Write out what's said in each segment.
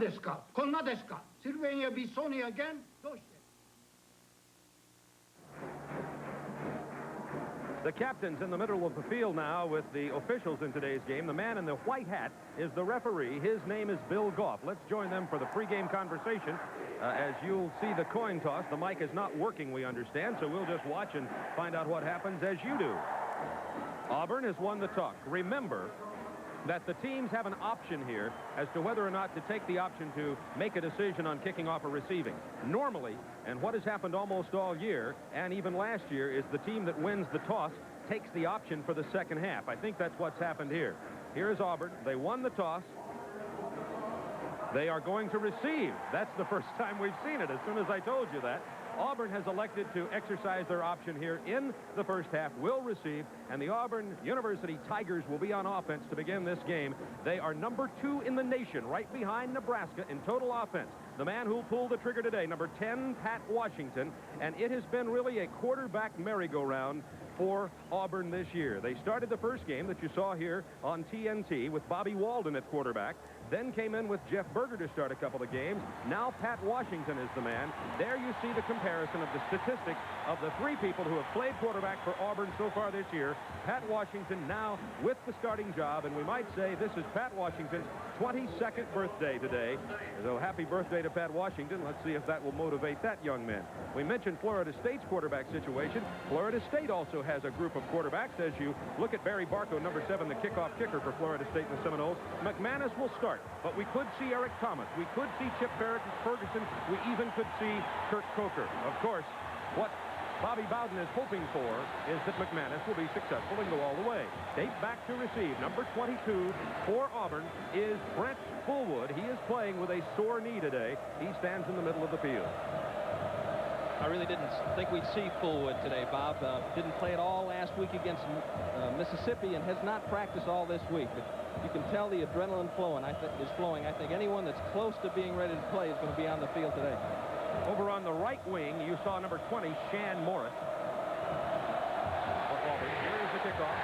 ですかこんなですかシルベニア・ビッソーニ again? どうして The captain's in the middle of the field now with the officials in today's game. The man in the white hat is the referee. His name is Bill Goff. Let's join them for the pregame conversation. As you'll see the coin toss, the mic is not working, we understand, so we'll just watch and find out what happens as you do. Auburn has won the toss. Remember that the teams have an option here as to whether or not to take the option to make a decision on kicking off or receiving. Normally, and what has happened almost all year, and even last year, is the team that wins the toss takes the option for the second half. I think that's what's happened here. Here is Auburn. They won the toss. They are going to receive. That's the first time we've seen it, as soon as I told you that. Auburn has elected to exercise their option here in the first half, will receive, and the Auburn University Tigers will be on offense to begin this game. They are number 2 in the nation, right behind Nebraska in total offense. The man who pulled the trigger today, number 10, Pat Washington, and it has been really a quarterback merry-go-round for Auburn this year. They started the first game that you saw here on TNT with Bobby Walden at quarterback, then came in with Jeff Berger to start a couple of games. Now Pat Washington is the man. There you see the comparison of the statistics of the 3 people who have played quarterback for Auburn so far this year. Pat Washington now with the starting job, and we might say this is Pat Washington's 22nd birthday today. So happy birthday to Pat Washington. Let's see if that will motivate that young man. We mentioned Florida State's quarterback situation. Florida State also has a group of quarterbacks. As you look at Barry Barco, number 7, the kickoff kicker for Florida State and the Seminoles. McManus will start, but we could see Eric Thomas. We could see Chip Ferguson. We even could see Kurt Coker. Of course, what Bobby Bowden is hoping for is that McManus will be successful and go all the way. Date back to receive. Number 22 for Auburn is Brent Fullwood. He is playing with a sore knee today. He stands in the middle of the field. I really didn't think we'd see Fullwood today, Bob. Didn't play at all last week against Mississippi and has not practiced all this week. But you can tell the adrenaline is flowing. I think anyone that's close to being ready to play is going to be on the field today. Over on the right wing, you saw number 20, Shan Morris. For Auburn. Here is the kickoff.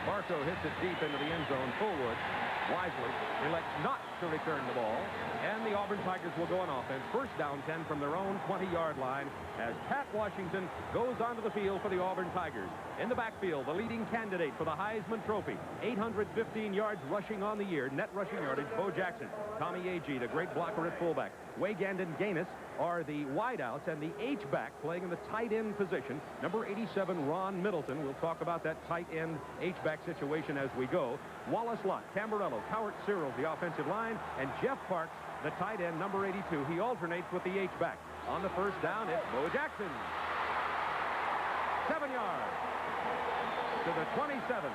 Bartow hits it deep into the end zone. Fullwood wisely elects not to return the ball, and the Auburn Tigers will go on offense. First down 10 from their own 20-yard line as Pat Washington goes onto the field for the Auburn Tigers. In the backfield, the leading candidate for the Heisman Trophy, 815 yards rushing on the year, net rushing yardage, Bo Jackson. Tommy Agee, the great blocker at fullback. Weigand and Gaines are the wideouts, and the H-back playing in the tight end position, number 87, Ron Middleton. We'll talk about that tight end H-back situation as we go. Wallace Lott, Cambarello, Cowart Cyril, the offensive line, and Jeff Parks, the tight end, number 82. He alternates with the H-back. On the first down, it's Bo Jackson. 7 yards to the 27.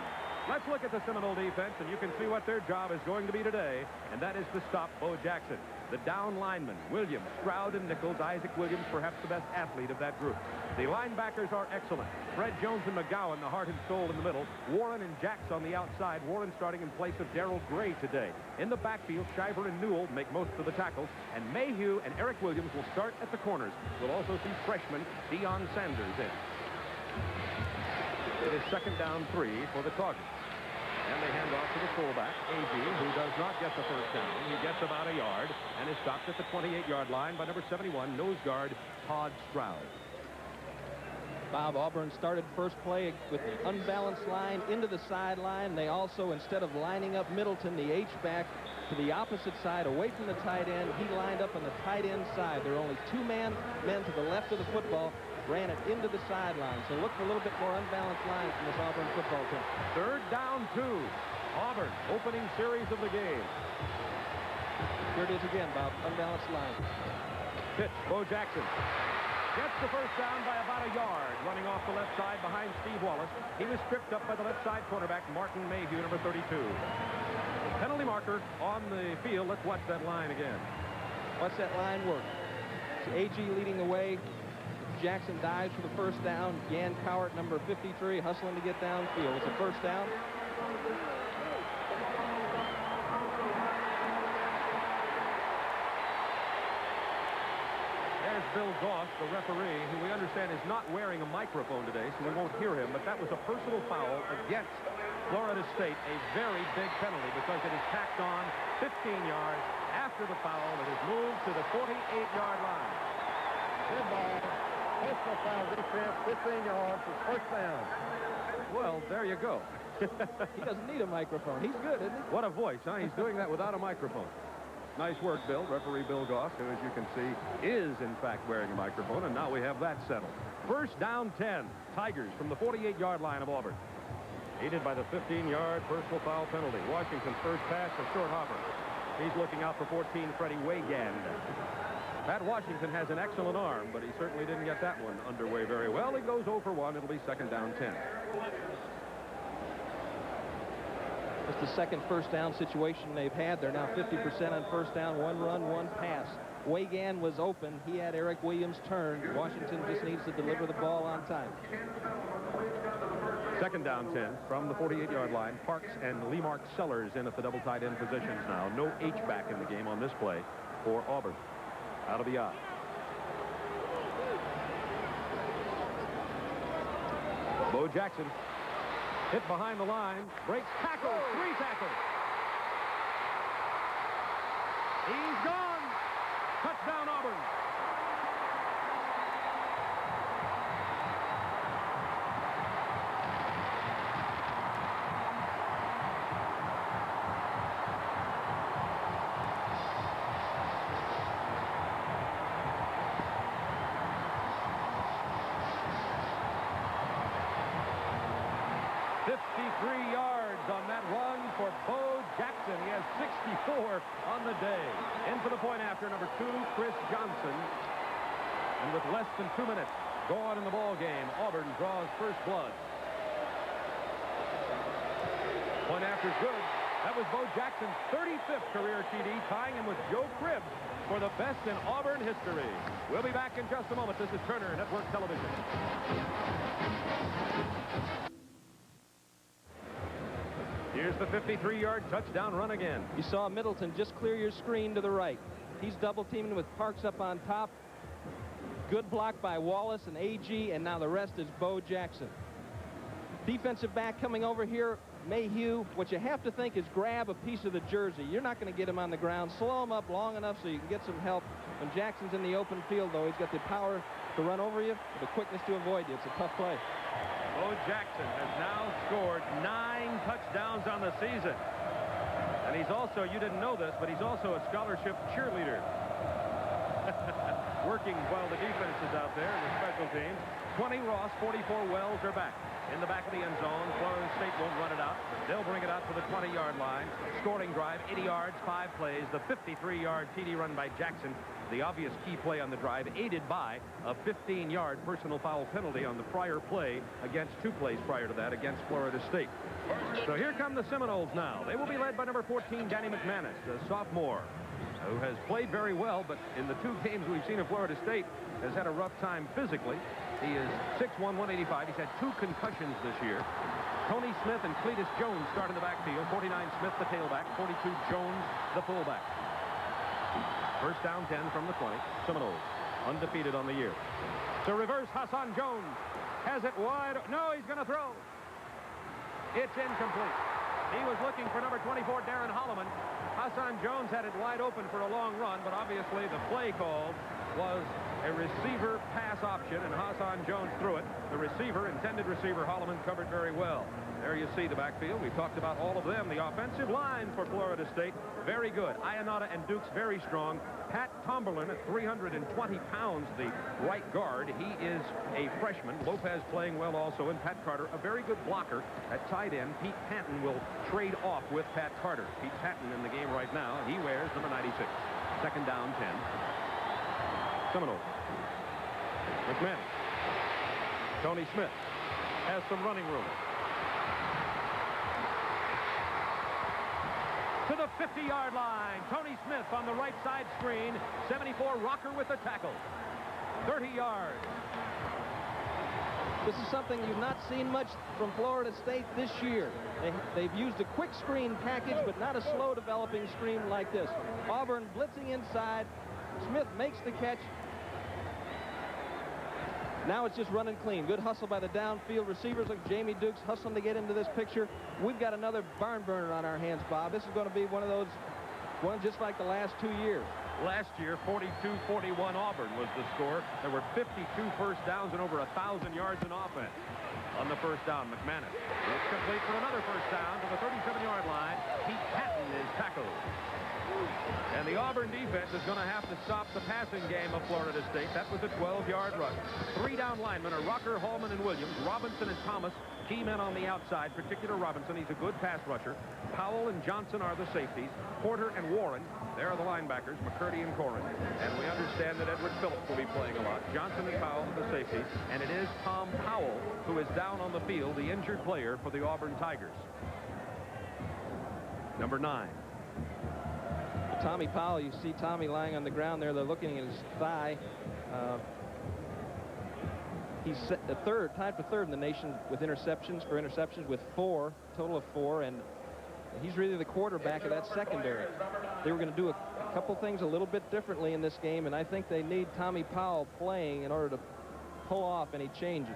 Let's look at the Seminole defense, and you can see what their job is going to be today, and that is to stop Bo Jackson. The down linemen, Williams, Stroud, and Nichols. Isaac Williams, perhaps the best athlete of that group. The linebackers are excellent. Fred Jones and McGowan, the heart and soul in the middle. Warren and Jacks on the outside. Warren starting in place of Darrell Gray today. In the backfield, Shiver and Newell make most of the tackles, and Mayhew and Eric Williams will start at the corners. We'll also see freshman Deion Sanders in. It is second down 3 for the Tigers. And they hand off to the fullback, Agee, who does not get the first down. He gets about a yard and is stopped at the 28-yard line by number 71, nose guard Todd Stroud. Bob, Auburn started first play with the unbalanced line into the sideline. They also, instead of lining up Middleton, the H-back, to the opposite side, away from the tight end, he lined up on the tight end side. There are only 2 men to the left of the football, ran it into the sideline. So look for a little bit more unbalanced line from this Auburn football team. Third down 2. Auburn, opening series of the game. Here it is again, Bob, unbalanced line. Pitch, Bo Jackson. Gets the first down by about a yard, running off the left side behind Steve Wallace. He was tripped up by the left side cornerback, Martin Mayhew, number 32. Penalty marker on the field. Let's watch that line again. Watch that line work. So Agee leading the way. Jackson dives for the first down. Yan Cowart, number 53, hustling to get downfield. It's a first down. There's Bill Goss, the referee, who we understand is not wearing a microphone today, so we won't hear him, but that was a personal foul against Florida State, a very big penalty because it is tacked on 15 yards after the foul. It is moved to the 48-yard line. Good ball. Personal foul defense, 15 yards for first down. Well, there you go. He doesn't need a microphone. He's good, isn't he? What a voice, huh? He's doing that without a microphone. Nice work, Bill. Referee Bill Goss, who, as you can see, is, in fact, wearing a microphone, and now we have that settled. First down 10. Tigers from the 48-yard line of Auburn. Aided by the 15-yard personal foul penalty. Washington's first pass for short hopper. He's looking out for 14, Freddie Wagand. Pat Washington has an excellent arm, but he certainly didn't get that one underway very well. He goes 0 for 1. It'll be second down 10. It's the second first down situation they've had. They're now 50% on first down. One run, one pass. Wagand was open. He had Eric Williams turned. Washington just needs to deliver the ball on time. Second down 10 from the 48-yard line. Parks and Lemark Sellers in at the double tight end positions now. No H-back in the game on this play for Auburn. Out of the eye. Bo Jackson hit behind the line, breaks tackle, 3 tackles. He's gone. Touchdown Auburn. On that run for Bo Jackson. He has 64 on the day. In for the point after, number 2, Chris Johnson. And with less than 2 minutes gone in the ball game, Auburn draws first blood. Point after's good. That was Bo Jackson's 35th career TD, tying him with Joe Cribb for the best in Auburn history. We'll be back in just a moment. This is Turner Network Television. Here's the 53-yard touchdown run again. You saw Middleton just clear your screen to the right. He's double teaming with Parks up on top. Good block by Wallace and AG, and now the rest is Bo Jackson. Defensive back coming over here, Mayhew. What you have to think is grab a piece of the jersey. You're not going to get him on the ground. Slow him up long enough so you can get some help. When Jackson's in the open field, though, he's got the power to run over you, the quickness to avoid you. It's a tough play. Bo Jackson has now scored 9 touchdowns on the season. And he's also, you didn't know this, but he's also a scholarship cheerleader. Working while the defense is out there in the special teams. 20 Ross, 44 Wells are back. In the back of the end zone, Florida State won't run it out. They'll bring it out to the 20-yard line. Scoring drive, 80 yards, 5 plays. The 53-yard TD run by Jackson. The obvious key play on the drive, aided by a 15-yard personal foul penalty on the prior play against 2 plays prior to that against Florida State. So here come the Seminoles now. They will be led by number 14, Danny McManus, a sophomore, who has played very well, but in the 2 games we've seen of Florida State has had a rough time physically. He is 6'1", 185. He's had 2 concussions this year. Tony Smith and Cletus Jones start in the backfield. 49 Smith, the tailback. 42 Jones, the fullback. First down 10 from the 20. Seminoles undefeated on the year. To reverse, Hassan Jones has it wide. No, he's going to throw. It's incomplete. He was looking for number 24, Darren Holloman. Hassan Jones had it wide open for a long run, but obviously the play call was a receiver pass option, and Hassan Jones threw it. The receiver, intended receiver, Holloman, covered very well. There you see the backfield. We've talked about all of them. The offensive line for Florida State, very good. Ionata and Dukes, very strong. Pat Tomberlin at 320 pounds, the right guard. He is a freshman. Lopez playing well also, and Pat Carter, a very good blocker at tight end. Pete Patton will trade off with Pat Carter. Pete Patton in the game right now. He wears number 96. Second down 10. Seminoles. McManus. Tony Smith has some running room. To the 50-yard line. Tony Smith on the right side screen. 74 Rocker with the tackle. 30 yards. This is something you've not seen much from Florida State this year. They've used a quick screen package, but not a slow developing screen like this. Auburn blitzing inside. Smith makes the catch. Now it's just running clean. Good hustle by the downfield receivers like Jamie Dukes hustling to get into this picture. We've got another barn burner on our hands, Bob. This is going to be one of those One just like the last 2 years. Last year, 42-41 Auburn was the score. There were 52 first downs and over 1,000 yards in offense. On the first down, McManus is complete for another first down to the 37-yard line. Pete Patton is tackled. And the Auburn defense is going to have to stop the passing game of Florida State. That was a 12-yard rush. 3 down linemen are Rocker, Hallman, and Williams. Robinson and Thomas, key men on the outside, particularly Robinson. He's a good pass rusher. Powell and Johnson are the safeties. Porter and Warren, there are the linebackers, McCurdy and Corrin. And we understand that Edward Phillips will be playing a lot. Johnson and Powell are the safeties. And it is Tom Powell who is down on the field, the injured player for the Auburn Tigers. Number 9. Tommy Powell, you see Tommy lying on the ground there. They're looking at his thigh. He's tied for third in the nation with interceptions with 4, total of 4, and he's really the quarterback of that secondary. They were going to do a couple things a little bit differently in this game, and I think they need Tommy Powell playing in order to pull off any changes.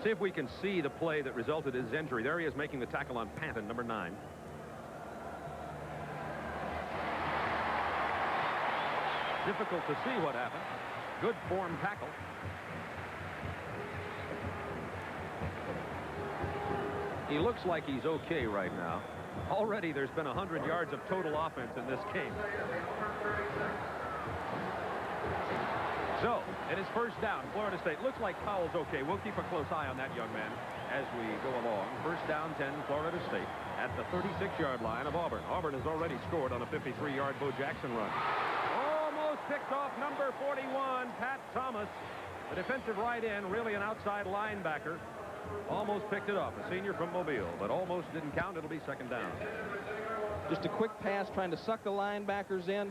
See if we can see the play that resulted in his injury. There he is making the tackle on Panton, number 9. Difficult to see what happened. Good form tackle. He looks like he's okay right now. Already there's been 100 yards of total offense in this game. So, it is first down, Florida State. Looks like Powell's okay. We'll keep a close eye on that young man as we go along. First down, 10, Florida State at the 36-yard line of Auburn. Auburn has already scored on a 53-yard Bo Jackson run. Picked off number 41, Pat Thomas, the defensive right end, really an outside linebacker. Almost picked it off, a senior from Mobile, but almost didn't count. It'll be second down. Just a quick pass trying to suck the linebackers in.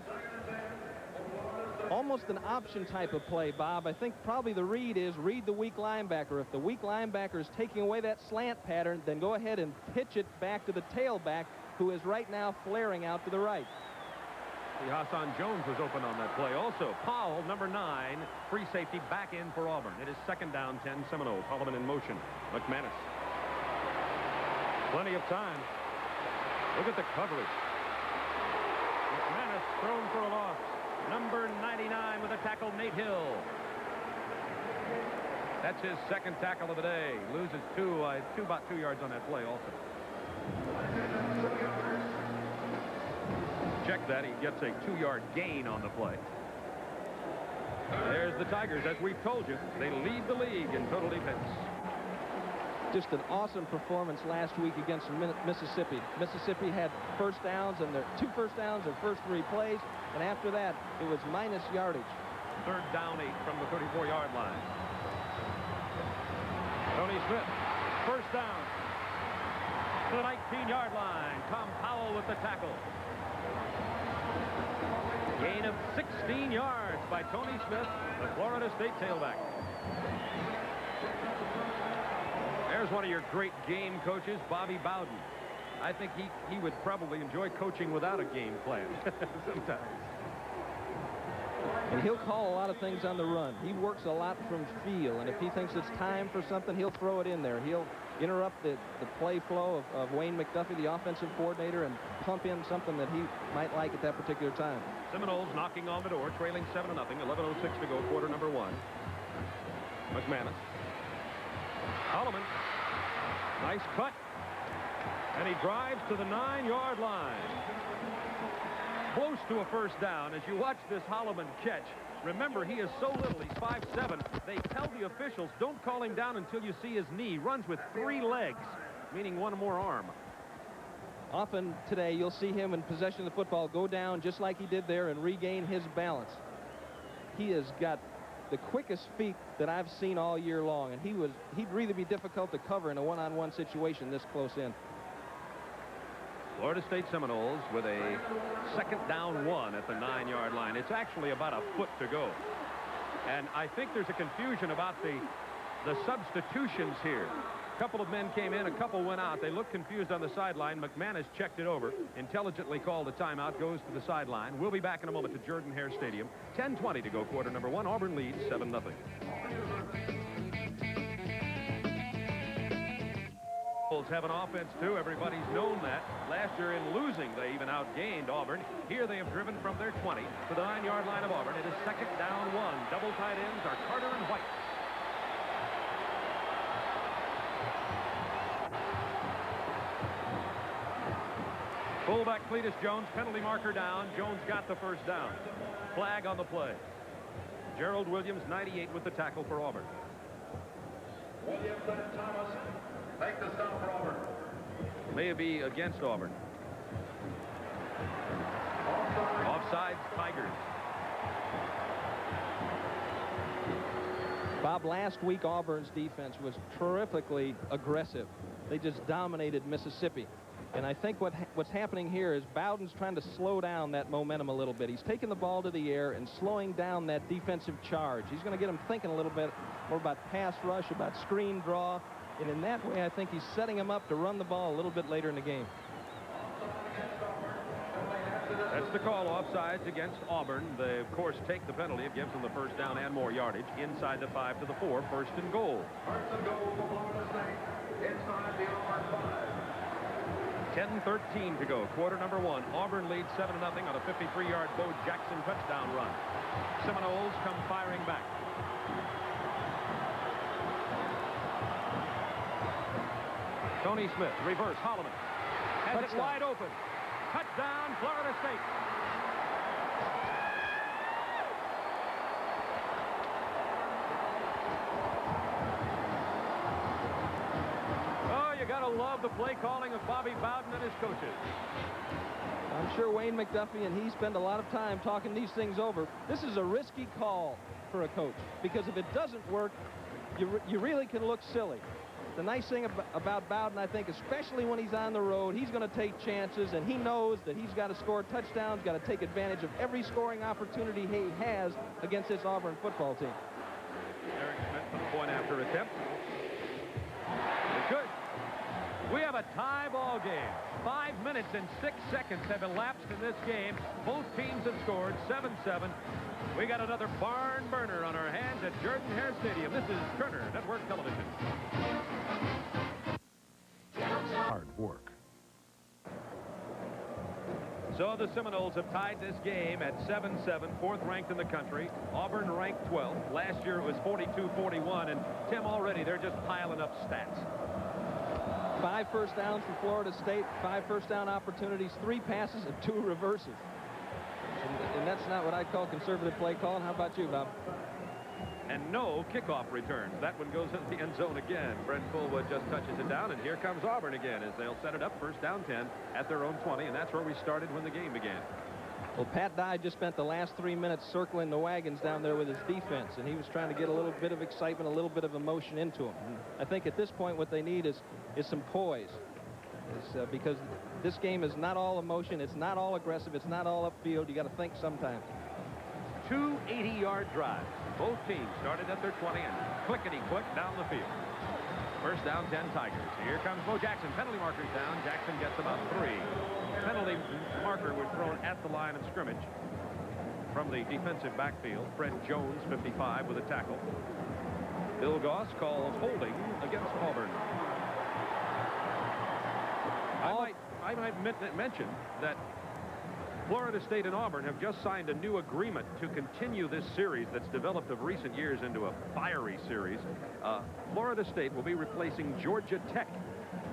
Almost an option type of play, Bob. I think probably the read is read the weak linebacker. If the weak linebacker is taking away that slant pattern, then go ahead and pitch it back to the tailback, who is right now flaring out to the right. Hassan Jones was open on that play. Also, Powell, number 9, free safety back in for Auburn. It is second down, 10 Seminoles. Holloman in motion. McManus. Plenty of time. Look at the coverage. McManus thrown for a loss. Number 99 with a tackle, Nate Hill. That's his second tackle of the day. Loses about 2 yards on that play also. Check that. He gets a 2-yard gain on the play. There's the Tigers. As we've told you, they lead the league in total defense. Just an awesome performance last week against Mississippi. Mississippi had first downs, and their 2 first downs in first 3 plays, and after that, it was minus yardage. Third down, 8 from the 34-yard line. Tony Smith, first down to the 19-yard line. Tom Powell with the tackle. Gain of 16 yards by Tony Smith, the Florida State tailback. There's one of your great game coaches, Bobby Bowden. I think he would probably enjoy coaching without a game plan sometimes. And he'll call a lot of things on the run. He works a lot from feel, and if he thinks it's time for something, he'll throw it in there. He'll interrupt the play flow of Wayne McDuffie, the offensive coordinator, and pump in something that he might like at that particular time. Seminoles knocking on the door, trailing 7-0, 11:06 to go, quarter number 1. McManus. Holloman. Nice cut. And he drives to the 9-yard line. Close to a first down. As you watch this Holloman catch, remember, he is so little. He's 5'7". They tell the officials, don't call him down until you see his knee. Runs with 3 legs, meaning 1 more arm. Often today, you'll see him in possession of the football go down just like he did there and regain his balance. He has got the quickest feet that I've seen all year long, and he'd really be difficult to cover in a one-on-one situation this close in. Florida State Seminoles with a second down 1 at the 9-yard line. It's actually about a foot to go. And I think there's a confusion about the substitutions here. A couple of men came in, a couple went out. They looked confused on the sideline. McManus checked it over, intelligently called a timeout, goes to the sideline. We'll be back in a moment to Jordan-Hare Stadium. 10:20 to go, quarter number 1. Auburn leads 7-0. Seminoles have an offense, too. Everybody's known that. Last year in losing, they even outgained Auburn. Here they have driven from their 20 to the 9-yard line of Auburn. It is second down 1. Double tight ends are Carter and White. Fullback Cletus Jones, penalty marker down. Jones got the first down. Flag on the play. Gerald Williams, 98, with the tackle for Auburn. Williams and Thomas take the stop for Auburn. May be against Auburn. Offsides, Tigers. Bob, last week Auburn's defense was terrifically aggressive. They just dominated Mississippi. And I think what's happening here is Bowden's trying to slow down that momentum a little bit. He's taking the ball to the air and slowing down that defensive charge. He's going to get them thinking a little bit more about pass rush, about screen draw. And in that way, I think he's setting them up to run the ball a little bit later in the game. That's the call, offsides against Auburn. They, of course, take the penalty. It gives them the first down and more yardage. Inside the 5 to the 4, first and goal. First and goal for Florida State. Inside the Auburn 5. 10-13 to go. Quarter number 1. Auburn leads 7-0 on a 53-yard Bo Jackson touchdown run. Seminoles come firing back. Tony Smith, reverse, Holloman. Has it wide open. Touchdown, Florida State. You gotta love the play calling of Bobby Bowden and his coaches. I'm sure Wayne McDuffie and he spend a lot of time talking these things over. This is a risky call for a coach, because if it doesn't work, you really can look silly. The nice thing about Bowden, I think, especially when he's on the road, he's going to take chances, and he knows that he's got to score touchdowns, got to take advantage of every scoring opportunity he has against this Auburn football team. Eric Smith for the point after attempt. It's good. We have a tie ball game. 5 minutes and 6 seconds have elapsed in this game. Both teams have scored 7-7. We got another barn burner on our hands at Jordan-Hare Stadium. This is Turner Network Television. Hard work. So the Seminoles have tied this game at 7-7, fourth ranked in the country. Auburn ranked 12th. Last year it was 42-41, and Tim, already they're just piling up stats. 5 first downs for Florida State, 5 first down opportunities, 3 passes, and 2 reverses. And that's not what I call conservative play calling. How about you, Bob? And no kickoff returns. That one goes into the end zone again. Brent Fullwood just touches it down, and here comes Auburn again as they'll set it up first down 10 at their own 20, and that's where we started when the game began. Well, Pat Dye just spent the last 3 minutes circling the wagons down there with his defense, and he was trying to get a little bit of excitement, a little bit of emotion into them. And I think at this point what they need is some poise. Because this game is not all emotion, it's not all aggressive, it's not all upfield. You got to think sometimes. 2 80-yard drives. Both teams started at their 20 and clickety-click down the field. First down, 10 Tigers. Here comes Bo Jackson. Penalty marker's down. Jackson gets about 3. Penalty marker was thrown at the line of scrimmage from the defensive backfield. Fred Jones, 55, with a tackle. Bill Goss calls holding against Auburn. I might mention that Florida State and Auburn have just signed a new agreement to continue this series that's developed of recent years into a fiery series. Florida State will be replacing Georgia Tech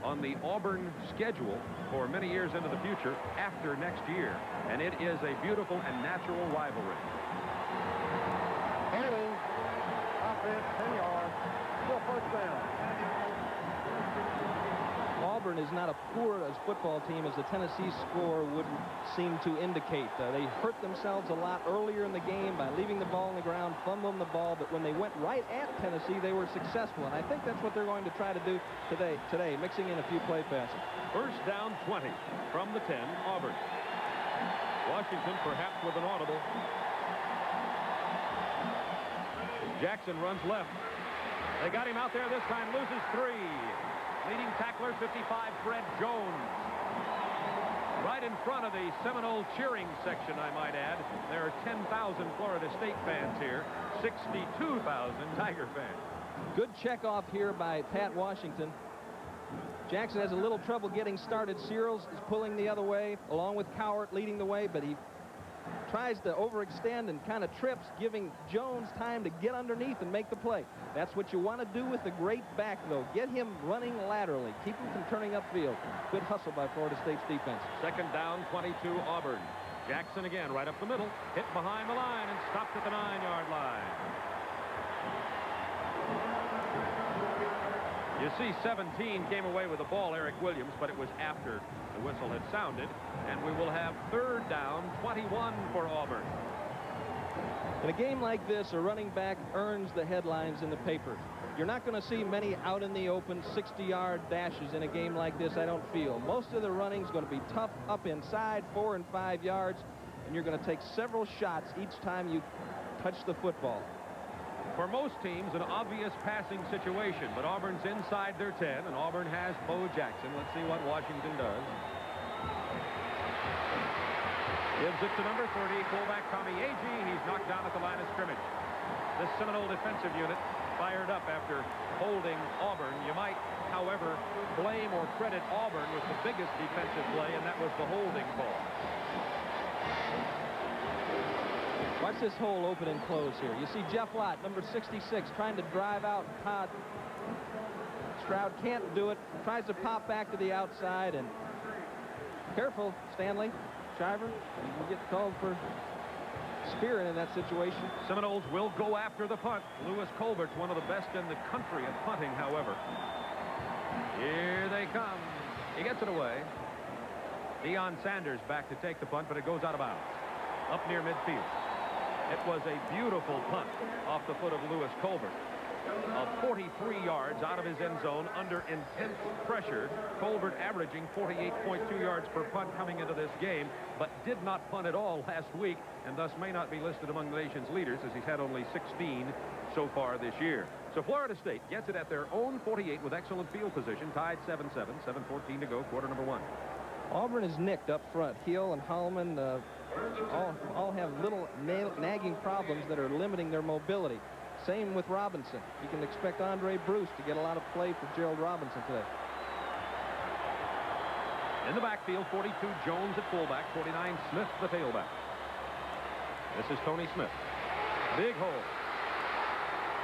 on the Auburn schedule for many years into the future after next year. And it is a beautiful and natural rivalry. Holding. Offense, 10 yards. Still first down. Auburn is not as poor a football team as the Tennessee score would seem to indicate. They hurt themselves a lot earlier in the game by leaving the ball on the ground, fumbling the ball, but when they went right at Tennessee, they were successful. And I think that's what they're going to try to do today, mixing in a few play passes. First down 20 from the 10, Auburn. Washington perhaps with an audible. Jackson runs left. They got him out there this time, loses 3. Leading tackler, 55, Fred Jones. Right in front of the Seminole cheering section, I might add. There are 10,000 Florida State fans here, 62,000 Tiger fans. Good check off here by Pat Washington. Jackson has a little trouble getting started. Searles is pulling the other way, along with Cowart leading the way, but he tries to overextend and kind of trips, giving Jones time to get underneath and make the play. That's what you want to do with the great back, though. Get him running laterally. Keep him from turning upfield. Good hustle by Florida State's defense. Second down, 22, Auburn. Jackson again, right up the middle, hit behind the line and stopped at the 9-yard line. You see 17 came away with the ball, Eric Williams, but it was after the whistle had sounded, and we will have third down, 21 for Auburn. In a game like this, a running back earns the headlines in the papers. You're not going to see many out in the open 60-yard dashes in a game like this, I don't feel. Most of the running is going to be tough up inside, 4 and 5 yards, and you're going to take several shots each time you touch the football. For most teams, an obvious passing situation, but Auburn's inside their 10, and Auburn has Bo Jackson. Let's see what Washington does. Gives it to number 30, fullback Tommy Agee. He's knocked down at the line of scrimmage. This Seminole defensive unit fired up after holding Auburn. You might, however, blame or credit Auburn with the biggest defensive play, and that was the holding call. Watch this hole open and close here. You see Jeff Lott, number 66, trying to drive out Todd. Stroud can't do it. Tries to pop back to the outside, and careful, Stanley. Shiver, you can get called for spearing in that situation. Seminoles will go after the punt. Lewis Colbert's one of the best in the country at punting, however. Here they come. He gets it away. Deion Sanders back to take the punt, but it goes out of bounds. Up near midfield. It was a beautiful punt off the foot of Lewis Colbert. Of 43 yards out of his end zone under intense pressure. Colbert averaging 48.2 yards per punt coming into this game, but did not punt at all last week, and thus may not be listed among the nation's leaders, as he's had only 16 so far this year. So Florida State gets it at their own 48 with excellent field position, tied 7-7, 7:14 to go, quarter number 1. Auburn is nicked up front. Hill and Hallman all have little nagging problems that are limiting their mobility. Same with Robinson. You can expect Andre Bruce to get a lot of play for Gerald Robinson today. In the backfield, 42 Jones at fullback, 49 Smith the tailback. This is Tony Smith. Big hole.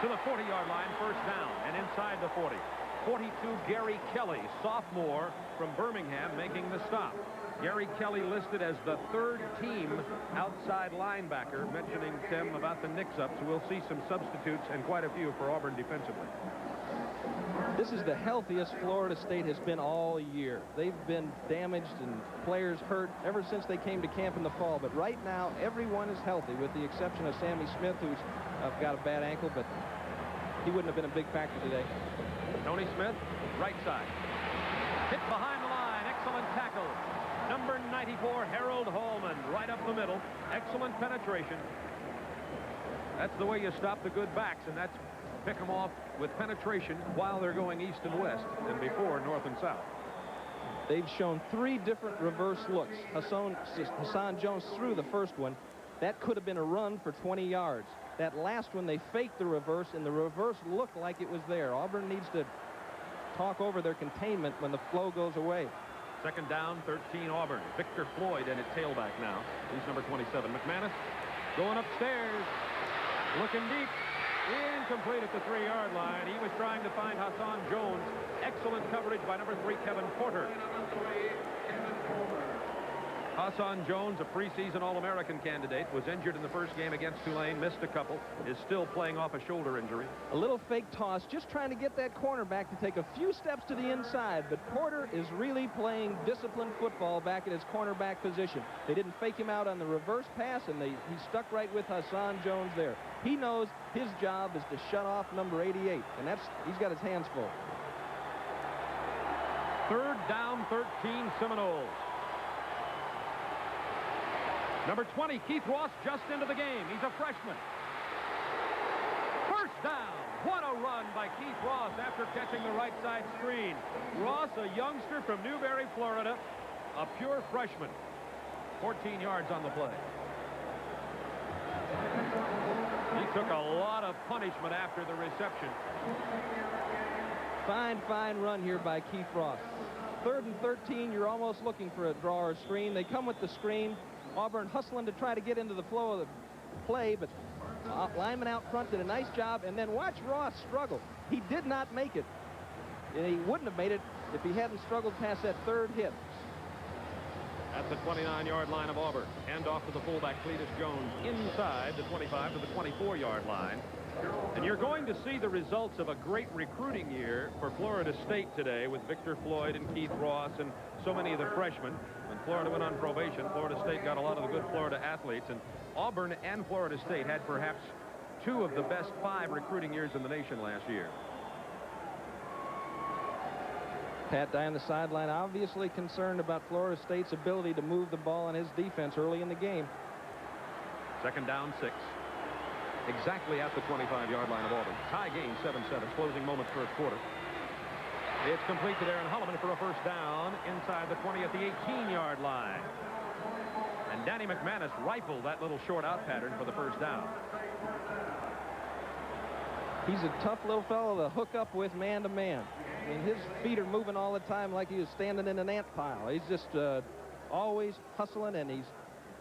To the 40-yard line, first down, and inside the 40. 42 Gary Kelly, sophomore from Birmingham, making the stop. Gary Kelly listed as the third team outside linebacker, mentioning Tim about the mix-ups. We'll see some substitutes and quite a few for Auburn defensively. This is the healthiest Florida State has been all year. They've been damaged and players hurt ever since they came to camp in the fall. But right now, everyone is healthy, with the exception of Sammy Smith, who's got a bad ankle, but he wouldn't have been a big factor today. Tony Smith, right side. Hit behind the line. Excellent tackle. Number 94, Harold Hallman, right up the middle. Excellent penetration. That's the way you stop the good backs, and that's pick them off with penetration while they're going east and west, and before north and south. They've shown 3 different reverse looks. Hassan Jones threw the first one. That could have been a run for 20 yards. That last one, they faked the reverse, and the reverse looked like it was there. Auburn needs to talk over their containment when the flow goes away. Second down, 13 Auburn. Victor Floyd in at tailback now. He's number 27. McManus going upstairs, looking deep. Incomplete at the 3-yard line. He was trying to find Hassan Jones. Excellent coverage by number 3, Kevin Porter. Hassan Jones, a preseason All-American candidate, was injured in the first game against Tulane, missed a couple, is still playing off a shoulder injury. A little fake toss, just trying to get that cornerback to take a few steps to the inside, but Porter is really playing disciplined football back at his cornerback position. They didn't fake him out on the reverse pass, and he stuck right with Hassan Jones there. He knows his job is to shut off number 88, and he's got his hands full. Third down, 13 Seminoles. Number 20, Keith Ross, just into the game. He's a freshman. First down. What a run by Keith Ross after catching the right side screen. Ross, a youngster from Newberry, Florida, a pure freshman. 14 yards on the play. He took a lot of punishment after the reception. Fine run here by Keith Ross. 3rd and 13, you're almost looking for a draw or screen. They come with the screen. Auburn hustling to try to get into the flow of the play, but lineman out front did a nice job. And then watch Ross struggle. He did not make it. And he wouldn't have made it if he hadn't struggled past that 3rd hit. At the 29-yard line of Auburn. Hand off to the fullback, Cletus Jones, inside the 25 to the 24-yard line. And you're going to see the results of a great recruiting year for Florida State today with Victor Floyd and Keith Ross and so many of the freshmen. When Florida went on probation, Florida State got a lot of the good Florida athletes. And Auburn and Florida State had perhaps 2 of the best 5 recruiting years in the nation last year. Pat Dye on the sideline, obviously concerned about Florida State's ability to move the ball in his defense early in the game. 2nd down, 6. Exactly at the 25-yard line of Auburn. Tie game, 7-7. Closing moments first quarter. It's complete to Darren Holloman for a first down inside the 20 at the 18-yard line. And Danny McManus rifled that little short out pattern for the first down. He's a tough little fellow to hook up with man-to-man. I mean, his feet are moving all the time like he was standing in an ant pile. He's just always hustling, and he's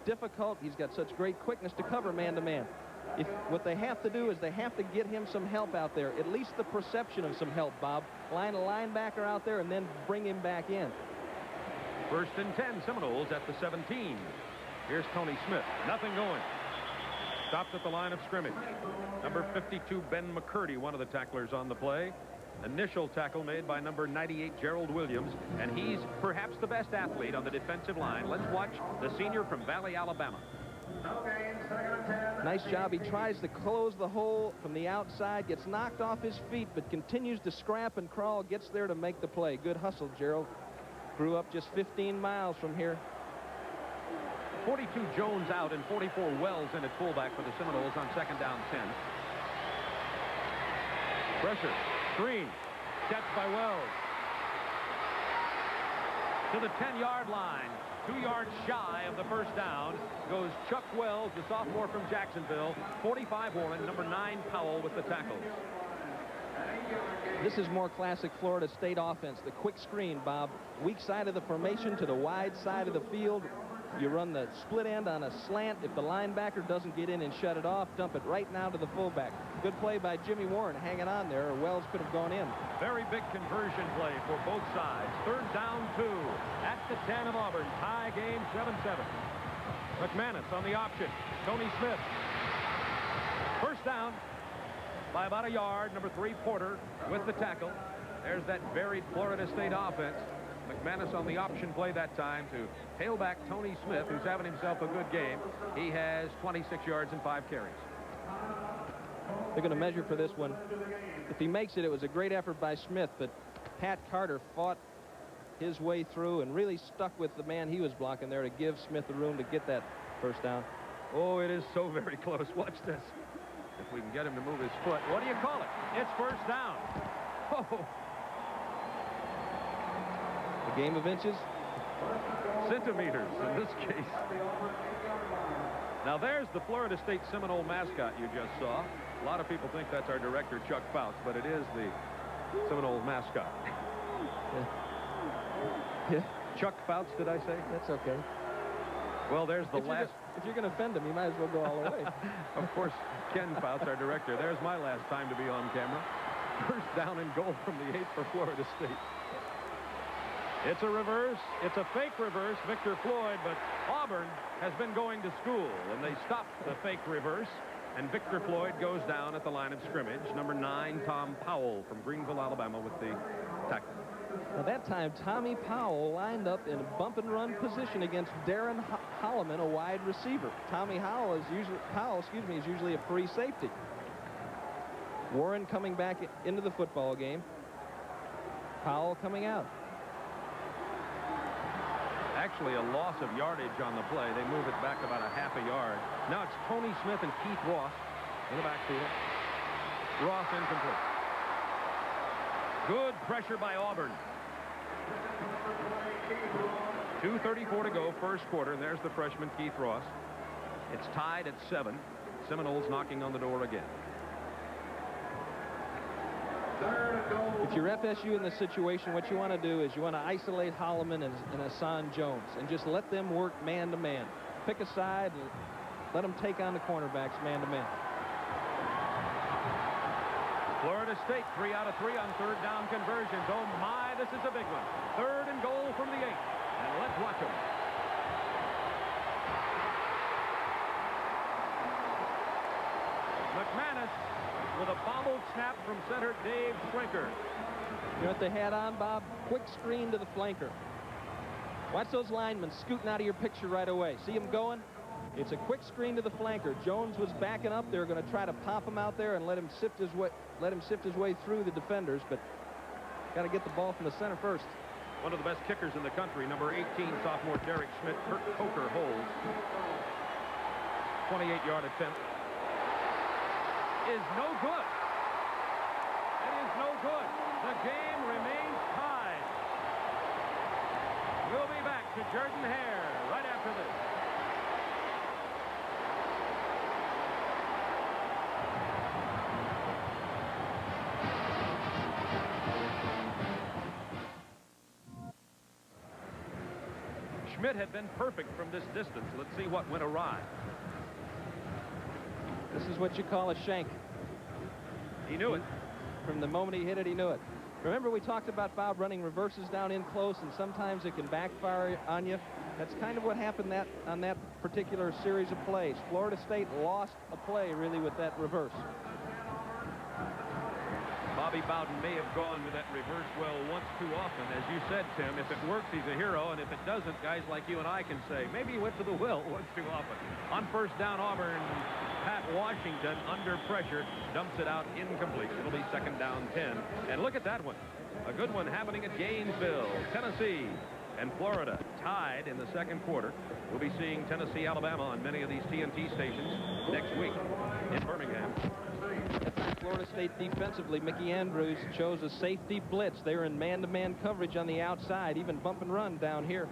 difficult. He's got such great quickness to cover man-to-man. What they have to do is they have to get him some help out there, at least the perception of some help, Bob. Line a linebacker out there and then bring him back in. 1st and 10, Seminoles at the 17. Here's Tony Smith. Nothing going. Stops at the line of scrimmage. Number 52, Ben McCurdy, one of the tacklers on the play. Initial tackle made by number 98, Gerald Williams, and he's perhaps the best athlete on the defensive line. Let's watch the senior from Valley, Alabama. Nice job. He tries to close the hole from the outside, gets knocked off his feet, but continues to scrap and crawl, gets there to make the play. Good hustle, Gerald. Grew up just 15 miles from here. 42 Jones out and 44 Wells in at fullback for the Seminoles on 2nd down, 10. Pressure. Screen. Catch by Wells. To the 10-yard line. 2 yards shy of the first down goes Chuck Wells, the sophomore from Jacksonville. 45 Warren, number 9 Powell with the tackles. This is more classic Florida State offense. The quick screen, Bob. Weak side of the formation to the wide side of the field. You run the split end on a slant. If the linebacker doesn't get in and shut it off, dump it right now to the fullback. Good play by Jimmy Warren hanging on there, or Wells could have gone in. Very big conversion play for both sides. 3rd down, 2 at the 10 of Auburn. Tie game, 7-7. McManus on the option. Tony Smith. First down by about a yard. Number 3, Porter with the tackle. There's that varied Florida State offense. McManus on the option play that time to tailback Tony Smith, who's having himself a good game. He has 26 yards and 5 carries. They're going to measure for this one. If he makes it, it was a great effort by Smith, but Pat Carter fought his way through and really stuck with the man he was blocking there to give Smith the room to get that first down. Oh, it is so very close. Watch this. If we can get him to move his foot. What do you call it? It's first down. Oh. A game of inches. Centimeters in this case. Now there's the Florida State Seminole mascot you just saw. A lot of people think that's our director, Chuck Fouts, but it is the Seminole mascot. Yeah. Chuck Fouts, did I say? That's okay. Well, there's the last... If you're going to offend him, you might as well go all the way. Of course, Ken Fouts, our director. There's my last time to be on camera. First down and goal from the 8 for Florida State. It's a reverse. It's a fake reverse, Victor Floyd, but Auburn has been going to school, and they stopped the fake reverse, and Victor Floyd goes down at the line of scrimmage. Number 9, Tom Powell from Greenville, Alabama with the tackle. At that time, Tommy Powell lined up in a bump and run position against Darren Holloman, a wide receiver. Tommy Powell is usually a free safety. Warren coming back into the football game. Powell coming out. Actually, a loss of yardage on the play. They move it back about a half a yard. Now it's Tony Smith and Keith Ross in the backfield. Ross incomplete. Good pressure by Auburn. 2:34 to go, first quarter, and there's the freshman Keith Ross. It's tied at 7. Seminoles knocking on the door again. If you're FSU in this situation, what you want to do is you want to isolate Holloman and Hassan Jones and just let them work man-to-man. Pick a side and let them take on the cornerbacks man-to-man. Florida State 3 out of 3 on third down conversions. Oh my, this is a big one. Third and goal from the 8. And let's watch them. McManus with a bobbled snap from center Dave Schwenker. You know what they had on, Bob? Quick screen to the flanker. Watch those linemen scooting out of your picture right away. See them going? It's a quick screen to the flanker. Jones was backing up. They're going to try to pop him out there and let him sift his way through the defenders, but got to get the ball from the center first. One of the best kickers in the country, number 18, sophomore Derek Schmidt. Kurt Coker holds. 28-yard attempt. Is no good. It is no good. The game remains tied. We'll be back to Jordan Hare right after this. Schmidt had been perfect from this distance. Let's see what went awry. This is what you call a shank. He knew it. From the moment he hit it, he knew it. Remember, we talked about Bob running reverses down in close, and sometimes it can backfire on you. That's kind of what happened on that particular series of plays. Florida State lost a play, really, with that reverse. Bobby Bowden may have gone with that reverse well once too often. As you said, Tim, if it works, he's a hero, and if it doesn't, guys like you and I can say, maybe he went to the well once too often. On first down, Auburn, Pat Washington, under pressure, dumps it out incomplete. It'll be second down 10. And look at that one. A good one happening at Gainesville. Tennessee and Florida tied in the second quarter. We'll be seeing Tennessee, Alabama on many of these TNT stations next week in Birmingham. Florida State defensively, Mickey Andrews chose a safety blitz. They were in man-to-man coverage on the outside, even bump and run down here.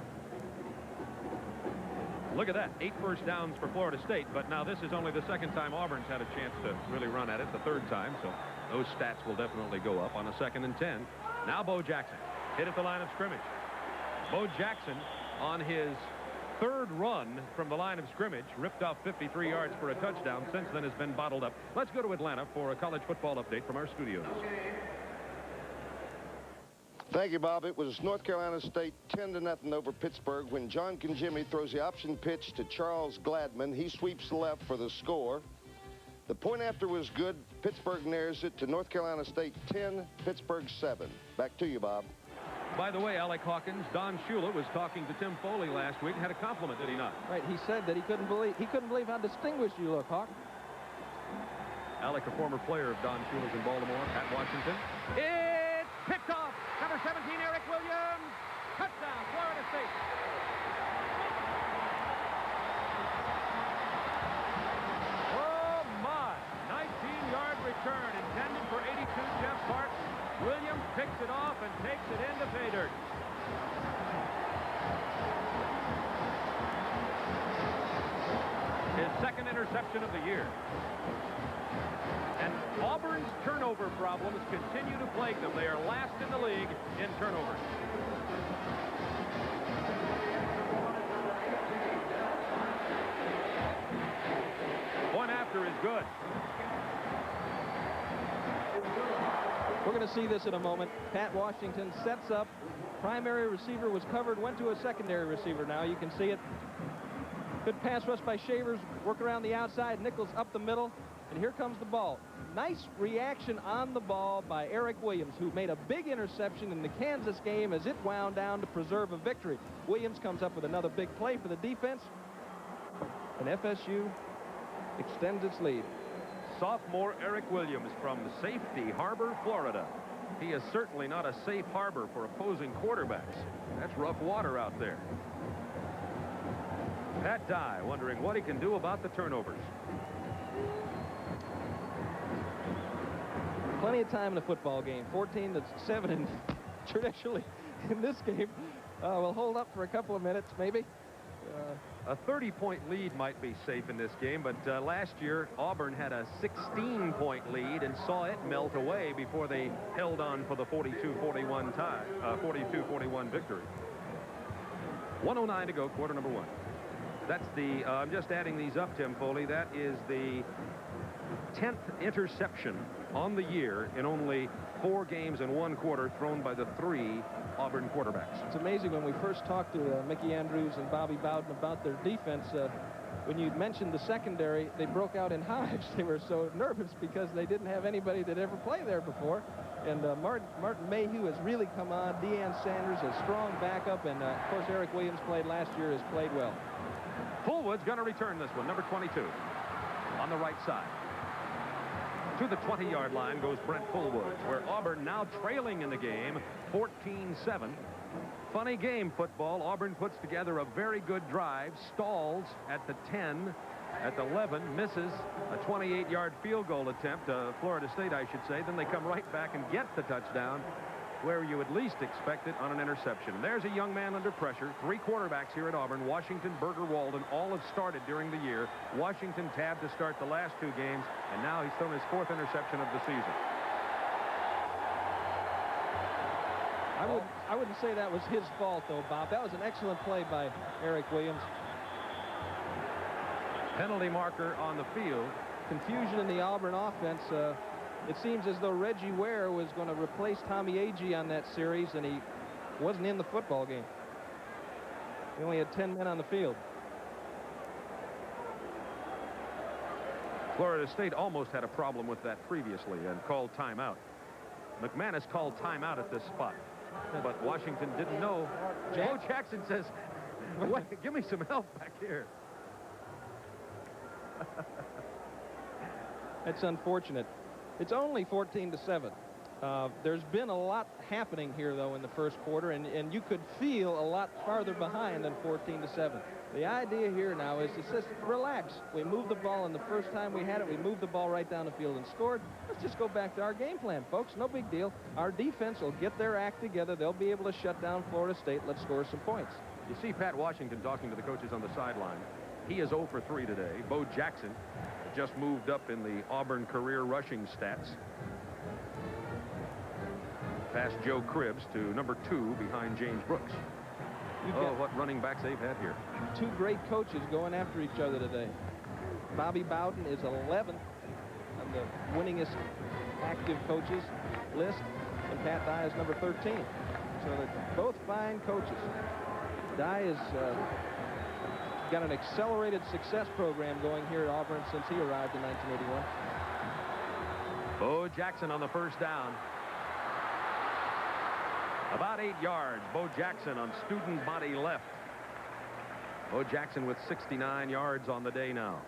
Look at that, 8 first downs for Florida State, but now this is only the second time Auburn's had a chance to really run at it, the third time, so those stats will definitely go up on a 2nd and 10. Now Bo Jackson hit at the line of scrimmage. Bo Jackson on his 3rd run from the line of scrimmage, ripped off 53 yards for a touchdown. Since then has been bottled up. Let's go to Atlanta for a college football update from our studios. Thank you, Bob. It was North Carolina State 10-0 over Pittsburgh when John Congemi throws the option pitch to Charles Gladman. He sweeps left for the score. The point after was good. Pittsburgh narrows it to North Carolina State 10, Pittsburgh 7. Back to you, Bob. By the way, Alec Hawkins, Don Shula was talking to Tim Foley last week and had a compliment, did he not? Right, he said that he couldn't believe how distinguished you look, Hawk. Alec, a former player of Don Shula's in Baltimore, at Washington. It's picked off. Number 17, Eric Williams. Touchdown, Florida State. Oh, my. 19-yard return intended for 82, Jeff Bart. Williams picks it off and takes it into pay dirt. His 2nd interception of the year. And Auburn's turnover problems continue to plague them. They are last in the league in turnovers. Point after is good. We're going to see this in a moment. Pat Washington sets up. Primary receiver was covered, went to a secondary receiver. Now you can see it. Good pass rush by Shavers. Work around the outside. Nichols up the middle. And here comes the ball. Nice reaction on the ball by Eric Williams, who made a big interception in the Kansas game as it wound down to preserve a victory. Williams comes up with another big play for the defense. And FSU extends its lead. Sophomore Eric Williams from Safety Harbor, Florida. He is certainly not a safe harbor for opposing quarterbacks. That's rough water out there. Pat Dye wondering what he can do about the turnovers. Plenty of time in a football game. 14-7, and traditionally in this game, we'll hold up for a couple of minutes, maybe. A 30-point lead might be safe in this game, but last year Auburn had a 16-point lead and saw it melt away before they held on for the 42-41 tie, 42-41 victory. 1:09 to go, quarter number one. That's the, I'm just adding these up, Tim Foley. That is the 10th interception on the year in only 4 games and 1 quarter thrown by the 3 Auburn quarterbacks. It's amazing when we first talked to Mickey Andrews and Bobby Bowden about their defense. When you mentioned the secondary, they broke out in hives. They were so nervous because they didn't have anybody that ever played there before. And Martin Mayhew has really come on. Deion Sanders, a strong backup. And, of course, Eric Williams played last year, has played well. Fullwood's going to return this one, number 22, on the right side. To the 20-yard line goes Brent Fullwood, where Auburn now trailing in the game, 14-7. Funny game, football. Auburn puts together a very good drive, stalls at the 10, at the 11, misses a 28-yard field goal attempt, Florida State, I should say. Then they come right back and get the touchdown, where you at least expect it on an interception. There's a young man under pressure. 3 quarterbacks here at Auburn, Washington, Berger, Walden, all have started during the year. Washington tabbed to start the last 2 games, and now he's thrown his 4th interception of the season. I wouldn't say that was his fault, though, Bob. That was an excellent play by Eric Williams. Penalty marker on the field. Confusion in the Auburn offense. It seems as though Reggie Ware was going to replace Tommy Agee on that series, and he wasn't in the football game. He only had 10 men on the field. Florida State almost had a problem with that previously and called timeout. McManus called timeout at this spot, but Washington didn't know. Bo Jackson says, "Wait, give me some help back here." That's unfortunate. It's only 14-7. There's been a lot happening here, though, in the first quarter, and you could feel a lot farther behind than 14-7. The idea here now is to just relax. We moved the ball, and the first time we had it, we moved the ball right down the field and scored. Let's just go back to our game plan, folks. No big deal. Our defense will get their act together. They'll be able to shut down Florida State. Let's score some points. You see Pat Washington talking to the coaches on the sideline. He is 0 for 3 today. Bo Jackson just moved up in the Auburn career rushing stats. Past Joe Cribbs to number 2 behind James Brooks. Oh, what running backs they've had here. 2 great coaches going after each other today. Bobby Bowden is 11th on the winningest active coaches list, and Pat Dye is number 13. So they're both fine coaches. Dye is got an accelerated success program going here at Auburn since he arrived in 1981. Bo Jackson on the first down. About 8 yards. Bo Jackson on student body left. Bo Jackson with 69 yards on the day now.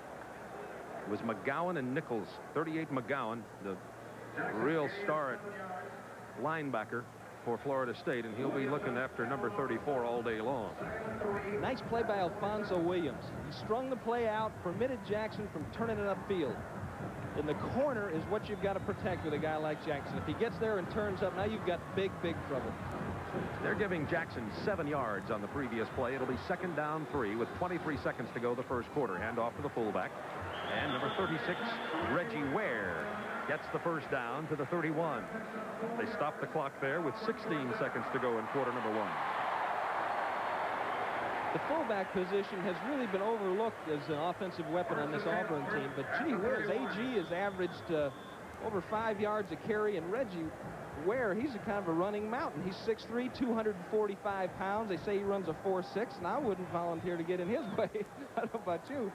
It was McGowan and Nichols. 38 McGowan, the real star linebacker for Florida State, and he'll be looking after number 34 all day long. Nice play by Alfonso Williams. He strung the play out, permitted Jackson from turning it upfield. And the corner is what you've got to protect with a guy like Jackson. If he gets there and turns up, now you've got big, big trouble. They're giving Jackson 7 yards on the previous play. It'll be 2nd down 3 with 23 seconds to go the first quarter. Hand off to the fullback. And number 36, Reggie Ware, gets the first down to the 31. They stop the clock there with 16 seconds to go in quarter number 1. The fullback position has really been overlooked as an offensive weapon on this Auburn team, but gee whiz, AG has averaged over 5 yards a carry, and Reggie Ware, he's a kind of a running mountain. He's 6'3", 245 pounds. They say he runs a 4.6, and I wouldn't volunteer to get in his way. I don't know about you.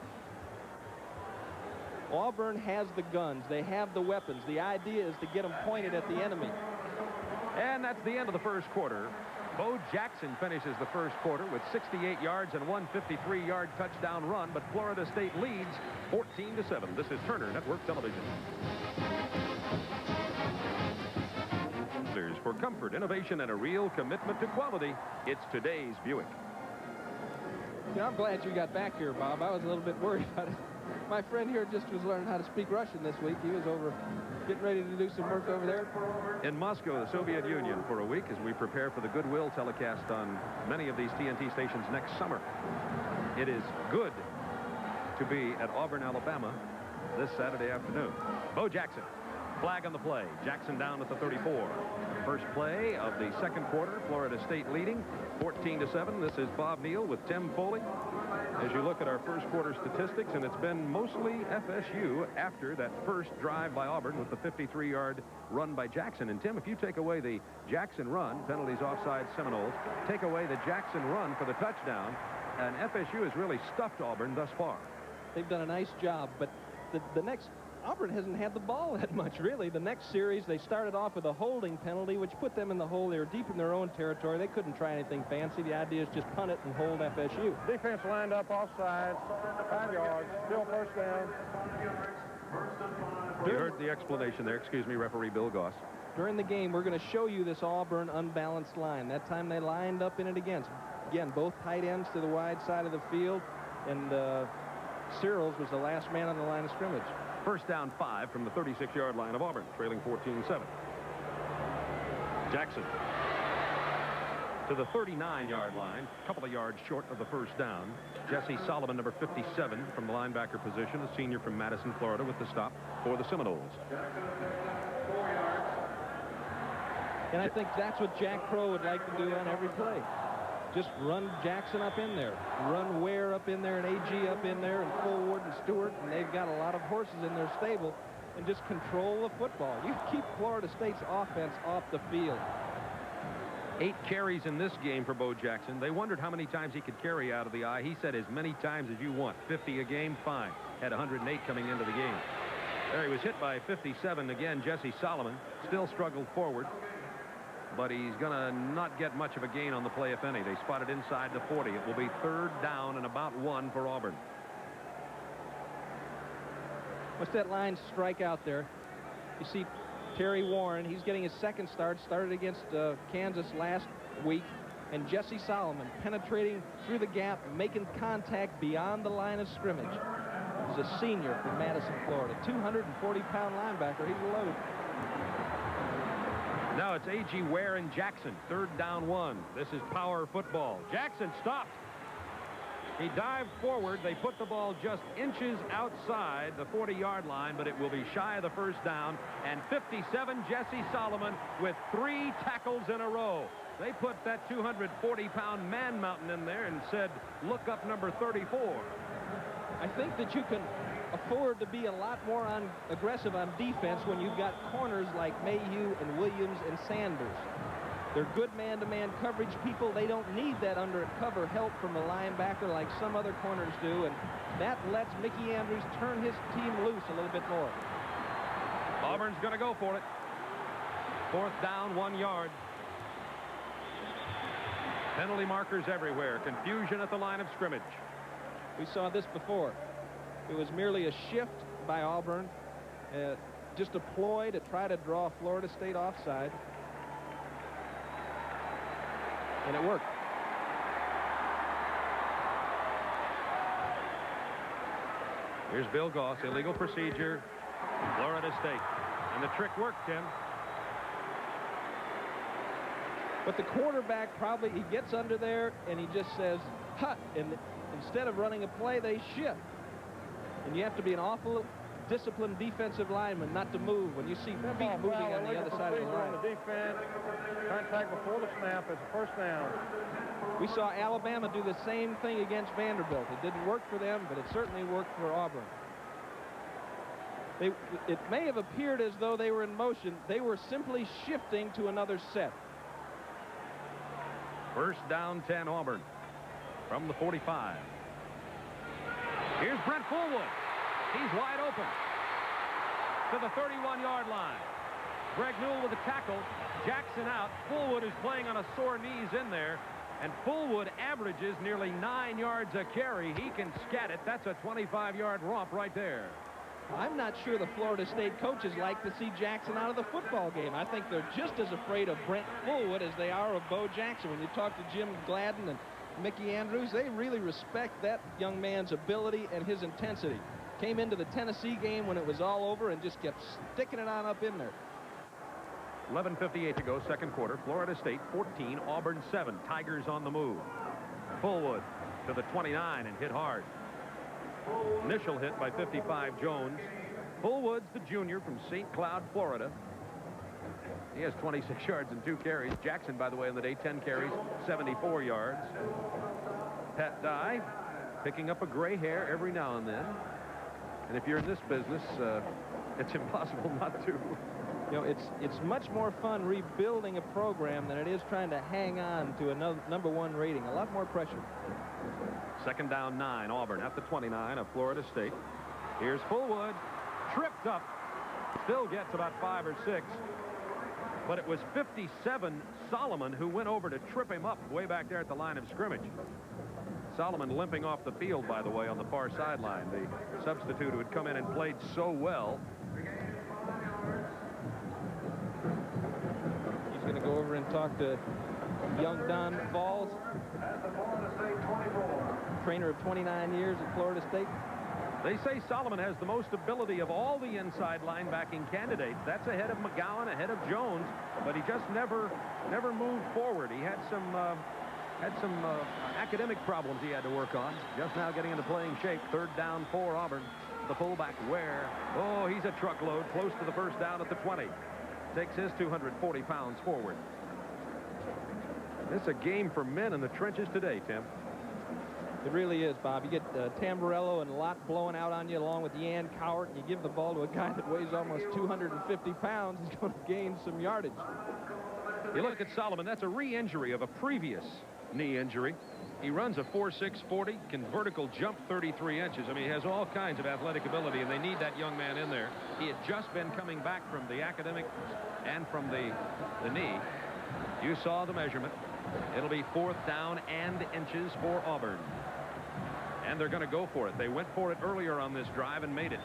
Auburn has the guns. They have the weapons. The idea is to get them pointed at the enemy. And that's the end of the first quarter. Bo Jackson finishes the first quarter with 68 yards and 153-yard touchdown run, but Florida State leads 14-7. This is Turner Network Television. For comfort, innovation, and a real commitment to quality, it's today's Buick. You know, I'm glad you got back here, Bob. I was a little bit worried about it. My friend here just was learning how to speak Russian this week. He was over getting ready to do some work over there. In Moscow, the Soviet Union, for a week as we prepare for the Goodwill telecast on many of these TNT stations next summer. It is good to be at Auburn, Alabama this Saturday afternoon. Bo Jackson, flag on the play. Jackson down at the 34. First play of the second quarter. Florida State leading 14-7. This is Bob Neal with Tim Foley. As you look at our first quarter statistics, and it's been mostly FSU after that first drive by Auburn with the 53-yard run by Jackson. And Tim, if you take away the Jackson run, penalties offside Seminoles, take away the Jackson run for the touchdown, and FSU has really stuffed Auburn thus far. They've done a nice job, but the next Auburn hasn't had the ball that much, really. The next series, they started off with a holding penalty, which put them in the hole. They were deep in their own territory. They couldn't try anything fancy. The idea is just punt it and hold FSU. Defense lined up offside, 5 yards, still first down. You heard the explanation there. Excuse me, referee Bill Goss. During the game, we're going to show you this Auburn unbalanced line. That time they lined up in it again, both tight ends to the wide side of the field, and Cyril's was the last man on the line of scrimmage. First down 5 from the 36-yard line of Auburn, trailing 14-7. Jackson to the 39-yard line, a couple of yards short of the first down. Jesse Solomon, number 57, from the linebacker position, a senior from Madison, Florida, with the stop for the Seminoles. And I think that's what Jack Crow would like to do on every play. Just run Jackson up in there, run Ware up in there, and AG up in there, and Fullwood and Stewart, and they've got a lot of horses in their stable, and just control the football. You keep Florida State's offense off the field. 8 carries in this game for Bo Jackson. They wondered how many times he could carry out of the eye. He said as many times as you want. 50 a game, fine. Had 108 coming into the game. There he was hit by 57 again. Jesse Solomon still struggled forward, but he's going to not get much of a gain on the play, if any. They spotted inside the 40. It will be third down and about 1 for Auburn. What's that line strike out there? You see Terry Warren. He's getting his second start. Started against Kansas last week. And Jesse Solomon penetrating through the gap, making contact beyond the line of scrimmage. He's a senior from Madison, Florida. 240-pound linebacker. He's a load. Now it's A.G. Ware and Jackson. Third down 1. This is power football. Jackson stopped. He dived forward. They put the ball just inches outside the 40-yard line, but it will be shy of the first down. And 57, Jesse Solomon with 3 tackles in a row. They put that 240-pound man mountain in there and said, look up number 34. I think that you can afford to be a lot more aggressive on defense when you've got corners like Mayhew and Williams and Sanders. They're good man-to-man coverage people. They don't need that undercover help from a linebacker like some other corners do, and that lets Mickey Andrews turn his team loose a little bit more. Auburn's going to go for it. Fourth down, 1 yard. Penalty markers everywhere. Confusion at the line of scrimmage. We saw this before. It was merely a shift by Auburn, just a ploy to try to draw Florida State offside. And it worked. Here's Bill Goss, illegal procedure, Florida State. And the trick worked, Tim. But the quarterback probably, he gets under there and he just says, hut, and instead of running a play, they shift. And you have to be an awful disciplined defensive lineman not to move when you see feet moving on the other side of the line. On the defense, contact before the snap. It's a first down. We saw Alabama do the same thing against Vanderbilt. It didn't work for them, but it certainly worked for Auburn. It may have appeared as though they were in motion. They were simply shifting to another set. First down 10 Auburn from the 45. Here's Brent Fullwood. He's wide open to the 31-yard line. Greg Newell with a tackle. Jackson out. Fullwood is playing on a sore knees in there. And Fullwood averages nearly 9 yards a carry. He can scat it. That's a 25-yard romp right there. I'm not sure the Florida State coaches like to see Jackson out of the football game. I think they're just as afraid of Brent Fullwood as they are of Bo Jackson. When you talk to Jim Gladden and Mickey Andrews, they really respect that young man's ability and his intensity. Came into the Tennessee game when it was all over and just kept sticking it on up in there. 11:58 to go, second quarter. Florida State 14, Auburn 7. Tigers on the move. Fullwood to the 29 and hit hard. Initial hit by 55 Jones. Fullwood's the junior from St. Cloud, Florida. He has 26 yards and 2 carries. Jackson, by the way, on the day, 10 carries, 74 yards. Pat Dye picking up a gray hair every now and then. And if you're in this business, it's impossible not to. You know, it's much more fun rebuilding a program than it is trying to hang on to a #1 rating. A lot more pressure. Second down 9, Auburn at the 29 of Florida State. Here's Fullwood, tripped up, still gets about 5 or 6. But it was 57 Solomon who went over to trip him up way back there at the line of scrimmage. Solomon limping off the field, by the way, on the far sideline. The substitute who had come in and played so well. He's going to go over and talk to young Don Falls, trainer of 29 years at Florida State. They say Solomon has the most ability of all the inside linebacking candidates. That's ahead of McGowan, ahead of Jones, but he just never moved forward. He had some academic problems he had to work on. Just now getting into playing shape. Third down for Auburn. The fullback Ware. Oh, he's a truckload, close to the first down at the 20. Takes his 240 pounds forward. It's a game for men in the trenches today, Tim. It really is, Bob. You get Tamburello and Lott blowing out on you along with Yan Cowart, and you give the ball to a guy that weighs almost 250 pounds. He's going to gain some yardage. You look at Solomon, that's a re-injury of a previous knee injury. He runs a 4.6 40, can vertical jump 33 inches. I mean, he has all kinds of athletic ability, and they need that young man in there. He had just been coming back from the academic and from the knee. You saw the measurement. It'll be 4th down and inches for Auburn. And they're going to go for it. They went for it earlier on this drive and made it.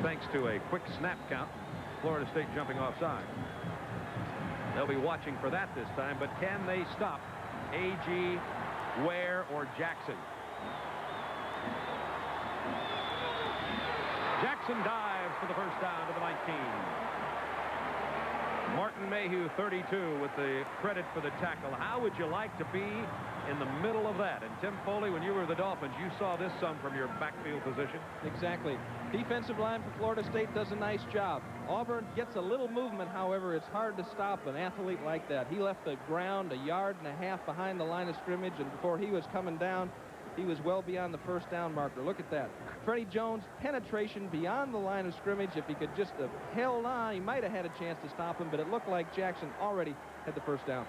Thanks to a quick snap count, Florida State jumping offside. They'll be watching for that this time, but can they stop A.G., Ware, or Jackson? Jackson dives for the first down to the 19. Martin Mayhew, 32, with the credit for the tackle. How would you like to be in the middle of that? And Tim Foley, when you were the Dolphins, you saw this some from your backfield position. Exactly. Defensive line for Florida State does a nice job. Auburn gets a little movement, however, it's hard to stop an athlete like that. He left the ground 1.5 yards behind the line of scrimmage, and before he was coming down, he was well beyond the first down marker. Look at that. Freddie Jones, penetration beyond the line of scrimmage. If he could just have held on, he might have had a chance to stop him, but it looked like Jackson already had the first down.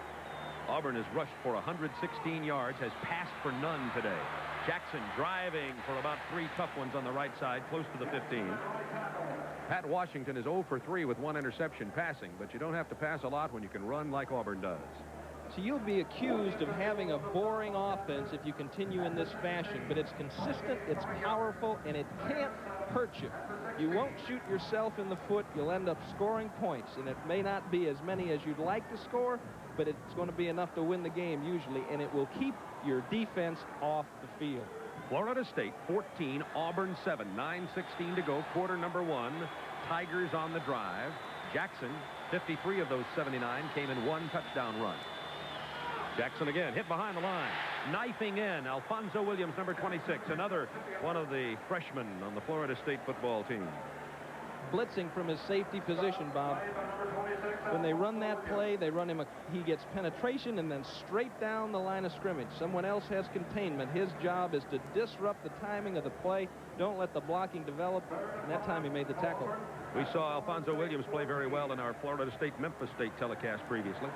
Auburn has rushed for 116 yards, has passed for none today. Jackson driving for about 3 tough ones on the right side, close to the 15. Pat Washington is 0 for 3 with 1 interception passing, but you don't have to pass a lot when you can run like Auburn does. So you'll be accused of having a boring offense if you continue in this fashion, but it's consistent, it's powerful, and it can't hurt you. You won't shoot yourself in the foot. You'll end up scoring points, and it may not be as many as you'd like to score, but it's going to be enough to win the game usually, and it will keep your defense off the field. Florida State 14, Auburn 7, 9:16 to go, quarter number 1. Tigers on the drive. Jackson, 53 of those 79 came in 1 touchdown run. Jackson again, hit behind the line. Knifing in, Alfonso Williams, number 26, another one of the freshmen on the Florida State football team. Blitzing from his safety position, Bob. When they run that play, they run him, he gets penetration and then straight down the line of scrimmage. Someone else has containment. His job is to disrupt the timing of the play. Don't let the blocking develop. And that time he made the tackle. We saw Alfonso Williams play very well in our Florida State-Memphis State telecast previously.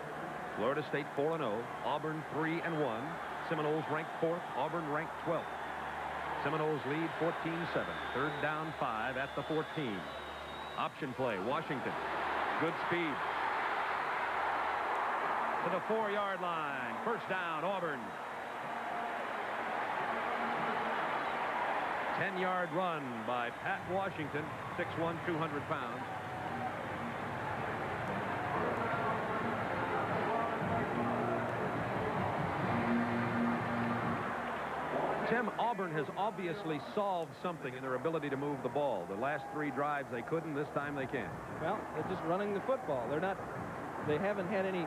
Florida State 4-0, Auburn 3-1. Seminoles ranked 4th, Auburn ranked 12th. Seminoles lead 14-7. 3rd down 5 at the 14. Option play, Washington. Good speed. To the 4-yard line. First down, Auburn. 10-yard run by Pat Washington, 6'1", 200 pounds. Tim, Auburn has obviously solved something in their ability to move the ball. The last 3 drives they couldn't. This time they can. Well, they're just running the football. They haven't had any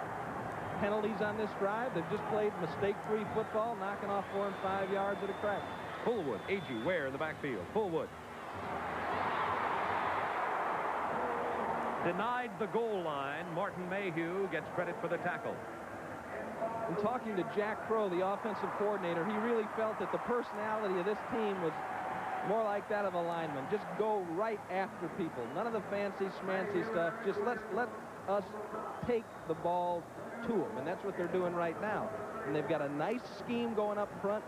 penalties on this drive. They've just played mistake-free football, knocking off 4 and 5 yards at a crack. Fullwood, A.G. Ware in the backfield. Fullwood. Denied the goal line. Martin Mayhew gets credit for the tackle. In talking to Jack Crow, the offensive coordinator, he really felt that the personality of this team was more like that of a lineman. Just go right after people. None of the fancy schmancy stuff. Just let us take the ball to them. And that's what they're doing right now. And they've got a nice scheme going up front.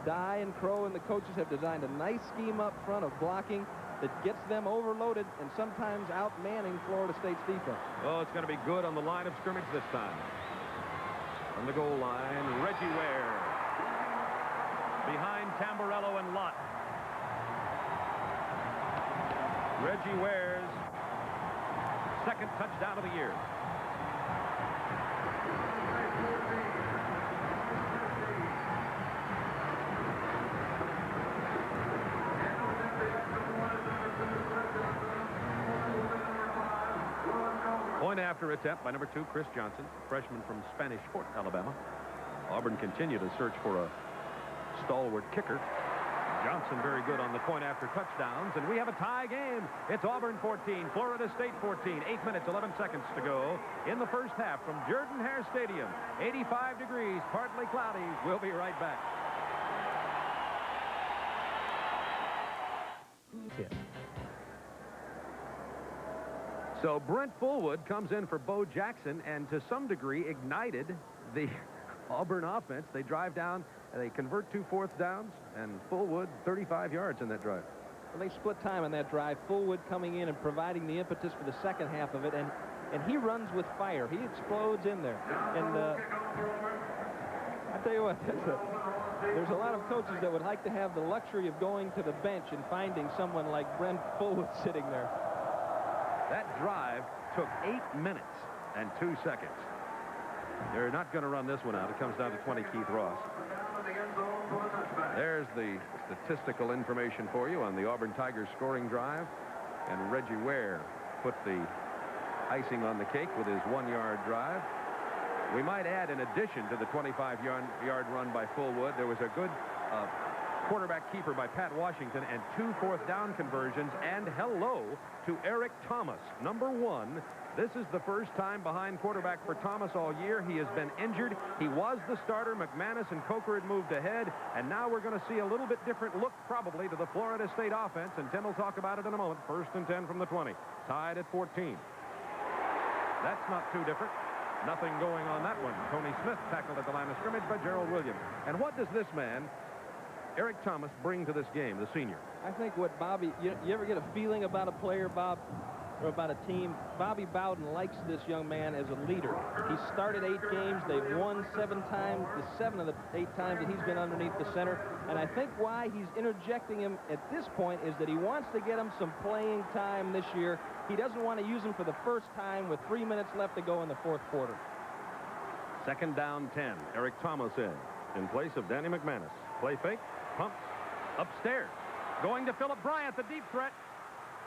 Dye and Crow and the coaches have designed a nice scheme up front of blocking that gets them overloaded and sometimes outmanning Florida State's defense. Oh, it's going to be good on the line of scrimmage this time. On the goal line, Reggie Ware. Behind Tamburello and Lott. Reggie Ware's second touchdown of the year. Point after attempt by number 2, Chris Johnson, freshman from Spanish Fort, Alabama. Auburn continue to search for a stalwart kicker. Johnson very good on the point after touchdowns, and we have a tie game. It's Auburn 14, Florida State 14. 8 minutes, 11 seconds to go in the first half from Jordan-Hare Stadium. 85 degrees, partly cloudy. We'll be right back. So Brent Fullwood comes in for Bo Jackson and to some degree ignited the Auburn offense. They drive down, and they convert 2 fourth downs, and Fullwood 35 yards in that drive. Well, they split time on that drive. Fullwood coming in and providing the impetus for the second half of it, and he runs with fire. He explodes in there. And I tell you what, there's a lot of coaches that would like to have the luxury of going to the bench and finding someone like Brent Fullwood sitting there. That drive took 8 minutes and 2 seconds. They're not going to run this one out. It comes down to 20, Keith Ross. There's the statistical information for you on the Auburn Tigers scoring drive. And Reggie Ware put the icing on the cake with his 1-yard drive. We might add, in addition to the 25-yard run by Fullwood, there was a good quarterback keeper by Pat Washington and 2 fourth down conversions. And hello to Eric Thomas, number 1. This is the first time behind quarterback for Thomas all year. He has been injured. He was the starter. McManus and Coker had moved ahead. And now we're going to see a little bit different look probably to the Florida State offense. And Tim will talk about it in a moment. 1st and 10 from the 20. Tied at 14. That's not too different. Nothing going on that one. Tony Smith tackled at the line of scrimmage by Gerald Williams. And what does this man, Eric Thomas, bring to this game, the senior? I think what Bobby, you ever get a feeling about a player, Bob, or about a team? Bobby Bowden likes this young man as a leader. He started 8 games. They've won 7 times. The 7 of the 8 times that he's been underneath the center. And I think why he's interjecting him at this point is that he wants to get him some playing time this year. He doesn't want to use him for the first time with 3 minutes left to go in the 4th quarter. 2nd down 10. Eric Thomas in place of Danny McManus. Play fake. Pumps upstairs. Going to Philip Bryant, the deep threat.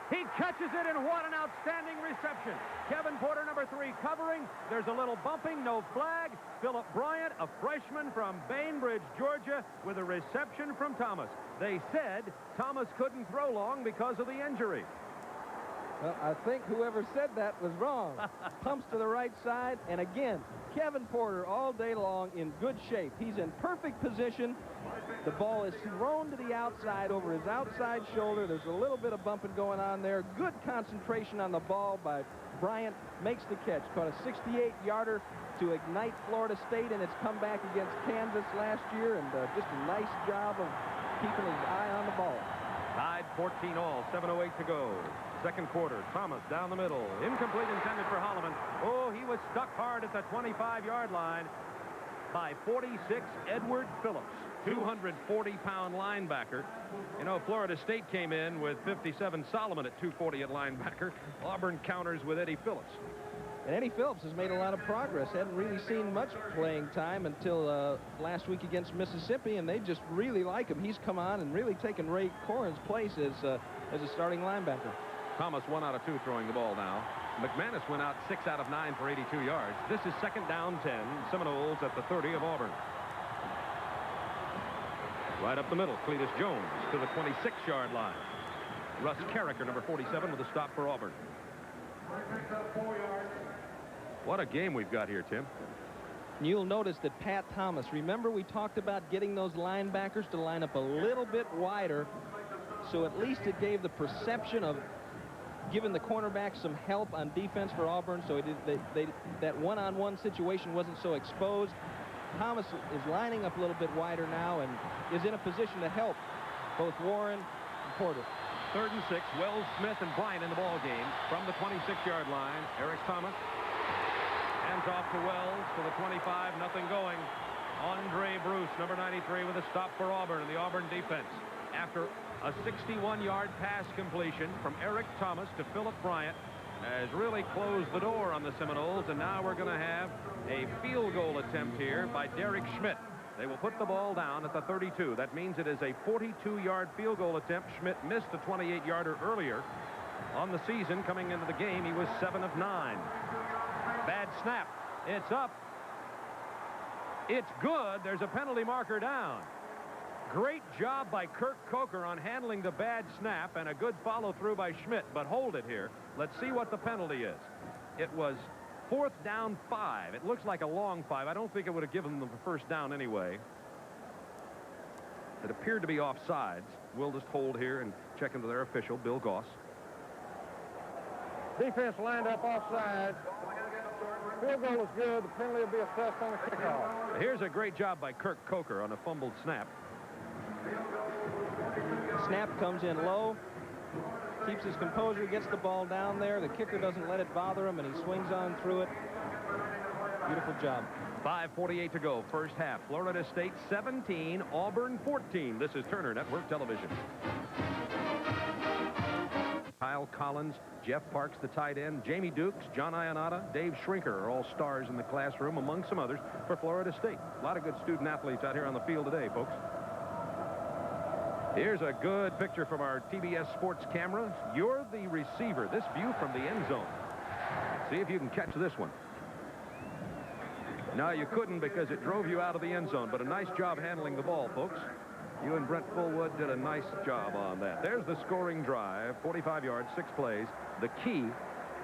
He catches it, and what an outstanding reception. Kevin Porter, number 3, covering. There's a little bumping, no flag. Philip Bryant, a freshman from Bainbridge, Georgia, with a reception from Thomas. They said Thomas couldn't throw long because of the injury. Well, I think whoever said that was wrong. Pumps to the right side, and again, Kevin Porter all day long in good shape. He's in perfect position. The ball is thrown to the outside over his outside shoulder. There's a little bit of bumping going on there. Good concentration on the ball by Bryant. Makes the catch. Caught a 68-yarder to ignite Florida State in its comeback against Kansas last year, and just a nice job of keeping his eye on the ball. Tied 14 all, 7:08 to go. 2nd quarter. Thomas down the middle. Incomplete, intended for Holloman. Oh, he was stuck hard at the 25-yard line by 46 Edward Phillips, 240-pound linebacker. You know, Florida State came in with 57 Solomon at 240 at linebacker. Auburn counters with Eddie Phillips. And Eddie Phillips has made a lot of progress. Hadn't really seen much playing time until last week against Mississippi, and they just really like him. He's come on and really taken Ray Corrin's place as a starting linebacker. Thomas 1 out of 2 throwing the ball now. McManus went out 6 out of 9 for 82 yards. This is second down 10. Seminoles at the 30 of Auburn. Right up the middle, Cletus Jones to the 26-yard line. Russ Carricker, number 47, with a stop for Auburn. What a game we've got here, Tim. You'll notice that Pat Thomas, remember we talked about getting those linebackers to line up a little bit wider, so at least it gave the perception of giving the cornerback some help on defense for Auburn, so that one-on-one situation wasn't so exposed. Thomas is lining up a little bit wider now and is in a position to help both Warren and Porter. 3rd and 6. Wells, Smith, and Bryant in the ball game from the 26-yard line. Eric Thomas hands off to Wells to the 25. Nothing going. Andre Bruce, number 93, with a stop for Auburn and the Auburn defense. After a 61-yard pass completion from Eric Thomas to Philip Bryant, has really closed the door on the Seminoles, and now we're going to have a field goal attempt here by Derek Schmidt. They will put the ball down at the 32. That means it is a 42-yard field goal attempt. Schmidt missed a 28-yarder earlier on the season. Coming into the game, he was 7 of 9. Bad snap. It's up. It's good. There's a penalty marker down. Great job by Kirk Coker on handling the bad snap, and a good follow-through by Schmidt. But hold it here. Let's see what the penalty is. It was 4th down 5. It looks like a long 5. I don't think it would have given them the first down anyway. It appeared to be offsides. We'll just hold here and check into their official, Bill Goss. Defense lined up offside. Field goal is good. The penalty will be assessed on the kickoff. Here's a great job by Kirk Coker on a fumbled snap. Snap comes in low, keeps his composure, gets the ball down there. The kicker doesn't let it bother him, and he swings on through it. Beautiful job. 5:48 to go, first half. Florida State 17, Auburn 14. This is Turner Network Television. Kyle Collins, Jeff Parks, the tight end, Jamie Dukes, John Ionata, Dave Schrinker are all stars in the classroom, among some others, for Florida State. A lot of good student athletes out here on the field today, folks. Here's a good picture from our TBS Sports camera. You're the receiver. This view from the end zone. See if you can catch this one. No, you couldn't because it drove you out of the end zone, but a nice job handling the ball, folks. You and Brent Fullwood did a nice job on that. There's the scoring drive, 45 yards, 6 plays. The key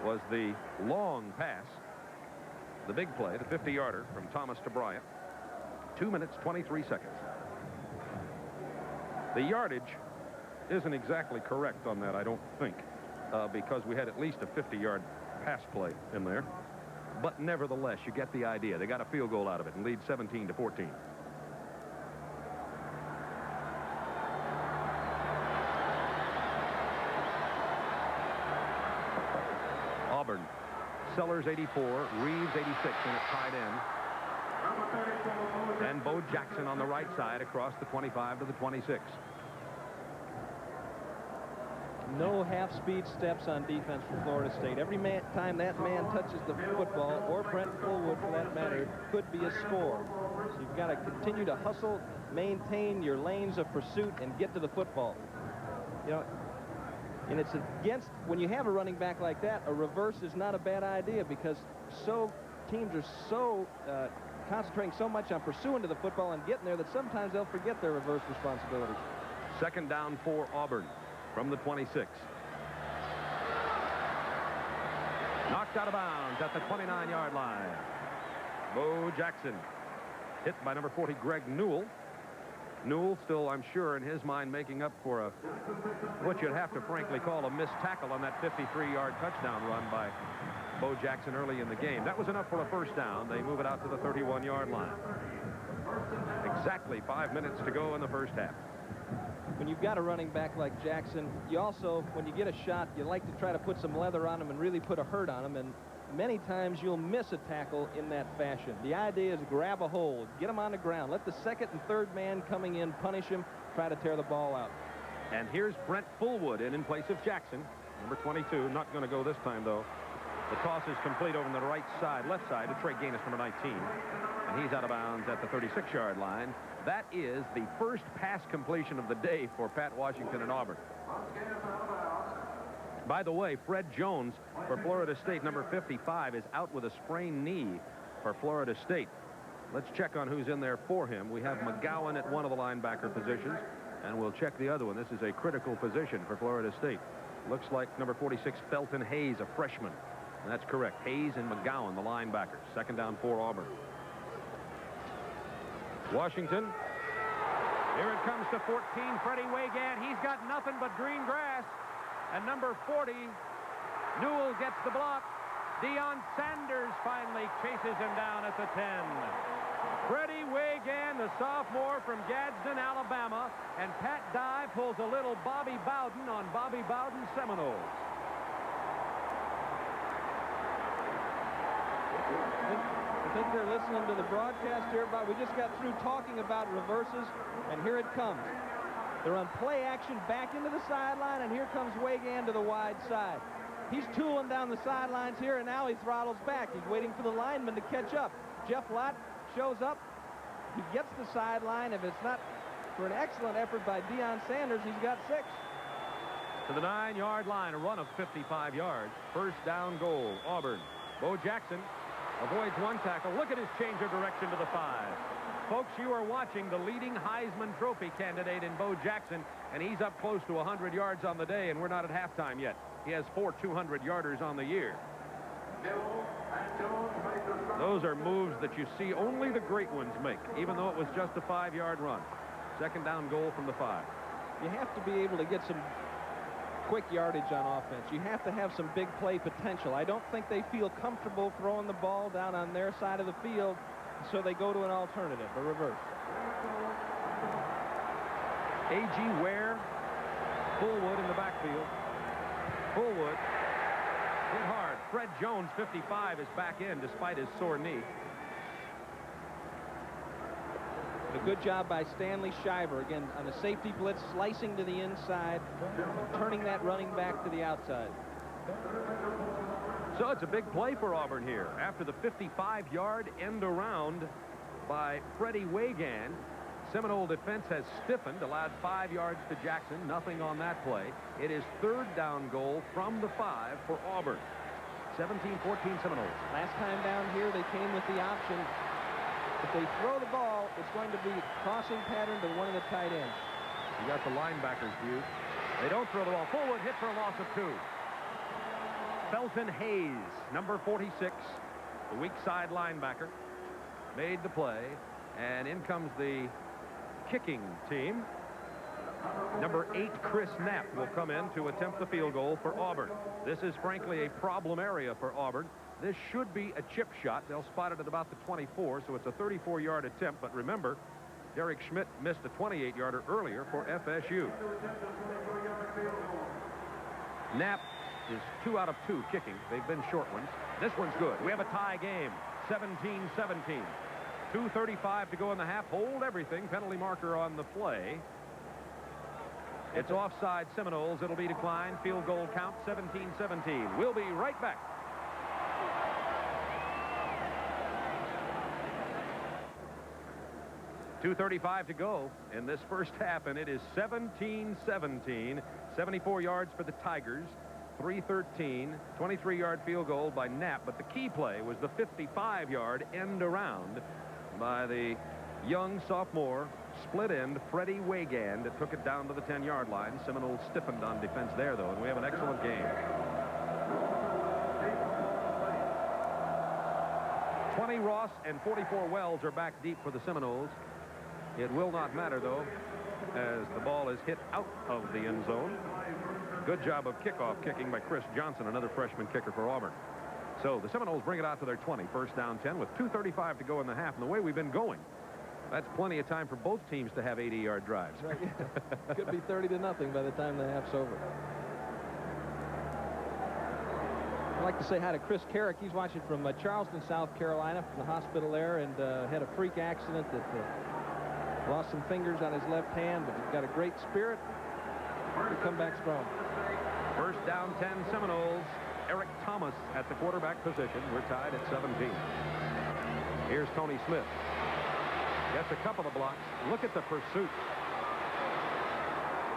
was the long pass, the big play, the 50-yarder from Thomas to Bryant. 2 minutes, 23 seconds. The yardage isn't exactly correct on that, I don't think, because we had at least a 50-yard pass play in there. But nevertheless, you get the idea. They got a field goal out of it and lead 17-14. Auburn, Sellers 84, Reeves 86 in at tight end. And Bo Jackson on the right side across the 25 to the 26. No half-speed steps on defense for Florida State. Every time that man touches the football, or Brent Fullwood for that matter, could be a score. So you've got to continue to hustle, maintain your lanes of pursuit, and get to the football. You know, and it's against, when you have a running back like that, a reverse is not a bad idea because teams are so concentrating so much on pursuing to the football and getting there that sometimes they'll forget their reverse responsibilities. Second down for Auburn from the 26. Knocked out of bounds at the 29-yard line. Bo Jackson hit by number 40, Greg Newell. Newell still, I'm sure, in his mind making up for what you'd have to frankly call a missed tackle on that 53-yard touchdown run by Bo Jackson early in the game. That was enough for a first down. They move it out to the 31-yard line. Exactly 5 minutes to go in the first half. When you've got a running back like Jackson, you also, when you get a shot, you like to try to put some leather on him and really put a hurt on him, and many times you'll miss a tackle in that fashion. The idea is grab a hold, get him on the ground, let the second and third man coming in punish him, try to tear the ball out. And here's Brent Fullwood in place of Jackson, number 22. Not going to go this time, though. The toss is complete over on the left side to Trey Gaines, number 19. And he's out of bounds at the 36-yard line. That is the first pass completion of the day for Pat Washington and Auburn. By the way, Fred Jones for Florida State, number 55, is out with a sprained knee for Florida State. Let's check on who's in there for him. We have McGowan at one of the linebacker positions, and we'll check the other one. This is a critical position for Florida State. Looks like number 46, Felton Hayes, a freshman. And that's correct. Hayes and McGowan, the linebackers. Second down for Auburn. Washington. Here it comes to 14, Freddie Waygan. He's got nothing but green grass. And number 40, Newell gets the block. Deion Sanders finally chases him down at the 10. Freddie Waygan, the sophomore from Gadsden, Alabama. And Pat Dye pulls a little Bobby Bowden on Bobby Bowden's Seminoles. I think they're listening to the broadcast here, but we just got through talking about reverses, and here it comes. They're on play action back into the sideline, and here comes Waygan to the wide side. He's tooling down the sidelines here, and now he throttles back. He's waiting for the lineman to catch up. Jeff Lott shows up. He gets the sideline. If it's not for an excellent effort by Deion Sanders, he's got 6. To the 9-yard line, a run of 55 yards. First down goal, Auburn. Bo Jackson avoids one tackle. Look at his change of direction to the 5. Folks, you are watching the leading Heisman Trophy candidate in Bo Jackson, and he's up close to 100 yards on the day, and we're not at halftime yet. He has 4 200-yarders on the year. Those are moves that you see only the great ones make, even though it was just a 5-yard run. Second down goal from the 5. You have to be able to get some quick yardage on offense. You have to have some big play potential. I don't think they feel comfortable throwing the ball down on their side of the field, so they go to an alternative, a reverse. A.G. Ware, Fullwood in the backfield. Fullwood hit hard. Fred Jones, 55, is back in despite his sore knee. A good job by Stanley Shiver, again, on a safety blitz, slicing to the inside, turning that running back to the outside. So it's a big play for Auburn here. After the 55-yard end around by Freddie Waygan, Seminole defense has stiffened, allowed 5 yards to Jackson, nothing on that play. It is third down goal from the 5 for Auburn. 17-14 Seminoles. Last time down here, they came with the option. If they throw the ball, it's going to be crossing pattern to one of the tight ends. You got the linebackers view. They don't throw the ball. Fullwood hit for a loss of 2. Felton Hayes, number 46, the weak side linebacker, made the play, and in comes the kicking team. Number 8, Chris Knapp, will come in to attempt the field goal for Auburn. This is frankly a problem area for Auburn. This should be a chip shot. They'll spot it at about the 24, so it's a 34-yard attempt. But remember, Derek Schmidt missed a 28-yarder earlier for FSU. Knapp is 2 out of 2 kicking. They've been short ones. This one's good. We have a tie game, 17-17. 2:35 to go in the half. Hold everything. Penalty marker on the play. It's offside Seminoles. It'll be declined. Field goal count, 17-17. We'll be right back. .235 to go in this first half, and it is 17-17. 74 yards for the Tigers. 3:13. 23-yard field goal by Knapp, but the key play was the 55-yard end around by the young sophomore split end Freddie Waygan that took it down to the 10-yard line. Seminoles stiffened on defense there, though, and we have an excellent game. 20 Ross and 44 Wells are back deep for the Seminoles. It will not matter, though, as the ball is hit out of the end zone. Good job of kickoff kicking by Chris Johnson, another freshman kicker for Auburn. So the Seminoles bring it out to their 20, first down 10, with 2:35 to go in the half. And the way we've been going, that's plenty of time for both teams to have 80-yard drives. Right, yeah. Could be 30-0 by the time the half's over. I'd like to say hi to Chris Carrick. He's watching from Charleston, South Carolina, from the hospital there, and had a freak accident that lost some fingers on his left hand, but he's got a great spirit. He'll come back strong. First down 10 Seminoles. Eric Thomas at the quarterback position. We're tied at 17. Here's Tony Smith. Gets a couple of blocks. Look at the pursuit.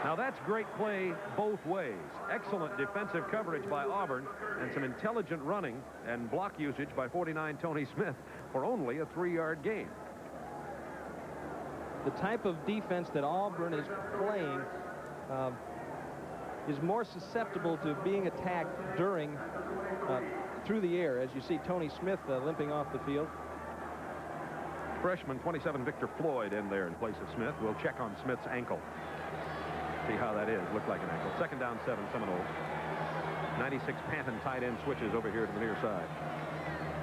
Now that's great play both ways. Excellent defensive coverage by Auburn and some intelligent running and block usage by 49 Tony Smith for only a 3-yard gain. The type of defense that Auburn is playing is more susceptible to being attacked during through the air, as you see Tony Smith limping off the field. Freshman 27 Victor Floyd in there in place of Smith. We'll check on Smith's ankle. See how that is. Looked like an ankle. 2nd down 7 Seminoles. 96 Panton tight end switches over here to the near side.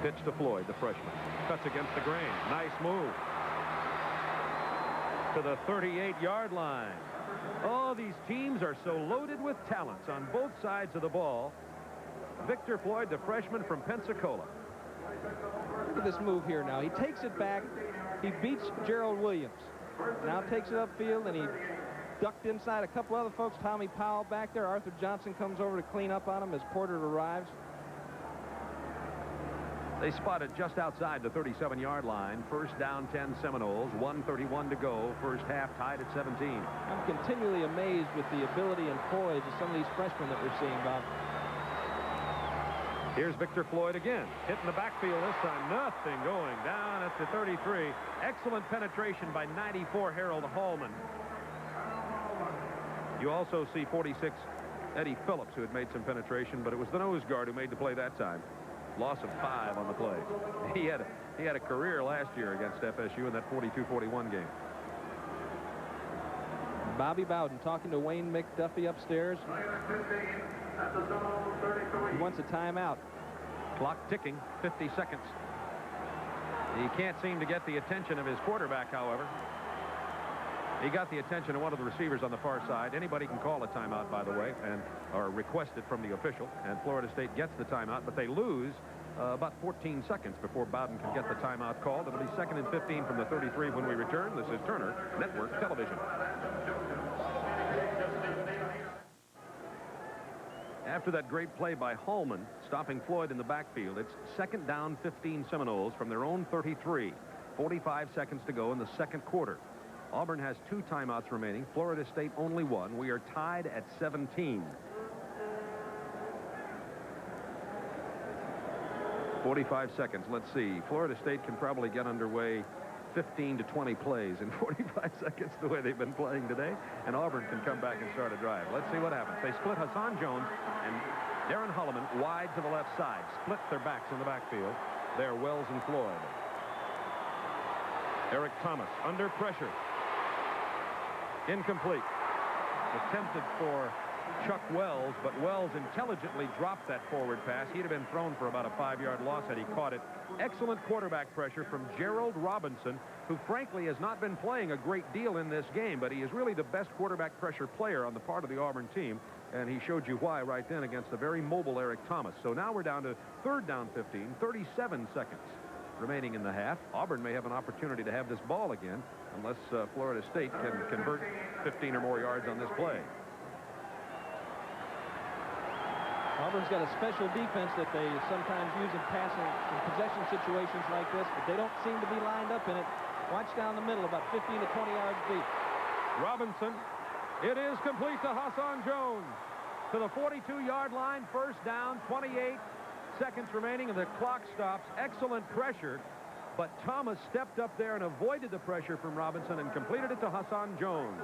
Pitch to Floyd, the freshman. Cuts against the grain. Nice move. To the 38-yard line. Oh, these teams are so loaded with talents on both sides of the ball. Victor Floyd, the freshman from Pensacola. Look at this move here now. He takes it back. He beats Gerald Williams. Now takes it upfield, and he ducked inside a couple other folks. Tommy Powell back there. Arthur Johnson comes over to clean up on him as Porter arrives. They spotted just outside the 37-yard line. 1st down 10 Seminoles. 1:31 to go. First half tied at 17. I'm continually amazed with the ability and poise of some of these freshmen that we're seeing, Bob. Here's Victor Floyd again. Hitting the backfield this time. Nothing going. Down at the 33. Excellent penetration by 94 Harold Hallman. You also see 46 Eddie Phillips, who had made some penetration, but it was the nose guard who made the play that time. Loss of 5 on the play. He had a career last year against FSU in that 42-41 game. Bobby Bowden talking to Wayne McDuffie upstairs. He wants a timeout. Clock ticking, 50 seconds. He can't seem to get the attention of his quarterback, however. He got the attention of one of the receivers on the far side. Anybody can call a timeout, by the way, and or request it from the official. And Florida State gets the timeout, but they lose about 14 seconds before Bowden can get the timeout called. It'll be 2nd and 15 from the 33 when we return. This is Turner Network Television. After that great play by Hallman, stopping Floyd in the backfield, it's 2nd down 15 Seminoles from their own 33. 45 seconds to go in the second quarter. Auburn has 2 timeouts remaining. Florida State only 1. We are tied at 17. 45 seconds. Let's see. Florida State can probably get underway 15 to 20 plays in 45 seconds the way they've been playing today, and Auburn can come back and start a drive. Let's see what happens. They split Hassan Jones and Darren Holloman wide to the left side. Split their backs in the backfield. They're Wells and Floyd. Eric Thomas under pressure. Incomplete. Attempted for Chuck Wells, but Wells intelligently dropped that forward pass. He'd have been thrown for about a 5-yard loss had he caught it. Excellent quarterback pressure from Gerald Robinson, who frankly has not been playing a great deal in this game, but he is really the best quarterback pressure player on the part of the Auburn team, and he showed you why right then against the very mobile Eric Thomas. So now we're down to 3rd down 15, 37 seconds remaining in the half. Auburn may have an opportunity to have this ball again unless Florida State can convert 15 or more yards on this play. Auburn's got a special defense that they sometimes use in passing in possession situations like this, but they don't seem to be lined up in it. Watch down the middle, about 15 to 20 yards deep. Robinson. It is complete to Hassan Jones. To the 42-yard line, 1st down, 28 seconds remaining, and the clock stops. Excellent pressure, but Thomas stepped up there and avoided the pressure from Robinson and completed it to Hassan Jones.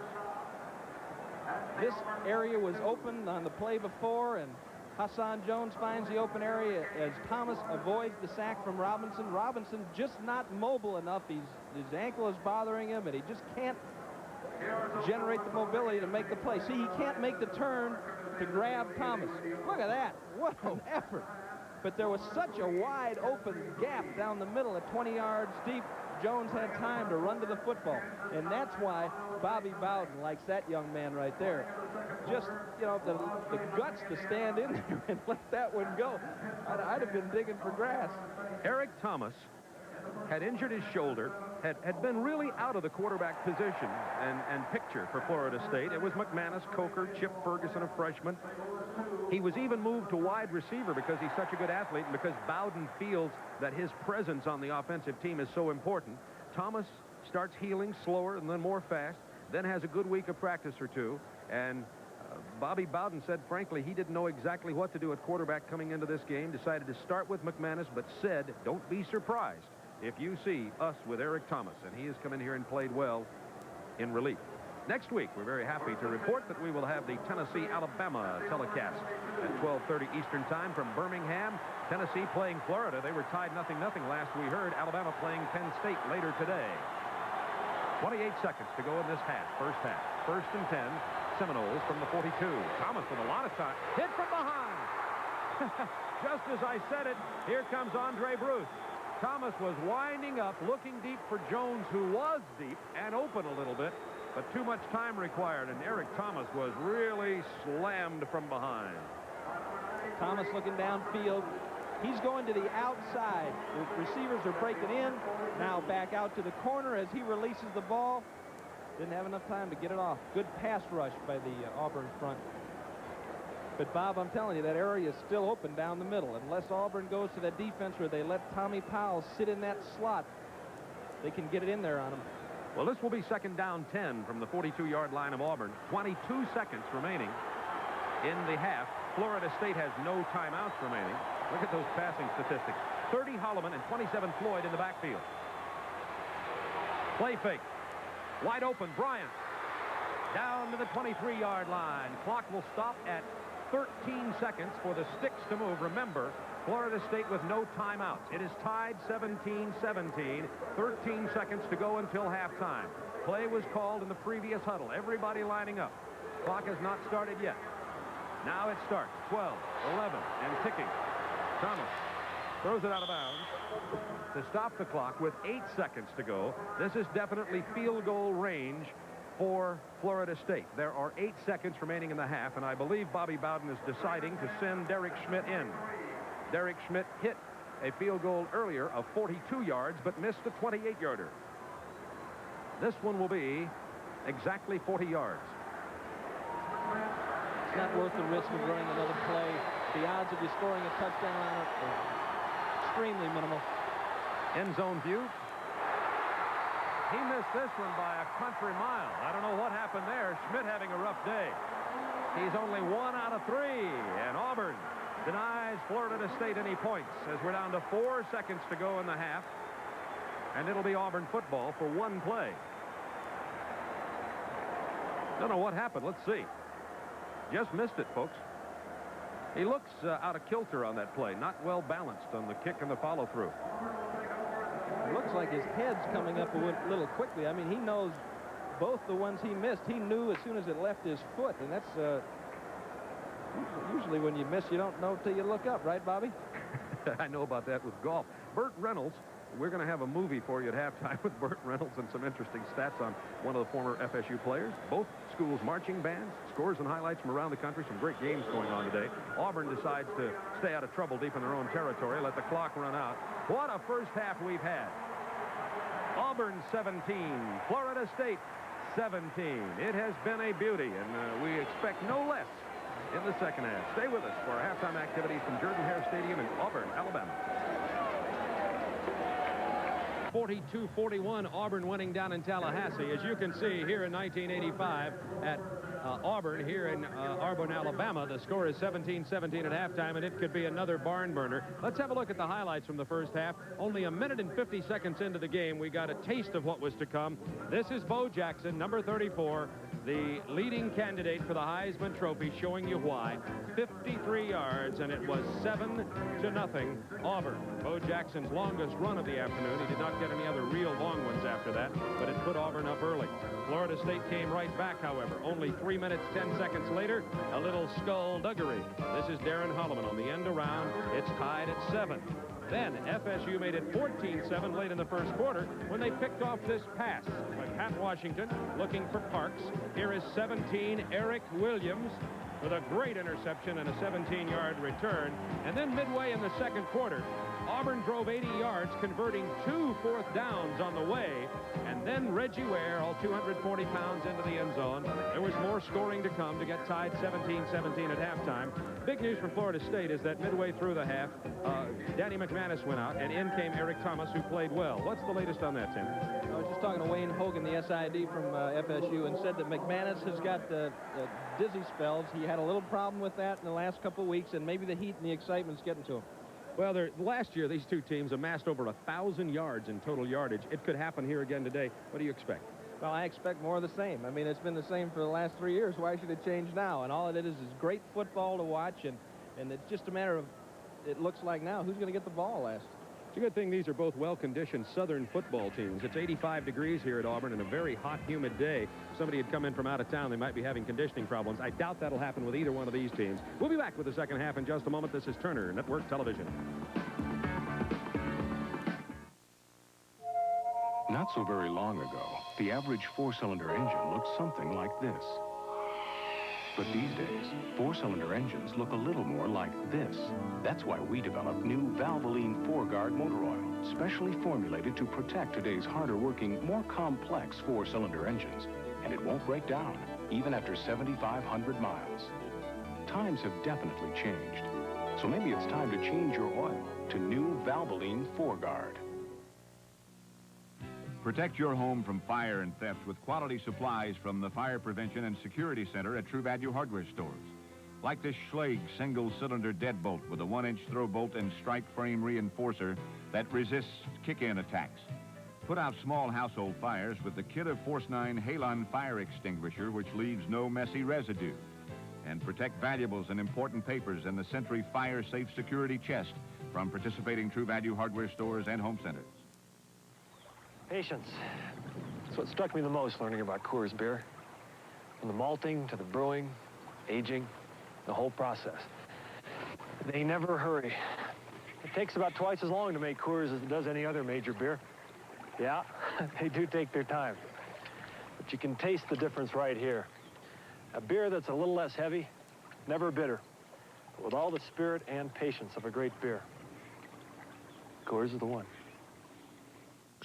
This area was open on the play before, and Hassan Jones finds the open area as Thomas avoids the sack from Robinson. Robinson just not mobile enough. His ankle is bothering him, and he just can't generate the mobility to make the play. See, he can't make the turn to grab Thomas. Look at that. What an effort. But there was such a wide open gap down the middle at 20 yards deep. Jones had time to run to the football. And that's why Bobby Bowden likes that young man right there. Just, you know, the guts to stand in there and let that one go. I'd have been digging for grass. Eric Thomas had injured his shoulder, had been really out of the quarterback position and picture for Florida State. It was McManus, Coker, Chip Ferguson, a freshman. He was even moved to wide receiver because he's such a good athlete and because Bowden feels that his presence on the offensive team is so important. Thomas starts healing slower and then more fast. then has a good week of practice or two. And Bobby Bowden said, frankly, he didn't know exactly what to do at quarterback coming into this game. Decided to start with McManus, but said, don't be surprised if you see us with Eric Thomas. And he has come in here and played well in relief. Next week, we're very happy to report that we will have the Tennessee-Alabama telecast at 12:30 Eastern Time from Birmingham. Tennessee playing Florida. They were tied 0-0 last we heard. Alabama playing Penn State later today. 28 seconds to go in this half, first half. 1st and 10, Seminoles from the 42. Thomas with a lot of time. Hit from behind. Just as I said it, here comes Andre Bruce. Thomas was winding up, looking deep for Jones, who was deep and open a little bit, but too much time required, and Eric Thomas was really slammed from behind. Thomas looking downfield. He's going to the outside. The receivers are breaking in. Now back out to the corner as he releases the ball. Didn't have enough time to get it off. Good pass rush by the Auburn front. But, Bob, I'm telling you, that area is still open down the middle. Unless Auburn goes to that defense where they let Tommy Powell sit in that slot, they can get it in there on him. Well, this will be 2nd down 10 from the 42-yard line of Auburn. 22 seconds remaining in the half. Florida State has no timeouts remaining. Look at those passing statistics. 30 Holloman and 27 Floyd in the backfield. Play fake. Wide open, Bryant. Down to the 23-yard line. Clock will stop at 13 seconds for the sticks to move. Remember, Florida State with no timeouts. It is tied 17-17. 13 seconds to go until halftime. Play was called in the previous huddle. Everybody lining up. Clock has not started yet. Now it starts. 12, 11, and ticking. Thomas throws it out of bounds to stop the clock with 8 seconds to go. This is definitely field goal range for Florida State. There are 8 seconds remaining in the half, and I believe Bobby Bowden is deciding to send Derek Schmidt in. Derek Schmidt hit a field goal earlier of 42 yards, but missed a 28-yarder. This one will be exactly 40 yards. It's not worth the risk of running another play. The odds of you scoring a touchdown on it are extremely minimal. End zone view. He missed this one by a country mile. I don't know what happened there. Schmidt having a rough day. He's only 1 out of 3, and Auburn denies Florida State any points as we're down to 4 seconds to go in the half, and it'll be Auburn football for one play. Don't know what happened. Let's see. Just missed it, folks. He looks out of kilter on that play. Not well balanced on the kick and the follow-through. It looks like his head's coming up a little quickly. I mean, he knows both the ones he missed. He knew as soon as it left his foot, and that's usually when you miss, you don't know till you look up, right, Bobby? I know about that with golf. Burt Reynolds, we're going to have a movie for you at halftime with Burt Reynolds and some interesting stats on one of the former FSU players. Both schools' marching bands, scores and highlights from around the country. Some great games going on today. Auburn decides to stay out of trouble deep in their own territory, let the clock run out. What a first half we've had. Auburn 17, Florida State 17. It has been a beauty, and we expect no less in the second half. Stay with us for our halftime activities from Jordan-Hare Stadium in Auburn, Alabama. 42-41, Auburn winning down in Tallahassee. As you can see here in 1985 at Auburn here in Auburn, Alabama, the score is 17-17 at halftime, and it could be another barn burner. Let's have a look at the highlights from the first half. Only 1 minute and 50 seconds into the game, we got a taste of what was to come. This is Bo Jackson, number 34, the leading candidate for the Heisman Trophy, showing you why. 53 yards, and it was 7-0 Auburn. Bo Jackson's longest run of the afternoon. He did not get any other real long ones after that, but it put Auburn up early. Florida State came right back, however. Only 3 minutes, 10 seconds later, a little skullduggery. This is Darren Holloman on the end around. It's tied at 7. Then FSU made it 14-7 late in the first quarter when they picked off this pass by Pat Washington looking for Parks. Here is 17, Eric Williams. with a great interception and a 17-yard return. And then midway in the second quarter, Auburn drove 80 yards, converting 2 fourth downs on the way. And then Reggie Ware, all 240 pounds, into the end zone. There was more scoring to come to get tied 17-17 at halftime. Big news for Florida State is that midway through the half, Danny McManus went out, and in came Eric Thomas, who played well. What's the latest on that, Tim? I was just talking to Wayne Hogan, the SID from FSU, and said that McManus has got dizzy spells. He had a little problem with that in the last couple of weeks, and maybe the heat and the excitement's getting to him. Well, last year, these two teams amassed over 1,000 yards in total yardage. It could happen here again today. What do you expect? Well, I expect more of the same. I mean, it's been the same for the last 3 years. Why should it change now? And all it is great football to watch, and it's just a matter of, it looks like now, who's going to get the ball last? It's a good thing these are both well-conditioned Southern football teams. It's 85 degrees here at Auburn and a very hot, humid day. If somebody had come in from out of town, they might be having conditioning problems. I doubt that'll happen with either one of these teams. We'll be back with the second half in just a moment. This is Turner Network Television. Not so very long ago, the average four-cylinder engine looked something like this. But these days, four-cylinder engines look a little more like this. That's why we developed new Valvoline 4-Guard motor oil, specially formulated to protect today's harder-working, more complex four-cylinder engines. And it won't break down, even after 7,500 miles. Times have definitely changed. So maybe it's time to change your oil to new Valvoline 4-Guard. Protect your home from fire and theft with quality supplies from the Fire Prevention and Security Center at True Value Hardware stores. Like this Schlage single-cylinder deadbolt with a 1-inch throw bolt and strike frame reinforcer that resists kick-in attacks. Put out small household fires with the Kidde Force 9 Halon fire extinguisher, which leaves no messy residue. And protect valuables and important papers in the Sentry Fire Safe Security Chest from participating True Value Hardware stores and home centers. Patience. That's what struck me the most learning about Coors beer. From the malting to the brewing, aging, the whole process. They never hurry. It takes about twice as long to make Coors as it does any other major beer. Yeah, they do take their time. But you can taste the difference right here. A beer that's a little less heavy, never bitter, but with all the spirit and patience of a great beer. Coors is the one.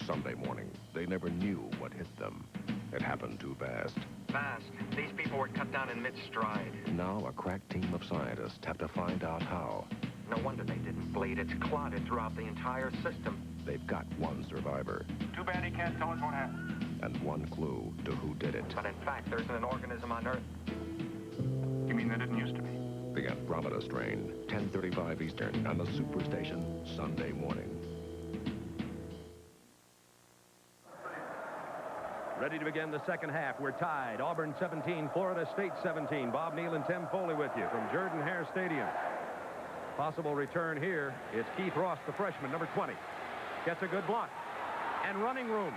Sunday morning, they never knew what hit them. It happened too fast. Fast. These people were cut down in mid-stride. Now a crack team of scientists have to find out how. No wonder they didn't bleed. It's clotted throughout the entire system. They've got one survivor. Too bad he can't tell us what happened. And one clue to who did it. But in fact, there isn't an organism on Earth. You mean there didn't used to be? The Andromeda strain, 10:35 Eastern on the Superstation, Sunday morning. Ready to begin the second half. We're tied. Auburn 17, Florida State 17. Bob Neal and Tim Foley with you from Jordan-Hare Stadium. Possible return here. It's Keith Ross, the freshman, number 20. Gets a good block. And running room.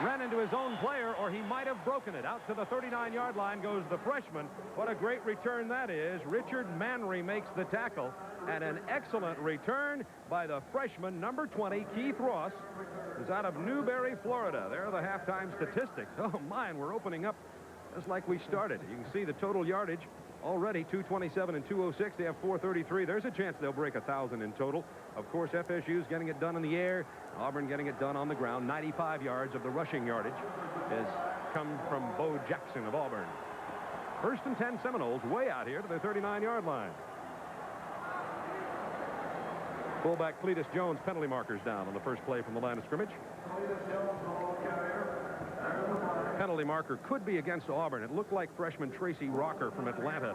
Ran into his own player, or he might have broken it. Out to the 39-yard line goes the freshman. What a great return that is. Richard Manry makes the tackle. And an excellent return by the freshman, number 20, Keith Ross, who's out of Newberry, Florida. There are the halftime statistics. Oh, my, we're opening up just like we started. You can see the total yardage already, 227 and 206. They have 433. There's a chance they'll break 1,000 in total. Of course, FSU's getting it done in the air. Auburn getting it done on the ground. 95 yards of the rushing yardage has come from Bo Jackson of Auburn. First and 10 Seminoles way out here to the 39-yard line. Fullback Cletus Jones, penalty markers down on the first play from the line of scrimmage. Penalty marker could be against Auburn. It looked like freshman Tracy Rocker from Atlanta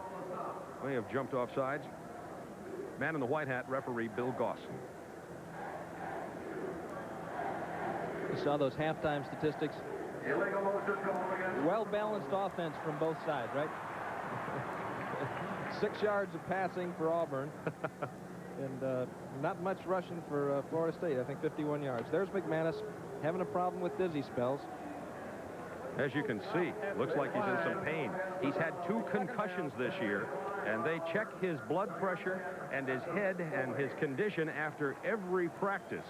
may have jumped off sides. Man in the white hat, referee Bill Goss. You saw those halftime statistics. Well-balanced offense from both sides, right? 6 yards of passing for Auburn. And not much rushing for Florida State. I think 51 yards. There's McManus having a problem with dizzy spells. As you can see, looks like he's in some pain. He's had 2 concussions this year, and they check his blood pressure and his head and his condition after every practice.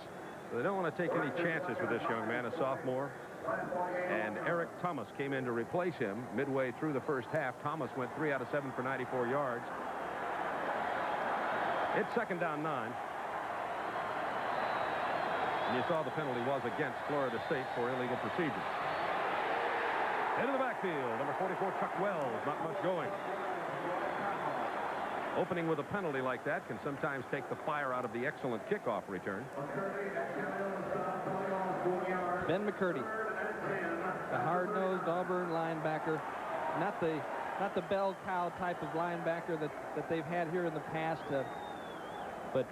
So they don't want to take any chances with this young man, a sophomore. And Eric Thomas came in to replace him midway through the first half. Thomas went 3 out of 7 for 94 yards. It's 2nd down 9. And you saw the penalty was against Florida State for illegal procedure. Into the backfield, number 44, Chuck Wells. Not much going. Opening with a penalty like that can sometimes take the fire out of the excellent kickoff return. Ben McCurdy, the hard-nosed Auburn linebacker, not the bell cow type of linebacker that they've had here in the past, but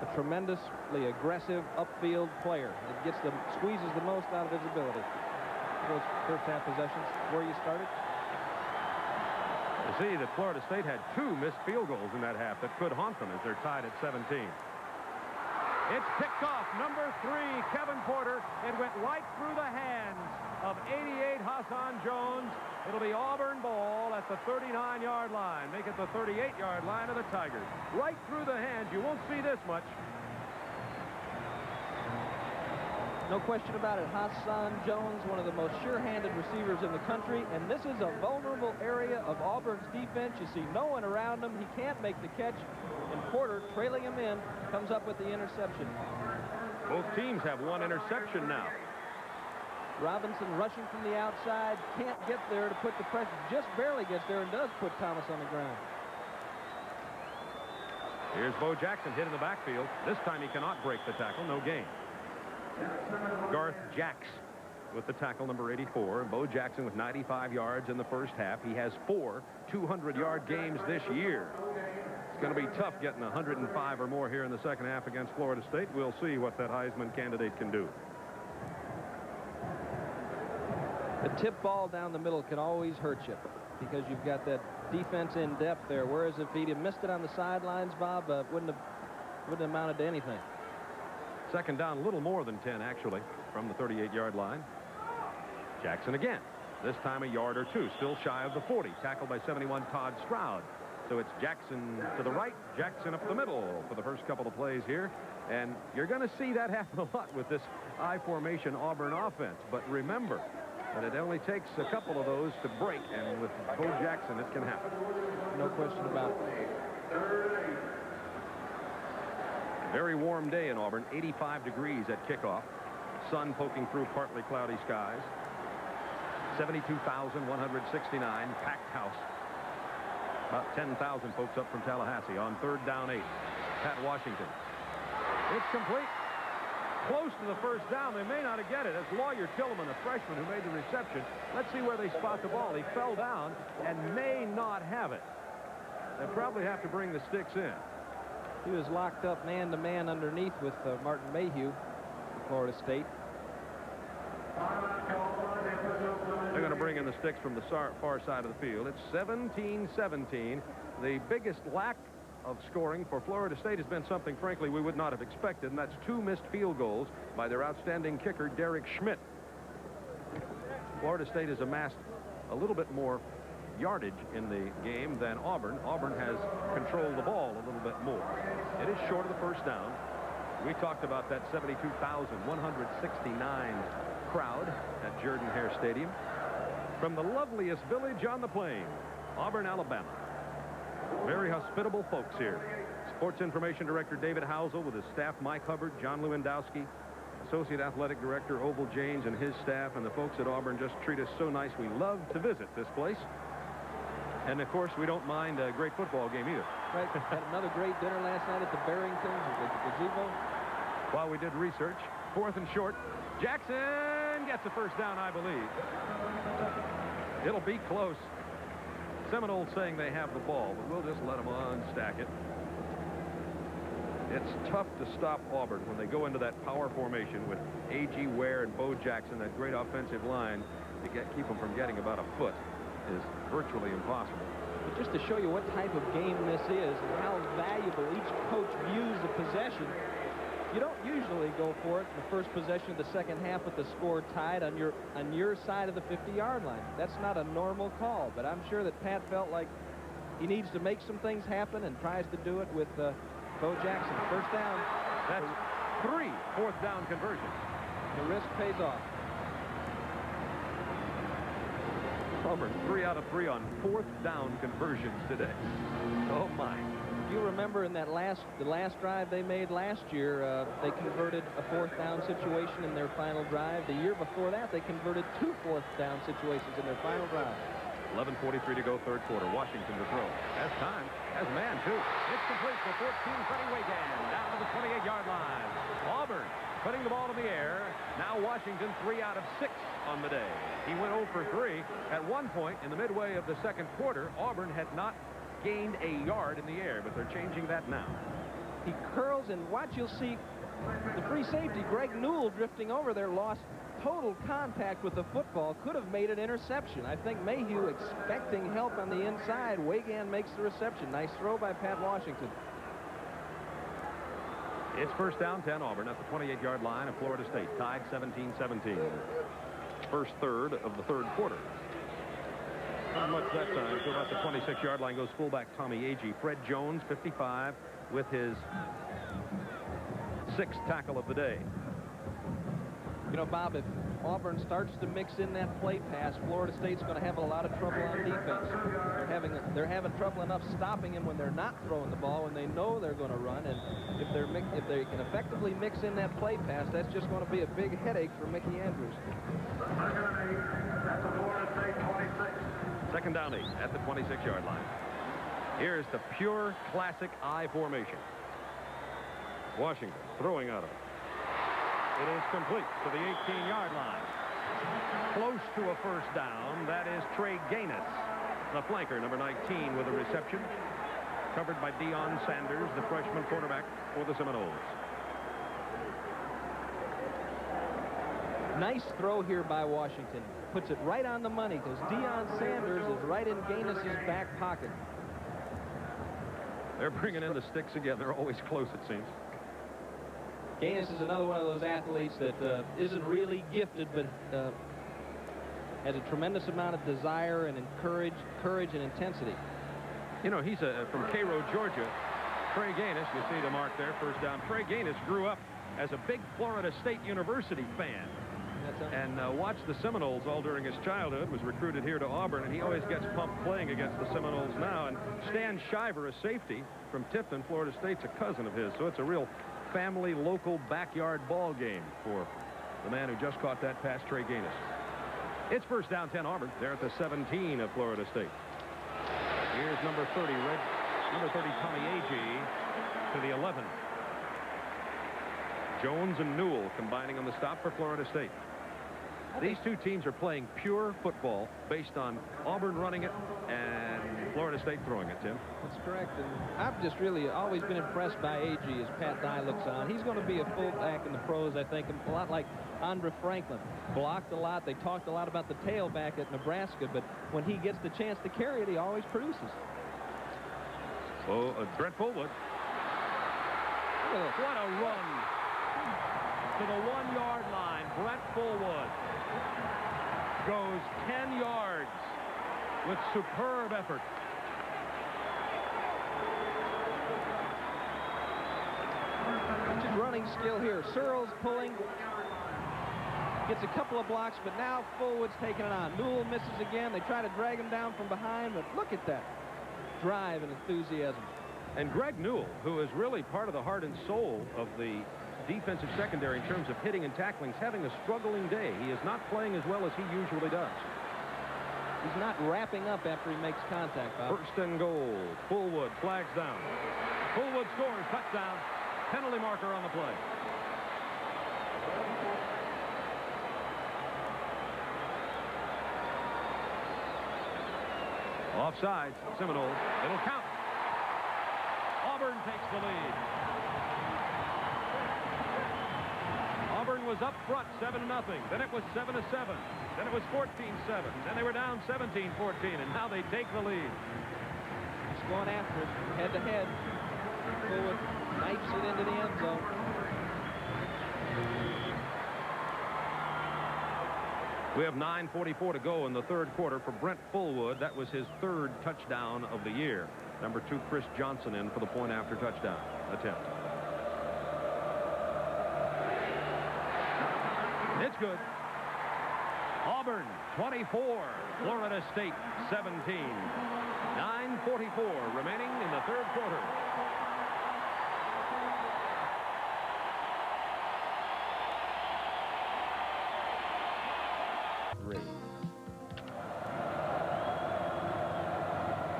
a tremendously aggressive upfield player that squeezes the most out of his ability. Those first half possessions, where you started. You see that Florida State had 2 missed field goals in that half that could haunt them as they're tied at 17. It's picked off. Number 3, Kevin Porter. It went right through the hands of 88 Hassan Jones. It'll be Auburn ball at the 39-yard line. Make it the 38-yard line of the Tigers. Right through the hands. You won't see this much. No question about it. Hassan Jones, one of the most sure-handed receivers in the country, and this is a vulnerable area of Auburn's defense. You see no one around him. He can't make the catch, and Porter, trailing him in, comes up with the interception. Both teams have 1 interception now. Robinson rushing from the outside, can't get there to put the pressure, just barely gets there and does put Thomas on the ground. Here's Bo Jackson hit in the backfield. This time he cannot break the tackle. No gain. Garth Jacks with the tackle, number 84. And Bo Jackson with 95 yards in the first half. He has 4 200-yard games this year. It's going to be tough getting 105 or more here in the second half against Florida State. We'll see what that Heisman candidate can do. The tip ball down the middle can always hurt you because you've got that defense in depth there. Whereas if he'd have missed it on the sidelines, Bob, wouldn't have amounted to anything. 2nd down, a little more than 10, actually, from the 38-yard line. Jackson again. This time a yard or 2, still shy of the 40. Tackled by 71, Todd Stroud. So it's Jackson to the right, Jackson up the middle for the first couple of plays here. And you're going to see that happen a lot with this I-formation Auburn offense. But remember that it only takes a couple of those to break, and with Bo Jackson, it can happen. No question about it. Very warm day in Auburn, 85 degrees at kickoff. Sun poking through partly cloudy skies. 72,169, packed house. About 10,000 folks up from Tallahassee on 3rd down 8. Pat Washington. It's complete. Close to the first down. They may not get it. It's Lawyer Tillman, a freshman, who made the reception. Let's see where they spot the ball. He fell down and may not have it. They'll probably have to bring the sticks in. He was locked up man-to-man underneath with Martin Mayhew, Florida State. They're going to bring in the sticks from the far side of the field. It's 17-17. The biggest lack of scoring for Florida State has been something, frankly, we would not have expected, and that's 2 missed field goals by their outstanding kicker, Derek Schmidt. Florida State has amassed a little bit more yardage in the game than Auburn. Auburn has controlled the ball a little bit more. It is short of the first down. We talked about that 72,169 crowd at Jordan-Hare Stadium. From the loveliest village on the plain, Auburn, Alabama. Very hospitable folks here. Sports Information Director David Housel with his staff, Mike Hubbard, John Lewandowski, Associate Athletic Director Oval James and his staff, and the folks at Auburn just treat us so nice. We love to visit this place. And, of course, we don't mind a great football game either. Right. Had another great dinner last night at the Barrington, at the gazebo. While we did research, 4th and short. Jackson gets a first down, I believe. It'll be close. Seminoles saying they have the ball, but we'll just let them unstack it. It's tough to stop Auburn when they go into that power formation with A.G. Ware and Bo Jackson, that great offensive line. To keep them from getting about a foot is virtually impossible. But just to show you what type of game this is and how valuable each coach views the possession, you don't usually go for it in the first possession of the second half with the score tied on your side of the 50-yard line. That's not a normal call, but I'm sure that Pat felt like he needs to make some things happen and tries to do it with Bo Jackson. First down. That's 3 fourth down conversions. The risk pays off. Auburn 3 out of 3 on 4th down conversions today. Oh my. You remember in that the last drive they made last year, they converted a 4th down situation in their final drive. The year before that, they converted 2 4th down situations in their final drive. 11:43 to go, third quarter. Washington to throw. Has time. Has man, too. It's complete for 14, Freddie Wagan, down to the 28-yard line. Auburn putting the ball in the air. Now Washington 3 out of 6 on the day. He went 0 for 3. At one point in the midway of the second quarter, Auburn had not gained a yard in the air, but they're changing that now. He curls, and watch, you'll see the free safety, Greg Newell, drifting over there, lost total contact with the football, could have made an interception. I think Mayhew expecting help on the inside. Wagan makes the reception. Nice throw by Pat Washington. It's first down, 10 Auburn at the 28-yard line of Florida State, tied 17-17. First third of the third quarter. Not much that time. So about the 26-yard line goes fullback Tommy Agee. Fred Jones, 55, with his 6th tackle of the day. You know, Bob, if Auburn starts to mix in that play pass, Florida State's going to have a lot of trouble on defense. They're having trouble enough stopping him when they're not throwing the ball, when they know they're going to run. And if they can effectively mix in that play pass, that's just going to be a big headache for Mickey Andrews. Second down 8 at the 26-yard line. Here's the pure classic I formation. Washington throwing out of it. It is complete to the 18-yard line. Close to a first down. That is Trey Gaines, the flanker, number 19, with a reception. Covered by Deion Sanders, the freshman quarterback for the Seminoles. Nice throw here by Washington. Puts it right on the money because Deion Sanders is right in Gaines' back pocket. They're bringing in the sticks again. They're always close, it seems. Gaines is another one of those athletes that isn't really gifted, but has a tremendous amount of desire and courage and intensity. You know, he's from Cairo, Georgia. Trey Gaines, you see the mark there, first down. Trey Gaines grew up as a big Florida State University fan. And watched the Seminoles all during his childhood, was recruited here to Auburn, and he always gets pumped playing against the Seminoles now. And Stan Shiver, a safety from Tifton, Florida State's a cousin of his, so it's a real family, local, backyard ball game for the man who just caught that pass, Trey Gaines. It's first down, 10 Auburn. They're at the 17 of Florida State. Here's number 30, Tommy Agee, to the 11. Jones and Newell combining on the stop for Florida State. These two teams are playing pure football based on Auburn running it and Florida State throwing it, Tim. That's correct. And I've just really always been impressed by Agee as Pat Dye looks on. He's going to be a fullback in the pros, I think, a lot like Andre Franklin. Blocked a lot. They talked a lot about the tailback at Nebraska, but when he gets the chance to carry it, he always produces. Oh, Brett Fullwood. What a run to the 1-yard line. Brett Fullwood goes 10 yards with superb effort. Just running skill here. Searles pulling. Gets a couple of blocks, but now Fullwood's taking it on. Newell misses again. They try to drag him down from behind, but look at that drive and enthusiasm. And Greg Newell, who is really part of the heart and soul of the defensive secondary in terms of hitting and tackling, is having a struggling day. He is not playing as well as he usually does. He's not wrapping up after he makes contact, Bob. First and goal. Fullwood flags down. Fullwood scores. Touchdown. Penalty marker on the play. Offsides. Seminoles. It'll count. Auburn takes the lead. Auburn was up front 7-0. Then it was 7-7. Then it was 14-7. Then they were down 17-14, and now they take the lead. Just going after it, head to head. Fullwood knifes it into the end zone. We have 9:44 to go in the third quarter for Brent Fullwood. That was his third touchdown of the year. Number 2, Chris Johnson, in for the point after touchdown attempt. It's good. Auburn 24, Florida State 17. 9:44 remaining in the third quarter.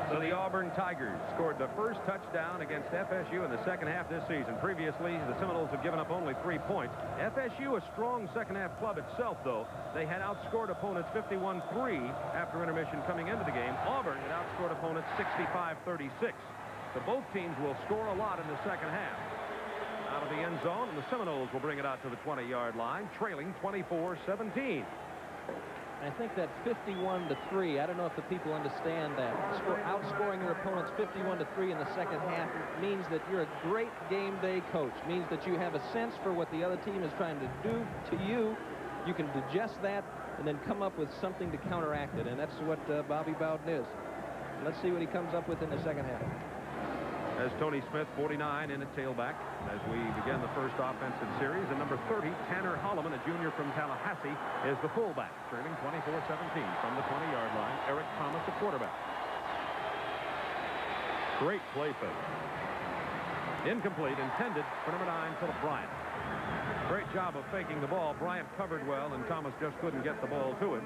So the Auburn Tigers scored the first touchdown against FSU in the second half this season. Previously, the Seminoles have given up only 3 points. FSU, a strong second-half club itself, though. They had outscored opponents 51-3 after intermission coming into the game. Auburn had outscored opponents 65-36. So both teams will score a lot in the second half. Out of the end zone, and the Seminoles will bring it out to the 20-yard line, trailing 24-17. I think that 51-3, I don't know if the people understand that. Outscoring your opponents 51-3 in the second half means that you're a great game day coach. Means that you have a sense for what the other team is trying to do to you. You can digest that and then come up with something to counteract it. And that's what Bobby Bowden is. Let's see what he comes up with in the second half. As Tony Smith, 49, in at tailback as we begin the first offensive series. And number 30, Tanner Holloman, a junior from Tallahassee, is the fullback, trailing 24-17 from the 20-yard line. Eric Thomas, the quarterback. Great play fake. Incomplete, intended for number 9, Philip Bryant. Great job of faking the ball. Bryant covered well, and Thomas just couldn't get the ball to him.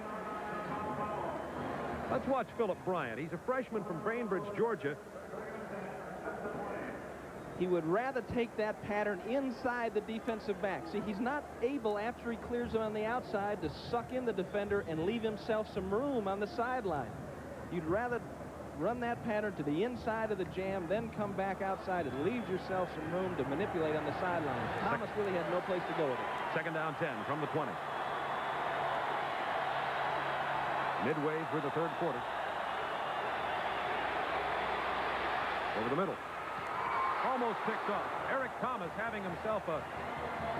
Let's watch Philip Bryant. He's a freshman from Bainbridge, Georgia. He would rather take that pattern inside the defensive back. See, he's not able, after he clears him on the outside, to suck in the defender and leave himself some room on the sideline. You'd rather run that pattern to the inside of the jam, then come back outside. It leaves yourself some room to manipulate on the sideline. Thomas really had no place to go with it. Second down 10 from the 20. Midway through the third quarter. Over the middle. Almost picked off. Eric Thomas having himself a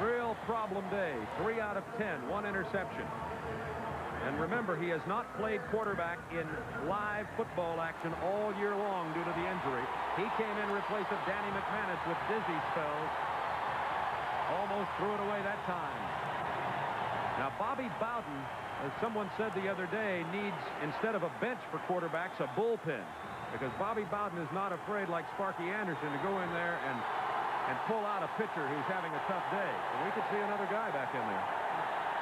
real problem day. 3 out of 10, 1 interception. And remember, he has not played quarterback in live football action all year long due to the injury. He came in replace of Danny McManus with dizzy spells. Almost threw it away that time. Now, Bobby Bowden, as someone said the other day, needs, instead of a bench for quarterbacks, a bullpen. Because Bobby Bowden is not afraid, like Sparky Anderson, to go in there and pull out a pitcher who's having a tough day. And we could see another guy back in there.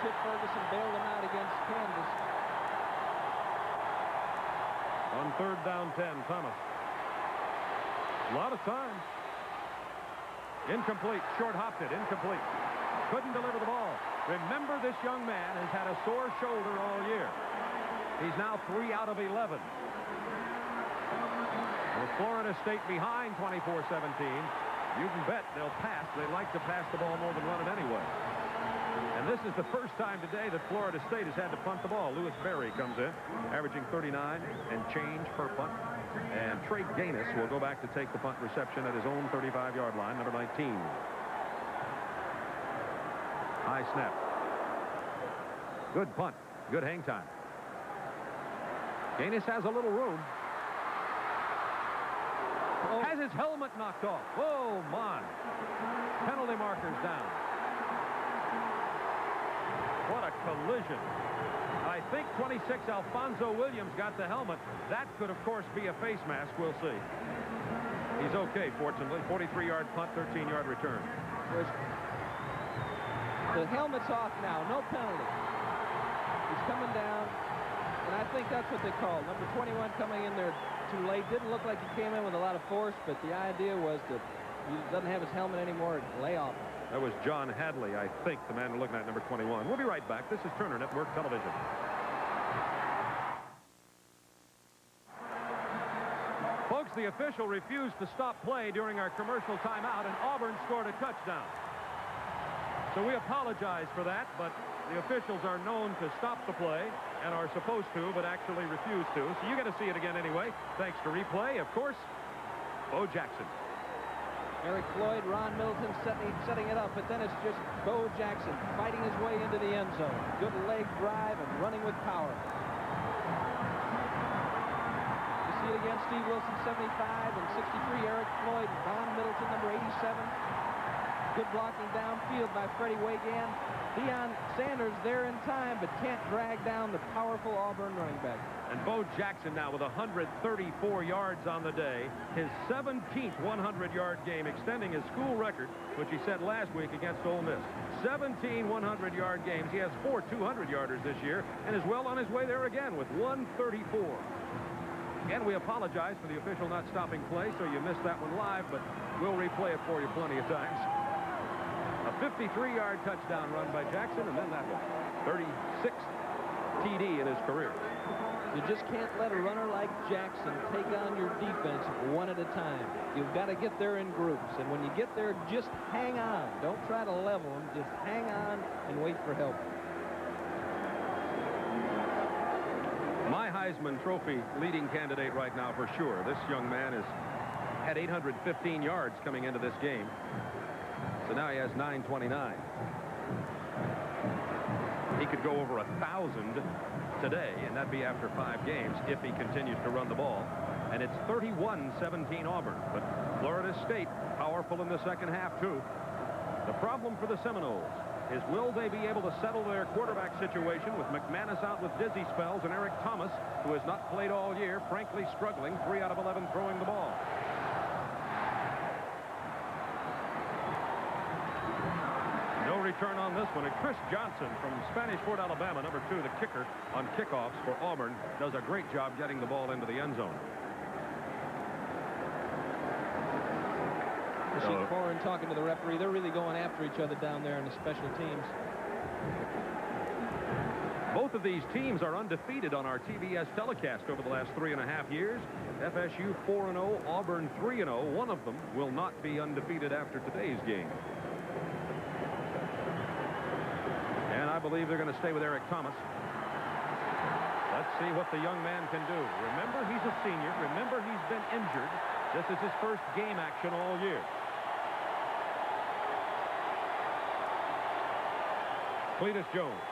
Chip Ferguson bailed him out against Kansas. On third down 10, Thomas. A lot of time. Incomplete. Short hopped it. Incomplete. Couldn't deliver the ball. Remember, this young man has had a sore shoulder all year. He's now 3 out of 11. With Florida State behind 24-17, you can bet they'll pass. They like to pass the ball more than run it anyway. And this is the first time today that Florida State has had to punt the ball. Lewis Berry comes in, averaging 39 and change per punt. And Trey Gaines will go back to take the punt reception at his own 35-yard line, number 19. High snap. Good punt. Good hang time. Gaines has a little room. Oh. Has his helmet knocked off. Oh, my. Penalty markers down. What a collision. I think 26, Alfonso Williams, got the helmet. That could, of course, be a face mask. We'll see. He's okay, fortunately. 43-yard punt, 13-yard return. The helmet's off now. No penalty. He's coming down, and I think that's what they call. Number 21 coming in there too late. Didn't look like he came in with a lot of force, but the idea was that he doesn't have his helmet anymore. Lay off. That was John Hadley, I think, the man we're looking at, number 21. We'll be right back. This is Turner Network Television. Folks, the official refused to stop play during our commercial timeout, and Auburn scored a touchdown. So we apologize for that, but the officials are known to stop the play and are supposed to, but actually refuse to. So you got to see it again anyway, thanks to replay. Of course, Bo Jackson. Eric Floyd, Ron Middleton setting it up, but then it's just Bo Jackson fighting his way into the end zone. Good leg drive and running with power. You see it again, Steve Wilson, 75 and 63. Eric Floyd, Ron Middleton, number 87. Good blocking downfield by Freddie Wagan. Deion Sanders there in time, but can't drag down the powerful Auburn running back. And Bo Jackson now with 134 yards on the day. His 17th 100-yard game, extending his school record, which he set last week against Ole Miss. 17 100-yard games. He has 4 200-yarders this year and is well on his way there again with 134. Again, we apologize for the official not stopping play, so you missed that one live, but we'll replay it for you plenty of times. A 53-yard touchdown run by Jackson, and then that one. 36th TD in his career. You just can't let a runner like Jackson take on your defense one at a time. You've got to get there in groups, and when you get there, just hang on. Don't try to level them. Just hang on and wait for help. My Heisman Trophy leading candidate right now for sure. This young man has had 815 yards coming into this game. So now he has 929. He could go over 1,000 today, and that'd be after 5 games if he continues to run the ball. And it's 31-17 Auburn, but Florida State powerful in the second half too. The problem for the Seminoles is, will they be able to settle their quarterback situation with McManus out with dizzy spells and Eric Thomas, who has not played all year, frankly struggling, 3 out of 11 throwing the ball. No return on this one, and Chris Johnson from Spanish Fort, Alabama, number 2, the kicker on kickoffs for Auburn, does a great job getting the ball into the end zone. Rasheed Corin talking to the referee. They're really going after each other down there in the special teams. Both of these teams are undefeated on our TBS telecast over the last 3.5 years. FSU 4-0, Auburn 3-0. One of them will not be undefeated after today's game. And I believe they're going to stay with Eric Thomas. Let's see what the young man can do. Remember, he's a senior. Remember, he's been injured. This is his first game action all year. Cletus Jones.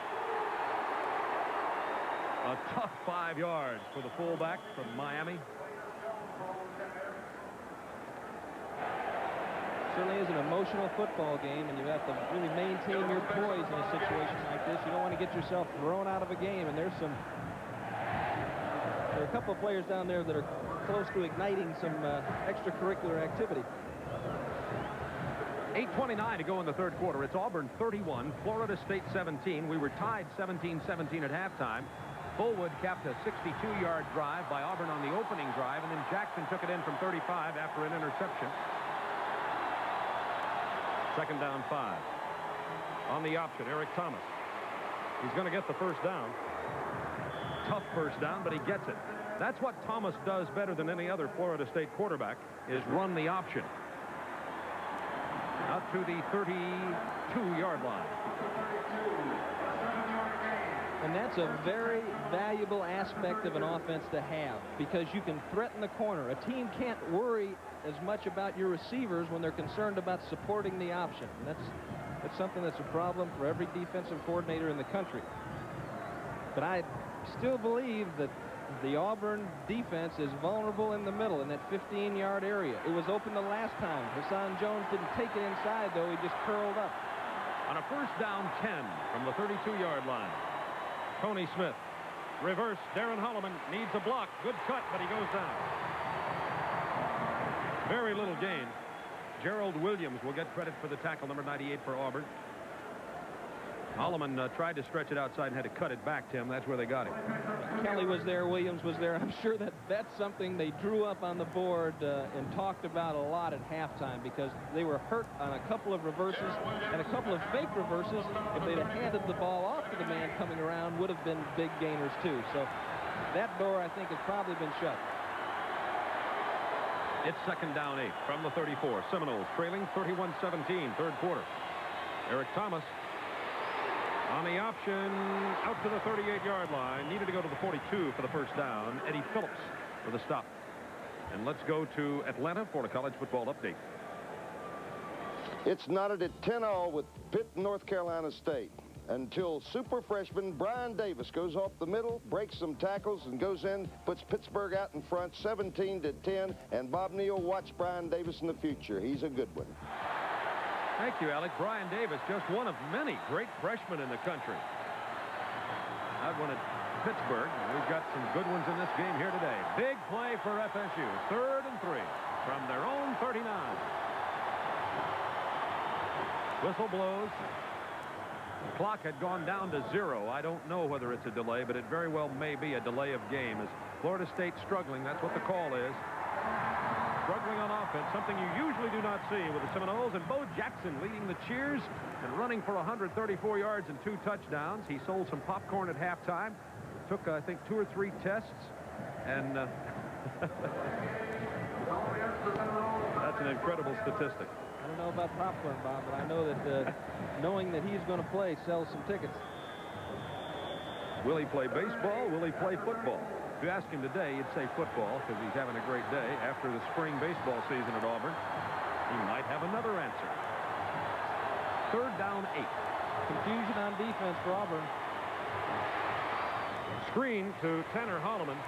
A tough 5 yards for the fullback from Miami. Certainly is an emotional football game, and you have to really maintain your poise in a situation like this. You don't want to get yourself thrown out of a game, and there are a couple of players down there that are close to igniting some extracurricular activity. 8:29 to go in the third quarter. It's Auburn 31, Florida State 17. We were tied 17-17 at halftime. Fullwood capped a 62-yard drive by Auburn on the opening drive, and then Jackson took it in from 35 after an interception. Second down 5. On the option, Eric Thomas. He's going to get the first down. Tough first down, but he gets it. That's what Thomas does better than any other Florida State quarterback, is run the option. Out to the 32-yard line. And that's a very valuable aspect of an offense to have, because you can threaten the corner. A team can't worry as much about your receivers when they're concerned about supporting the option. And that's something that's a problem for every defensive coordinator in the country. But I still believe that the Auburn defense is vulnerable in the middle in that 15-yard area. It was open the last time. Hassan Jones didn't take it inside, though. He just curled up. On a first down 10 from the 32-yard line. Tony Smith. Reverse. Darren Holloman needs a block. Good cut, but he goes down. Very little gain. Gerald Williams will get credit for the tackle, number 98 for Auburn. Holloman tried to stretch it outside and had to cut it back, Tim. That's where they got him. Kelly was there. Williams was there. I'm sure that's something they drew up on the board and talked about a lot at halftime, because they were hurt on a couple of reverses and a couple of fake reverses. If they'd have handed the ball off to the man coming around, would have been big gainers too. So that door, I think, has probably been shut. It's second down 8 from the 34. Seminoles trailing 31-17, third quarter. Eric Thomas on the option, out to the 38-yard line. Needed to go to the 42 for the first down. Eddie Phillips for the stop. And let's go to Atlanta for a college football update. It's knotted at 10-all with Pitt, North Carolina State, until super freshman Brian Davis goes off the middle, breaks some tackles, and goes in, puts Pittsburgh out in front 17-10. And Bob Neal, watch Brian Davis in the future. He's a good one. Thank you, Alec. Brian Davis, just one of many great freshmen in the country. That one at Pittsburgh. We've got some good ones in this game here today. Big play for FSU. 3rd and 3 from their own 39. Whistle blows. The clock had gone down to 0. I don't know whether it's a delay, but it very well may be a delay of game. As Florida State struggling, that's what the call is. Struggling on offense, something you usually do not see with the Seminoles. And Bo Jackson leading the cheers and running for 134 yards and 2 touchdowns. He sold some popcorn at halftime. Took, I think, 2 or 3 tests. And that's an incredible statistic. I don't know about popcorn, Bob, but I know that knowing that he's going to play sells some tickets. Will he play baseball? Will he play football? If you ask him today, he'd say football because he's having a great day. After the spring baseball season at Auburn, he might have another answer. 3rd down 8. Confusion on defense for Auburn. Screen to Tanner Holloman.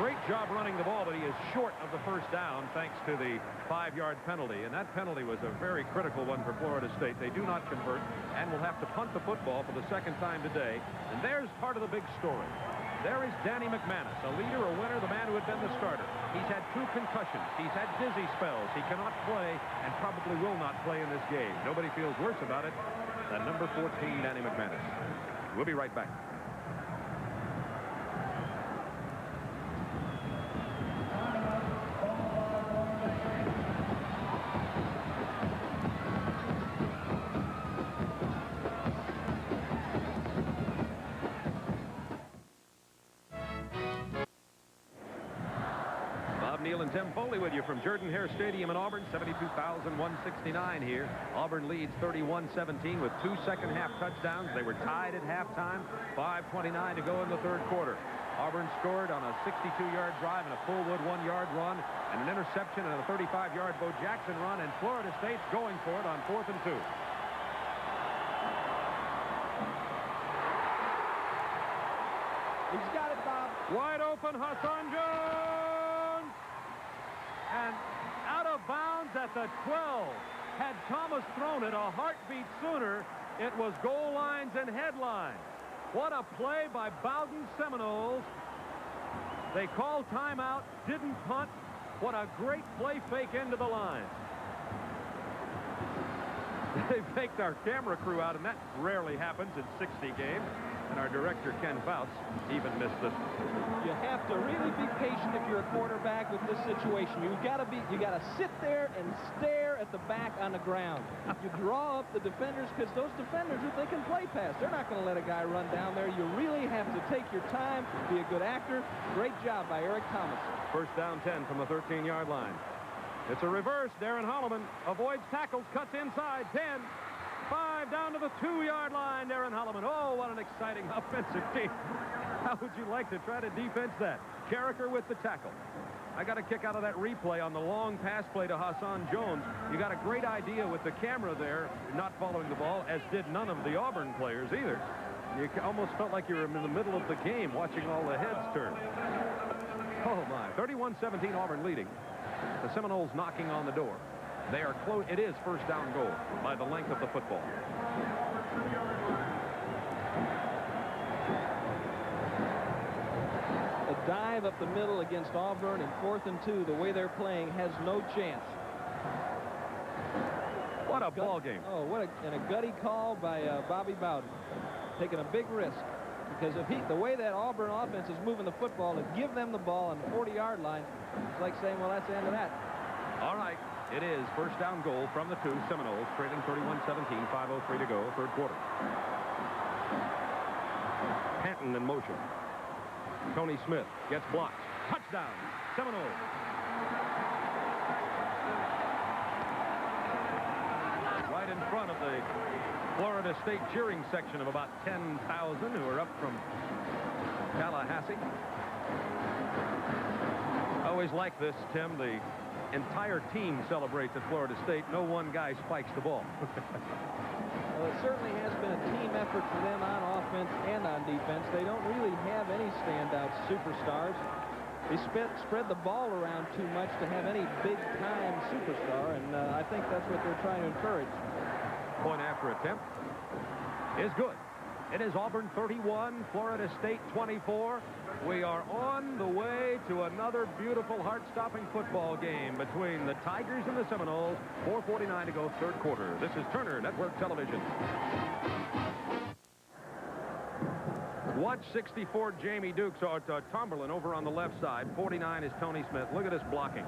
Great job running the ball, but he is short of the 1st down thanks to the 5-yard penalty. And that penalty was a very critical one for Florida State. They do not convert and will have to punt the football for the 2nd time today. And there's part of the big story. There is Danny McManus, a leader, a winner, the man who had been the starter. He's had 2 concussions. He's had dizzy spells. He cannot play and probably will not play in this game. Nobody feels worse about it than number 14, Danny McManus. We'll be right back. And Tim Foley with you from Jordan-Hare Stadium in Auburn. 72,169 here. Auburn leads 31-17 with 2 second-half touchdowns. They were tied at halftime. 5:29 to go in the 3rd quarter. Auburn scored on a 62-yard drive and a Fullwood 1-yard run and an interception and a 35-yard Bo Jackson run. And Florida State's going for it on 4th and 2. He's got it, Bob. Wide open, Hassan Jones. And out of bounds at the 12. Had Thomas thrown it a heartbeat sooner, it was goal lines and headlines. What a play by Bowden Seminoles. They called timeout, didn't punt. What a great play fake into the line. They faked our camera crew out, and that rarely happens in 60 games. And our director, Ken Fouts, even missed this. You have to really be patient if you're a quarterback with this situation. You got to sit there and stare at the back on the ground. You draw up the defenders because those defenders, if they can play pass, they're not going to let a guy run down there. You really have to take your time, be a good actor. Great job by Eric Thomas. 1st down 10 from the 13-yard line. It's a reverse. Darren Holloman avoids tackles, cuts inside. 10. 5 down to the 2-yard line. Darren Holloman. Oh, what an exciting offensive team. How would you like to try to defense that? Carricker with the tackle. I got a kick out of that replay on the long pass play to Hassan Jones. You got a great idea with the camera there, not following the ball, as did none of the Auburn players either. You almost felt like you were in the middle of the game watching all the heads turn. Oh, my. 31-17 Auburn leading. The Seminoles knocking on the door. They are close. It is 1st down goal by the length of the football. A dive up the middle against Auburn in 4th and 2. The way they're playing has no chance. What a ball game. Oh, and a gutty call by Bobby Bowden. Taking a big risk. Because the way that Auburn offense is moving the football, to give them the ball on the 40-yard line, it's like saying, well, that's the end of that. All right. It is 1st down goal from the 2 Seminoles, trailing 31-17, 5:03 to go, 3rd quarter. Panton in motion. Tony Smith gets blocked. Touchdown, Seminoles. Right in front of the Florida State cheering section of about 10,000 who are up from Tallahassee. I always like this, Tim. The entire team celebrates at Florida State. No one guy spikes the ball. Well, it certainly has been a team effort for them on offense and on defense. They don't really have any standout superstars. They spread the ball around too much to have any big-time superstar, and I think that's what they're trying to encourage. Point after attempt is good. It is Auburn 31, Florida State 24. We are on the way to another beautiful, heart-stopping football game between the Tigers and the Seminoles. 4:49 to go, third quarter. This is Turner Network Television. Watch 64 Jamie Dukes, Tomberlin over on the left side. 49 is Tony Smith. Look at this blocking.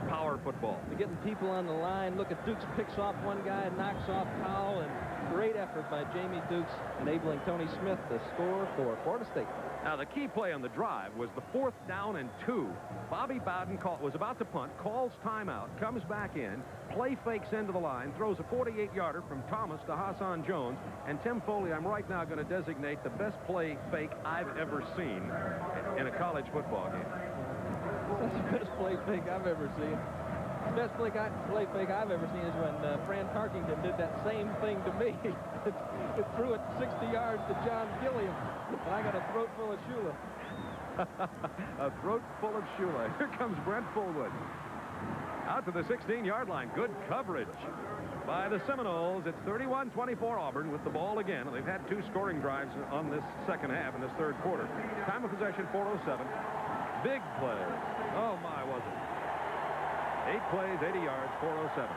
Power football. They're getting people on the line. Look at Dukes picks off one guy and knocks off Powell, and great effort by Jamie Dukes, enabling Tony Smith to score for Florida State. Now, the key play on the drive was the 4th down and 2. Bobby Bowden was about to punt, calls timeout, comes back in, play fakes into the line, throws a 48-yarder from Thomas to Hassan Jones, and Tim Foley, I'm right now going to designate the best play fake I've ever seen in a college football game. That's the best play fake I've ever seen. The best play fake I've ever seen is when Fran Tarkington did that same thing to me. It threw it 60 yards to John Gilliam, and I got a throat full of Shula. A throat full of Shula. Here comes Brent Fullwood. Out to the 16-yard line. Good coverage by the Seminoles. It's 31-24 Auburn with the ball again. They've had 2 scoring drives on this second half in this third quarter. Time of possession, 4:07. Big play. Oh, my, was it? 8 plays, 80 yards, 4:07.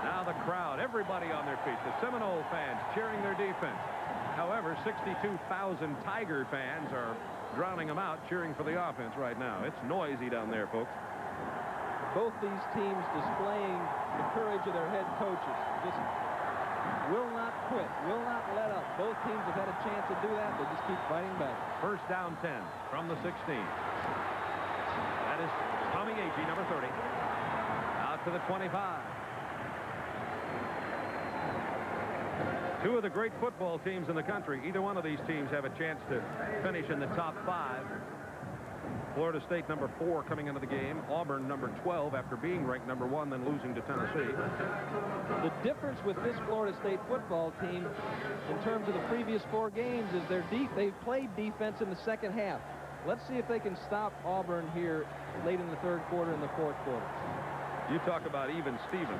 Now the crowd, everybody on their feet. The Seminole fans cheering their defense. However, 62,000 Tiger fans are drowning them out, cheering for the offense right now. It's noisy down there, folks. Both these teams displaying the courage of their head coaches. Just will not quit, will not let up. Both teams have had a chance to do that. They just keep fighting back. First down 10 from the 16. That is Tommy Agee, number 30. Out to the 25. 2 of the great football teams in the country. Either one of these teams have a chance to finish in the top 5. Florida State number 4 coming into the game. Auburn number 12 after being ranked number 1, then losing to Tennessee. The difference with this Florida State football team in terms of the previous 4 games is they've played defense in the second half. Let's see if they can stop Auburn here late in the third quarter and the fourth quarter. You talk about even Steven.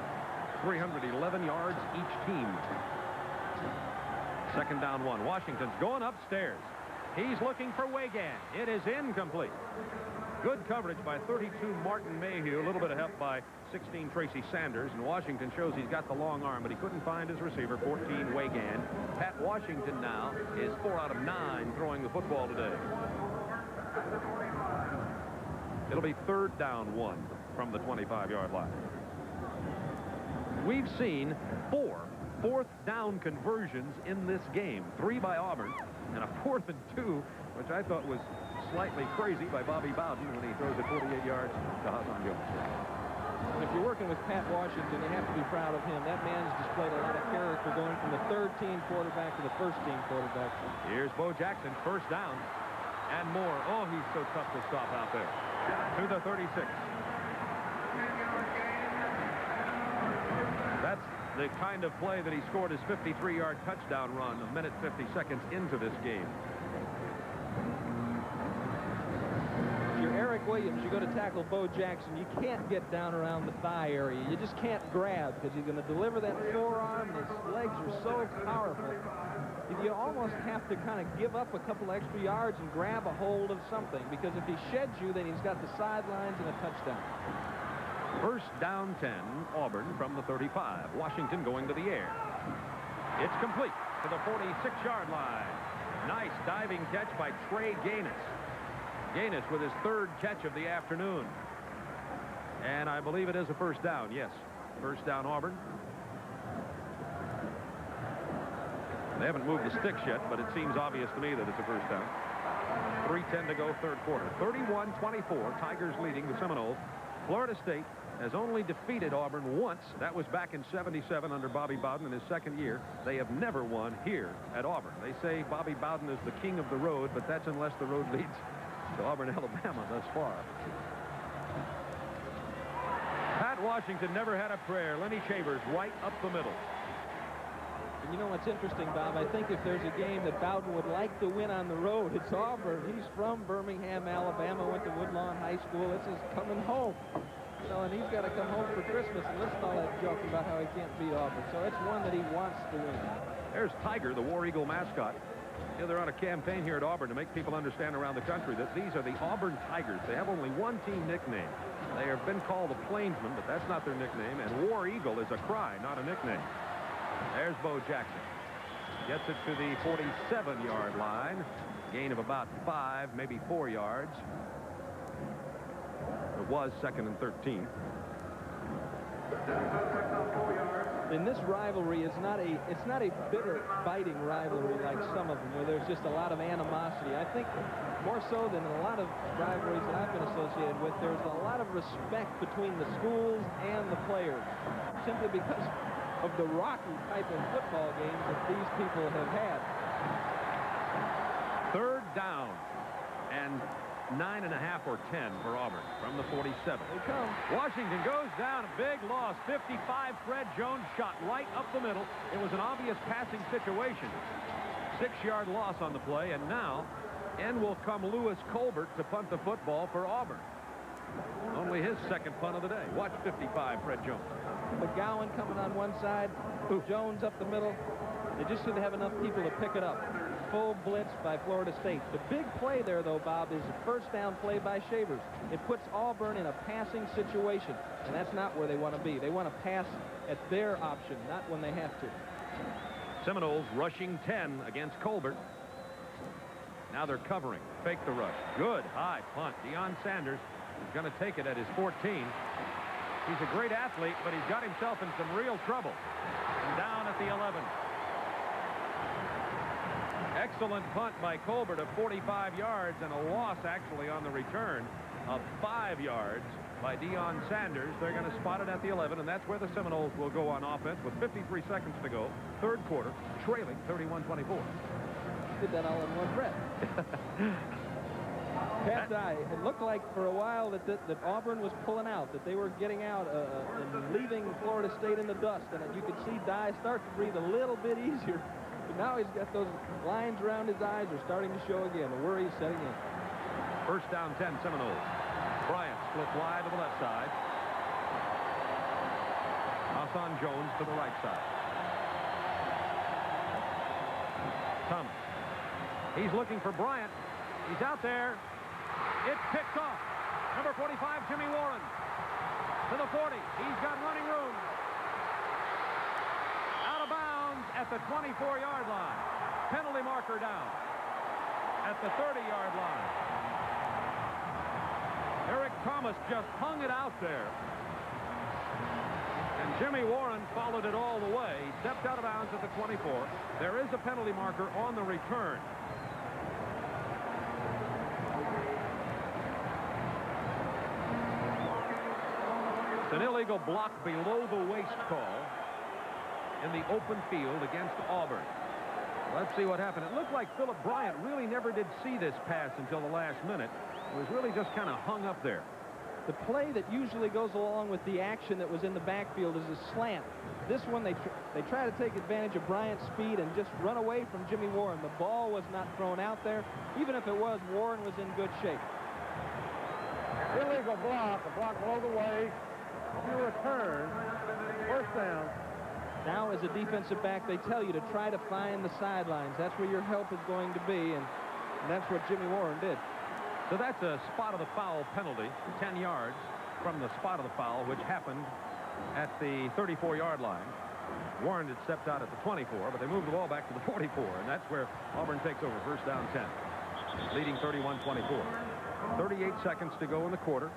311 yards each team. Second down 1. Washington's going upstairs. He's looking for Wagan. It is incomplete. Good coverage by 32 Martin Mayhew. A little bit of help by 16 Tracy Sanders. And Washington shows he's got the long arm, but he couldn't find his receiver, 14 Wagan. Pat Washington now is 4 out of 9 throwing the football today. It'll be third down 1 from the 25-yard line. We've seen 4 fourth down conversions in this game. 3 by Auburn and a 4th and 2, which I thought was slightly crazy by Bobby Bowden when he throws it 48 yards to Hassan Jones. If you're working with Pat Washington, you have to be proud of him. That man has displayed a lot of character going from the third-team quarterback to the first-team quarterback. Here's Bo Jackson, first down and more. Oh, he's so tough to stop out there. To the 36. That's the kind of play that he scored his 53-yard touchdown run a minute 50 seconds into this game. If you're Eric Williams, you go to tackle Bo Jackson, you can't get down around the thigh area. You just can't grab because he's going to deliver that forearm. His legs are so powerful. You almost have to kind of give up a couple extra yards and grab a hold of something, because if he sheds you, then he's got the sidelines and a touchdown. First down 10, Auburn from the 35. Washington going to the air. It's complete to the 46-yard line. Nice diving catch by Trey Gaines. Gaines with his 3rd catch of the afternoon. And I believe it is a first down. Yes, first down Auburn. They haven't moved the sticks yet, but it seems obvious to me that it's a first down. 3:10 to go, third quarter. 31-24, Tigers leading the Seminoles. Florida State has only defeated Auburn once. That was back in '77 under Bobby Bowden in his 2nd year. They have never won here at Auburn. They say Bobby Bowden is the king of the road, but that's unless the road leads to Auburn, Alabama thus far. Pat Washington never had a prayer. Lenny Shavers right up the middle. And you know what's interesting, Bob? I think if there's a game that Bowden would like to win on the road, it's Auburn. He's from Birmingham, Alabama, went to Woodlawn High School. This is coming home. You know, and he's got to come home for Christmas and listen to all that joking about how he can't beat Auburn. So it's one that he wants to win. There's Tiger, the War Eagle mascot. You know, they're on a campaign here at Auburn to make people understand around the country that these are the Auburn Tigers. They have only one team nickname. They have been called the Plainsmen, but that's not their nickname. And War Eagle is a cry, not a nickname. There's Bo Jackson. Gets it to the 47-yard line. Gain of about 5, maybe 4 yards. It was 2nd and 13. And this rivalry is it's not a bitter, biting rivalry like some of them, where there's just a lot of animosity. I think more so than a lot of rivalries that I've been associated with, there's a lot of respect between the schools and the players, simply because of the rocky type of football games that these people have had. 3rd down and 9.5 or 10 for Auburn from the 47. They come. Washington goes down, a big loss. 55, Fred Jones shot right up the middle. It was an obvious passing situation. 6-yard loss on the play, and now in will come Lewis Colbert to punt the football for Auburn. Only his 2nd punt of the day. Watch 55, Fred Jones. McGowan coming on one side, Jones up the middle. They just didn't have enough people to pick it up. Full blitz by Florida State. The big play there, though, Bob, is a 1st down play by Shavers. It puts Auburn in a passing situation, and that's not where they want to be. They want to pass at their option, not when they have to. Seminoles rushing 10 against Colbert. Now they're covering. Fake the rush. Good high punt. Deion Sanders is going to take it at his 14. He's a great athlete, but he's got himself in some real trouble. And down at the 11. Excellent punt by Colbert of 45 yards, and a loss actually on the return of 5 yards by Deion Sanders. They're going to spot it at the 11, and that's where the Seminoles will go on offense with 53 seconds to go. 3rd quarter, trailing 31-24. Did that all in one breath. Cat's eye. It looked like for a while that Auburn was pulling out, that they were getting out and leaving Florida State in the dust, and you could see Dye start to breathe a little bit easier. But now he's got those lines around his eyes are starting to show again. The worry is setting in. 1st down 10 Seminoles. Bryant splits wide to the left side. Hassan Jones to the right side. Thomas. He's looking for Bryant. He's out there. It's picked off. Number 45, Jimmy Warren. To the 40. He's got running room. Out of bounds at the 24-yard line. Penalty marker down at the 30-yard line. Eric Thomas just hung it out there. And Jimmy Warren followed it all the way. He stepped out of bounds at the 24. There is a penalty marker on the return. It's an illegal block below the waist call in the open field against Auburn. Let's see what happened. It looked like Philip Bryant really never did see this pass until the last minute. It was really just kind of hung up there. The play that usually goes along with the action that was in the backfield is a slant. This one, they try to take advantage of Bryant's speed and just run away from Jimmy Warren. The ball was not thrown out there. Even if it was, Warren was in good shape. Illegal block, a block below the waist. You return. 1st down. Now, as a defensive back, they tell you to try to find the sidelines. That's where your help is going to be, and that's what Jimmy Warren did. So that's a spot of the foul penalty, 10 yards from the spot of the foul, which happened at the 34-yard line. Warren had stepped out at the 24, but they moved the ball back to the 44, and that's where Auburn takes over. 1st down 10, leading 31-24. 38 seconds to go in the quarter,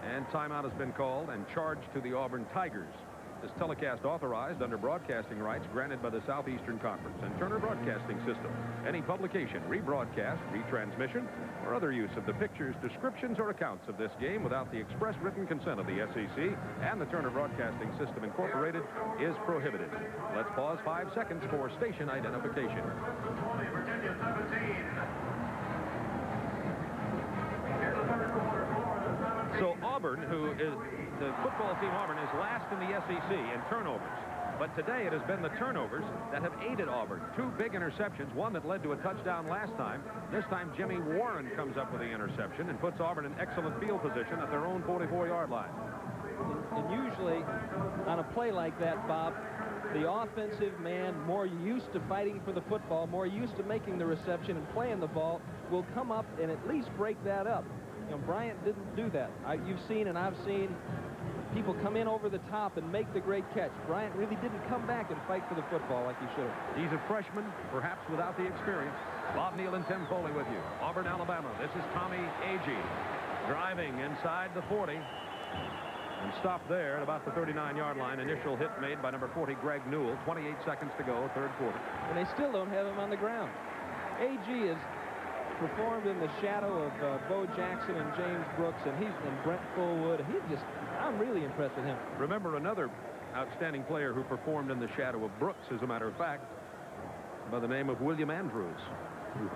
and timeout has been called and charged to the Auburn Tigers. This telecast authorized under broadcasting rights granted by the Southeastern Conference and Turner Broadcasting System. Any publication, rebroadcast, retransmission, or other use of the pictures, descriptions, or accounts of this game without the express written consent of the SEC and the Turner Broadcasting System Incorporated is prohibited. Let's pause 5 seconds for station identification. Virginia 17. So Auburn, who is the football team Auburn, is last in the SEC in turnovers. But today it has been the turnovers that have aided Auburn. 2 big interceptions, one that led to a touchdown last time. This time Jimmy Warren comes up with the interception and puts Auburn in excellent field position at their own 44-yard line. And usually on a play like that, Bob, the offensive man, more used to fighting for the football, more used to making the reception and playing the ball, will come up and at least break that up. You know, Bryant didn't do that. You've seen and I've seen people come in over the top and make the great catch. Bryant really didn't come back and fight for the football like he should have. He's a freshman, perhaps without the experience. Bob Neal and Tim Foley with you. Auburn, Alabama. This is Tommy Agee driving inside the 40. And stopped there at about the 39-yard line. Initial hit made by number 40, Greg Newell. 28 seconds to go, third quarter. And they still don't have him on the ground. AG has performed in the shadow of Bo Jackson and James Brooks, and Brent Fullwood. I'm really impressed with him. Remember another outstanding player who performed in the shadow of Brooks, as a matter of fact, by the name of William Andrews, who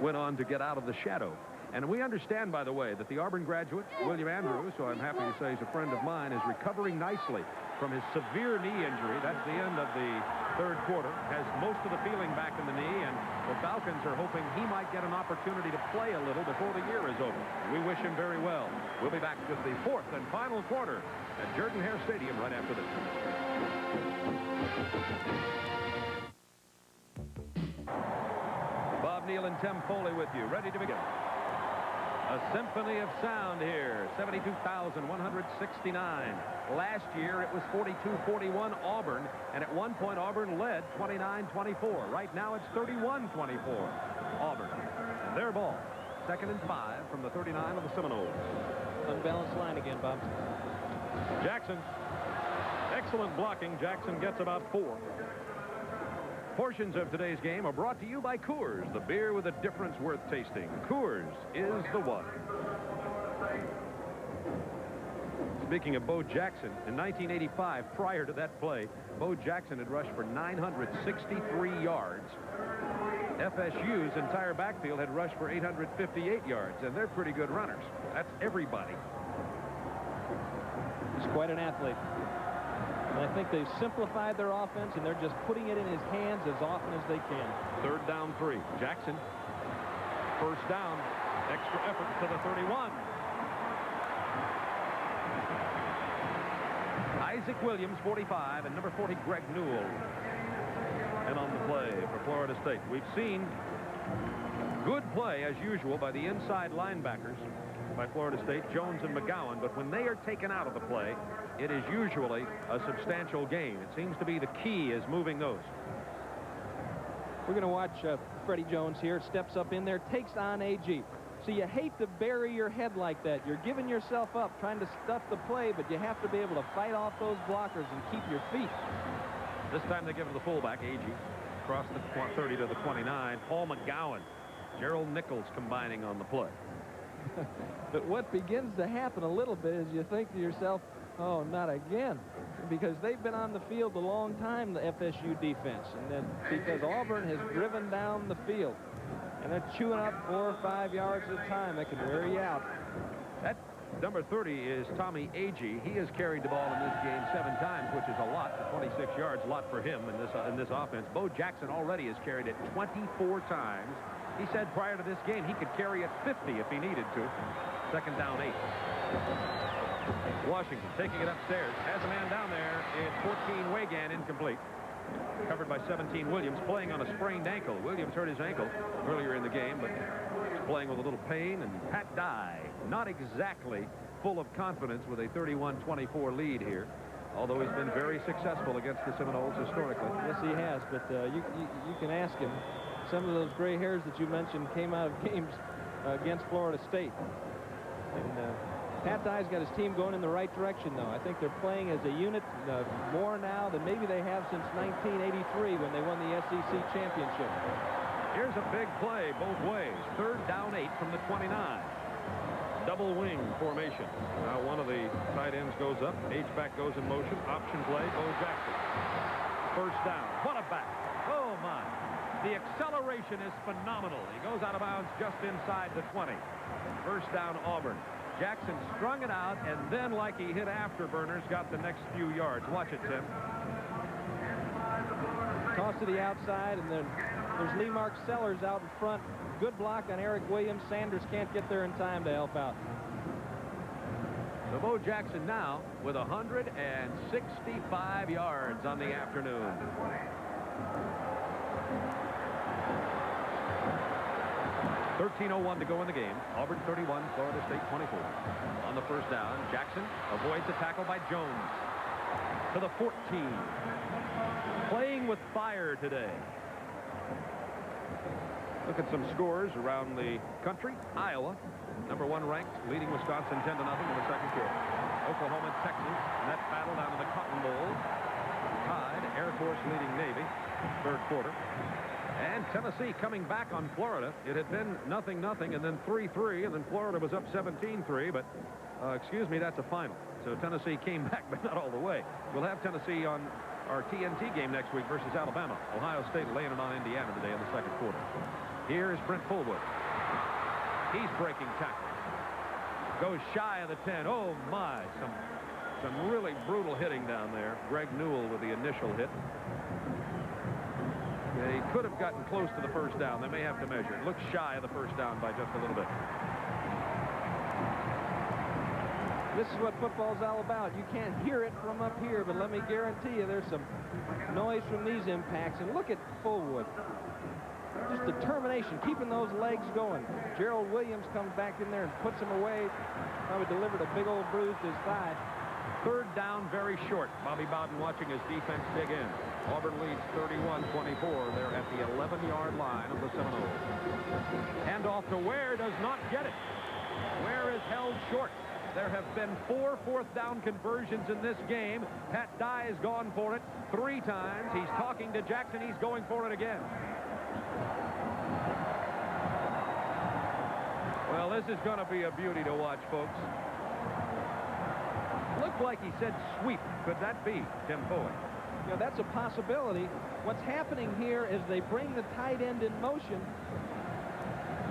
went on to get out of the shadow. And we understand, by the way, that the Auburn graduate, William Andrews, who I'm happy to say is a friend of mine, is recovering nicely from his severe knee injury. That's the end of the third quarter. Has most of the feeling back in the knee, and the Falcons are hoping he might get an opportunity to play a little before the year is over. We wish him very well. We'll be back with the fourth and final quarter at Jordan-Hare Stadium right after this. Bob Neal and Tim Foley with you, ready to begin. A symphony of sound here, 72,169. Last year, it was 42-41 Auburn, and at one point, Auburn led 29-24. Right now, it's 31-24 Auburn. And their ball, 2nd and 5 from the 39 of the Seminoles. Unbalanced line again, Bob. Jackson, excellent blocking. Jackson gets about 4. Portions of today's game are brought to you by Coors, the beer with a difference worth tasting. Coors is the one. Speaking of Bo Jackson, in 1985, prior to that play, Bo Jackson had rushed for 963 yards. FSU's entire backfield had rushed for 858 yards, and they're pretty good runners. That's everybody. He's quite an athlete. And I think they've simplified their offense, and they're just putting it in his hands as often as they can. 3rd down 3. Jackson. 1st down. Extra effort to the 31. Isaac Williams, 45, and number 40, Greg Newell. And on the play for Florida State. We've seen good play, as usual, by the inside linebackers by Florida State, Jones and McGowan, but when they are taken out of the play, it is usually a substantial gain. It seems to be the key is moving those. We're going to watch Freddie Jones here. Steps up in there, takes on AG. So you hate to bury your head like that. You're giving yourself up, trying to stuff the play, but you have to be able to fight off those blockers and keep your feet. This time they give it to the fullback, AG. Across the 30 to the 29. Paul McGowan, Gerald Nichols combining on the play. But what begins to happen a little bit is you think to yourself, oh, not again. Because they've been on the field a long time, the FSU defense. And then because Auburn has driven down the field. And they're chewing up 4 or 5 yards at a time. That can wear you out. That number 30 is Tommy Agee. He has carried the ball in this game 7 times, which is a lot for 26 yards. A lot for him in this offense. Bo Jackson already has carried it 24 times. He said prior to this game he could carry it 50 if he needed to. 2nd down 8. Washington taking it upstairs. Has a man down there. It's 14 Wagan, incomplete. Covered by 17 Williams, playing on a sprained ankle. Williams hurt his ankle earlier in the game, but he's playing with a little pain. And Pat Dye, not exactly full of confidence with a 31-24 lead here, although he's been very successful against the Seminoles historically. Yes, he has, but you can ask him. Some of those gray hairs that you mentioned came out of games against Florida State. And Pat Dye's got his team going in the right direction, though. I think they're playing as a unit more now than maybe they have since 1983 when they won the SEC championship. Here's a big play both ways. 3rd down 8 from the 29. Double wing formation. Now one of the tight ends goes up. H-back goes in motion. Option play, Bo Jackson. 1st down. What a back. Oh, my. The acceleration is phenomenal. He goes out of bounds just inside the 20. 1st down, Auburn. Jackson strung it out, and then, like he hit afterburners, got the next few yards. Watch it, Tim. Toss to the outside, and then there's Lee Mark Sellers out in front. Good block on Eric Williams. Sanders can't get there in time to help out. So Bo Jackson now with 165 yards on the afternoon. .13:01 to go in the game. Auburn 31, Florida State 24. On the first down, Jackson avoids a tackle by Jones. To the 14. Playing with fire today. Look at some scores around the country. Iowa, #1 ranked, leading Wisconsin 10-0 in the second quarter. Oklahoma, Texas, net battle down to the Cotton Bowl. Tied. Air Force leading Navy, third quarter. And Tennessee coming back on Florida. It had been 0-0 and then 3-3, and then Florida was up 17-3, but excuse me, that's a final. So Tennessee came back, but not all the way. We'll have Tennessee on our TNT game next week versus Alabama. Ohio State laying it on Indiana today in the second quarter. Here's Brent Fullwood. He's breaking tackles. Goes shy of the 10. Oh, my. Some really brutal hitting down there. Greg Newell with the initial hit. They could have gotten close to the first down. They may have to measure. It looks shy of the first down by just a little bit. This is what football's all about. You can't hear it from up here, but let me guarantee you there's some noise from these impacts. And look at Fullwood. Just determination, keeping those legs going. Gerald Williams comes back in there and puts him away. Probably delivered a big old bruise to his thigh. Third down, very short. Bobby Bowden watching his defense dig in. Auburn leads 31-24. They're at the 11-yard line of the Seminoles. Handoff to Ware, does not get it. Ware is held short. There have been 4 fourth-down conversions in this game. Pat Dye has gone for it 3 times. He's talking to Jackson. He's going for it again. Well, this is going to be a beauty to watch, folks. Looked like he said sweep. Could that be Tim Poe? You know, that's a possibility. What's happening here is they bring the tight end in motion.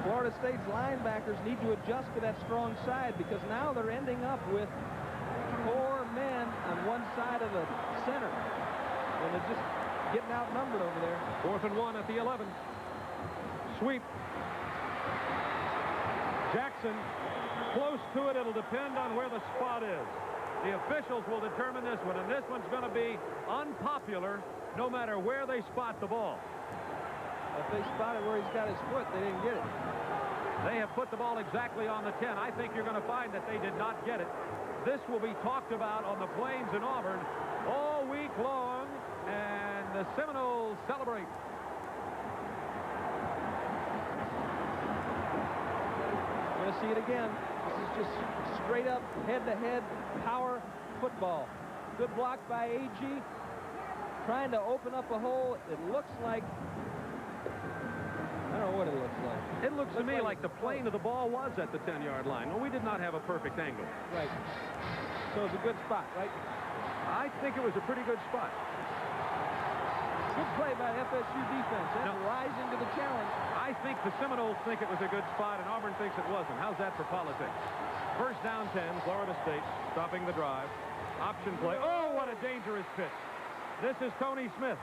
Florida State's linebackers need to adjust to that strong side because now they're ending up with 4 men on one side of the center. And they're just getting outnumbered over there. 4th and 1 at the 11. Sweep. Jackson close to it. It'll depend on where the spot is. The officials will determine this one, and this one's going to be unpopular no matter where they spot the ball. If they spot it where he's got his foot, they didn't get it. They have put the ball exactly on the 10. I think you're going to find that they did not get it. This will be talked about on the plains in Auburn all week long, and the Seminoles celebrate. We're going to see it again. This is just straight up, head-to-head power football. Good block by A.G. Trying to open up a hole. It looks like... I don't know what it looks like. It looks to me like the plane of the ball was at the 10-yard line. Well, we did not have a perfect angle. Right. So it's a good spot, right? I think it was a pretty good spot. Good play by FSU defense. And rising to the challenge. I think the Seminoles think it was a good spot, and Auburn thinks it wasn't. How's that for politics? First down 10, Florida State stopping the drive. Option play. Oh, what a dangerous pitch. This is Tony Smith.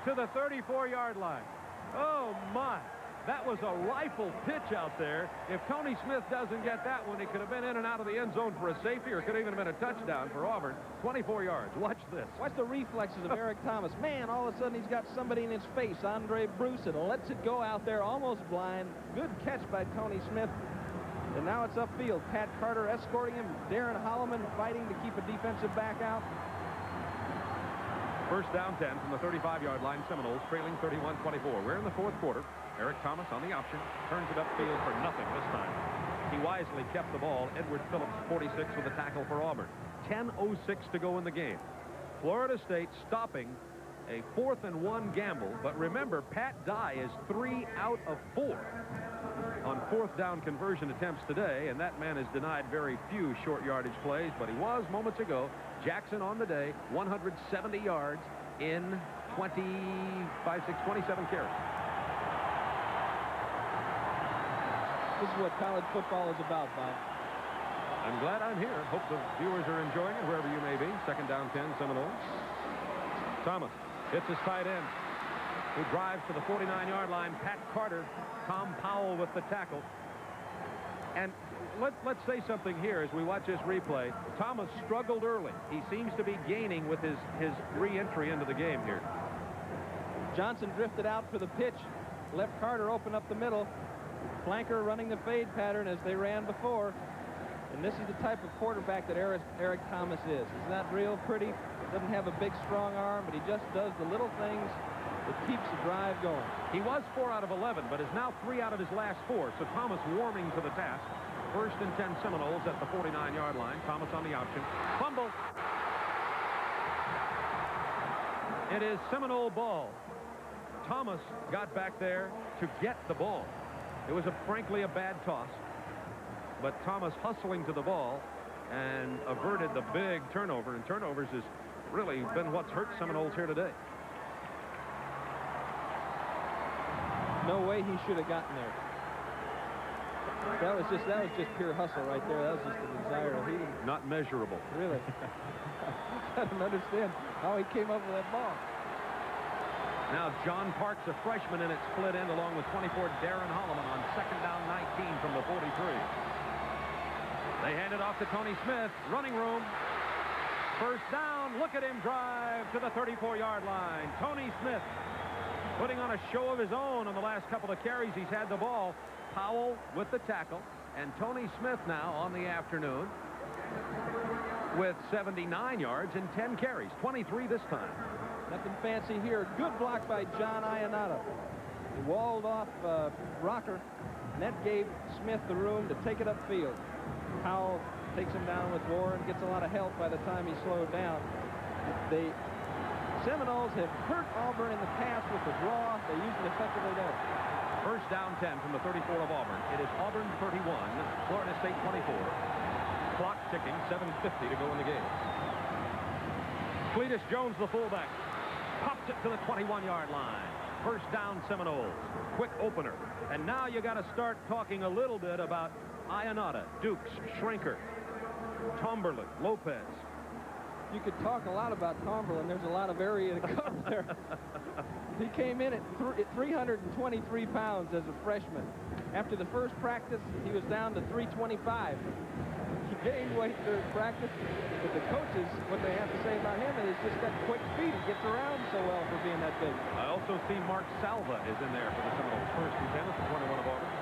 To the 34-yard line. Oh, my. That was a rifle pitch out there. If Tony Smith doesn't get that one, it could have been in and out of the end zone for a safety, or it could have even been a touchdown for Auburn. 24 yards. Watch this. Watch the reflexes of Eric Thomas. Man, all of a sudden he's got somebody in his face, Andre Bruce, and lets it go out there almost blind. Good catch by Tony Smith. And now it's upfield. Pat Carter escorting him. Darren Holloman fighting to keep a defensive back out. First down 10 from the 35-yard line. Seminoles trailing 31-24. We're in the fourth quarter. Eric Thomas on the option. Turns it upfield for nothing this time. He wisely kept the ball. Edward Phillips, 46, with a tackle for Auburn. 10:06 to go in the game. Florida State stopping a 4th and 1 gamble. But remember, Pat Dye is 3 out of 4 on 4th down conversion attempts today, and that man has denied very few short yardage plays, but he was moments ago. Jackson on the day, 170 yards in 27 carries. This is what college football is about, Bob. I'm glad I'm here. Hope the viewers are enjoying it wherever you may be. Second down 10, Seminoles. Thomas hits his tight end, who drives to the 49-yard line. Pat Carter, Tom Powell with the tackle. And let's say something here as we watch this replay. Thomas struggled early. He seems to be gaining with his re-entry into the game here. Johnson drifted out for the pitch, left Carter open up the middle. Flanker running the fade pattern as they ran before. And this is the type of quarterback that Eric Thomas is. He's not real pretty, doesn't have a big strong arm, but he just does the little things that keeps the drive going. He was 4 out of 11, but is now 3 out of his last 4. So Thomas warming to the task. 1st and 10 Seminoles at the 49-yard line. Thomas on the option. Fumble. It is Seminole ball. Thomas got back there to get the ball. It was frankly a bad toss. But Thomas hustling to the ball and averted the big turnover. And turnovers has really been what's hurt Seminoles here today. No way he should have gotten there. That was just pure hustle right there. That was just a desire. He didn't, not measurable. Really. I don't understand how he came up with that ball. Now John Parks, a freshman in it, split end along with 24 Darren Holloman on 2nd down 19 from the 43. They hand it off to Tony Smith. Running room. 1st down. Look at him drive to the 34-yard line. Tony Smith putting on a show of his own on the last couple of carries he's had the ball. Powell with the tackle, and Tony Smith now on the afternoon with 79 yards and 10 carries, 23 this time. Nothing fancy here. Good block by John Ionata. He walled off Rocker, and that gave Smith the room to take it upfield. Powell takes him down with Warren, gets a lot of help by the time he slowed down. The Seminoles have hurt Auburn in the past with the draw. They used it effectively there. 1st down 10 from the 34 of Auburn. It is Auburn 31, Florida State 24. Clock ticking, 7:50 to go in the game. Cletus Jones, the fullback, pops it to the 21-yard line. 1st down Seminoles. Quick opener. And now you got to start talking a little bit about Ionata, Dukes, Schrenker, Tomberlin, Lopez. You could talk a lot about Tomberlin. There's a lot of area to cover there. He came in at 323 pounds as a freshman. After the first practice, he was down to 325. He gained weight during practice, but the coaches, what they have to say about him is he's just got quick feet. He gets around so well for being that big. I also see Mark Salva is in there for the Seminoles. 1st and 10 at the 21 of Auburn.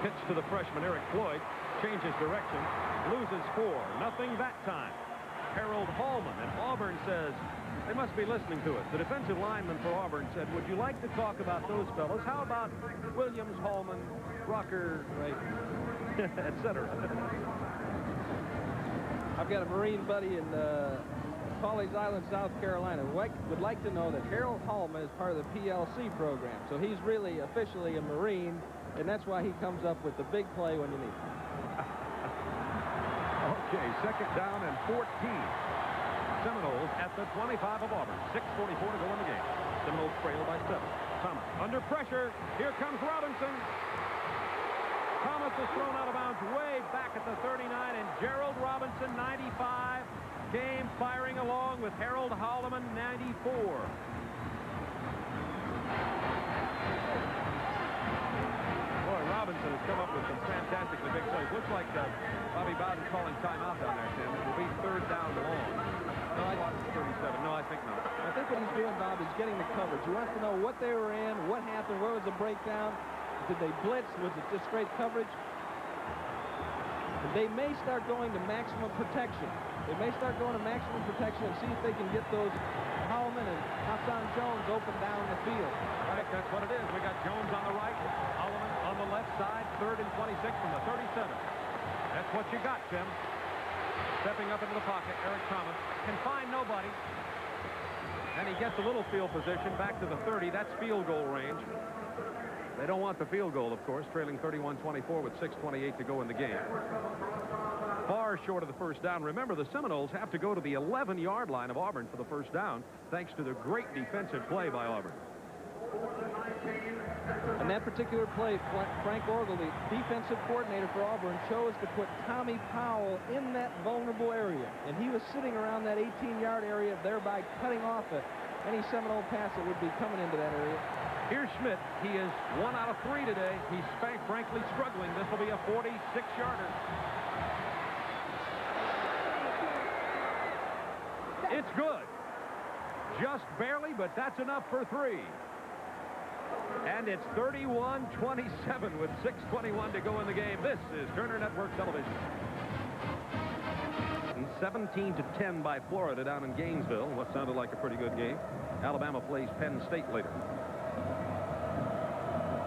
Pitch to the freshman, Eric Floyd. Changes direction. Loses 4. Nothing that time. Harold Hallman, and Auburn says they must be listening to it. The defensive lineman for Auburn said, would you like to talk about those fellows? How about Williams, Hallman, Rocker, right, etc. I've got a Marine buddy in Pawleys Island, South Carolina, would like to know that Harold Hallman is part of the PLC program. So he's really officially a Marine, and that's why he comes up with the big play when you need it. Okay, 2nd down and 14. Seminoles at the 25 of Auburn. 6:44 to go in the game. Seminoles trail by 7. Thomas under pressure. Here comes Robinson. Thomas is thrown out of bounds way back at the 39, and Gerald Robinson, 95, came firing along with Harold Holloman, 94. Boy, Robinson has come up with some fantastically big plays. Looks like Bobby Bowden's calling timeout down there, Tim. It will be 3rd down long. No, I thought it was 37. No, I think not. I think what he's doing, Bob, is getting the coverage. He wants to know what they were in, what happened, where was the breakdown, did they blitz, was it just straight coverage? And they may start going to maximum protection. They may start going to maximum protection and see if they can get those Hallman and Hassan Jones open down the field. Right, that's what it is. We got Jones on the right, Holloman on the left side, 3rd and 26 from the 37. That's what you got, Tim. Stepping up into the pocket, Eric Thomas can find nobody. And he gets a little field position back to the 30. That's field goal range. They don't want the field goal, of course, trailing 31-24 with 6:28 to go in the game. Far short of the 1st down. Remember, the Seminoles have to go to the 11-yard line of Auburn for the 1st down, thanks to the great defensive play by Auburn. In that particular play, Frank Orgel, the defensive coordinator for Auburn, chose to put Tommy Powell in that vulnerable area. And he was sitting around that 18-yard area, thereby cutting off any Seminole pass that would be coming into that area. Here's Schmidt. He is 1 out of 3 today. He's frankly struggling. This will be a 46-yarder. It's good. Just barely, but that's enough for 3. And it's 31-27 with 6:21 to go in the game. This is Turner Network Television. 17-10 by Florida down in Gainesville. What sounded like a pretty good game. Alabama plays Penn State later.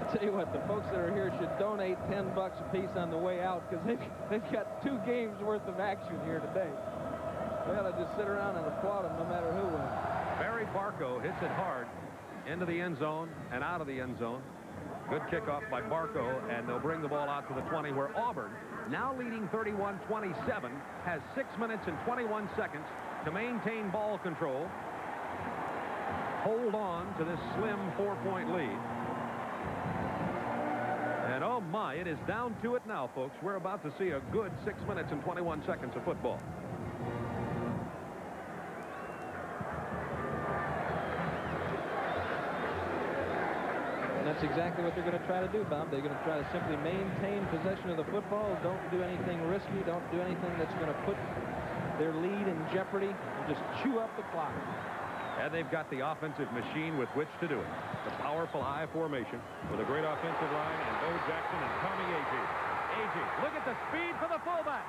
I tell you what, the folks that are here should donate $10 a piece on the way out, because they've got 2 games worth of action here today. They ought to just sit around and applaud them no matter who wins. Barry Barco hits it hard into the end zone and out of the end zone. Good kickoff by Barco, and they'll bring the ball out to the 20, where Auburn, now leading 31-27, has 6 minutes and 21 seconds to maintain ball control, hold on to this slim 4-point lead. And oh my, it is down to it now, folks. We're about to see a good 6 minutes and 21 seconds of football. And that's exactly what they're going to try to do, Bob. They're going to try to simply maintain possession of the football. Don't do anything risky. Don't do anything that's going to put their lead in jeopardy, and just chew up the clock. And they've got the offensive machine with which to do it. The powerful I formation with a great offensive line, and Bo Jackson and Tommy Agee. Agee, look at the speed for the fullback.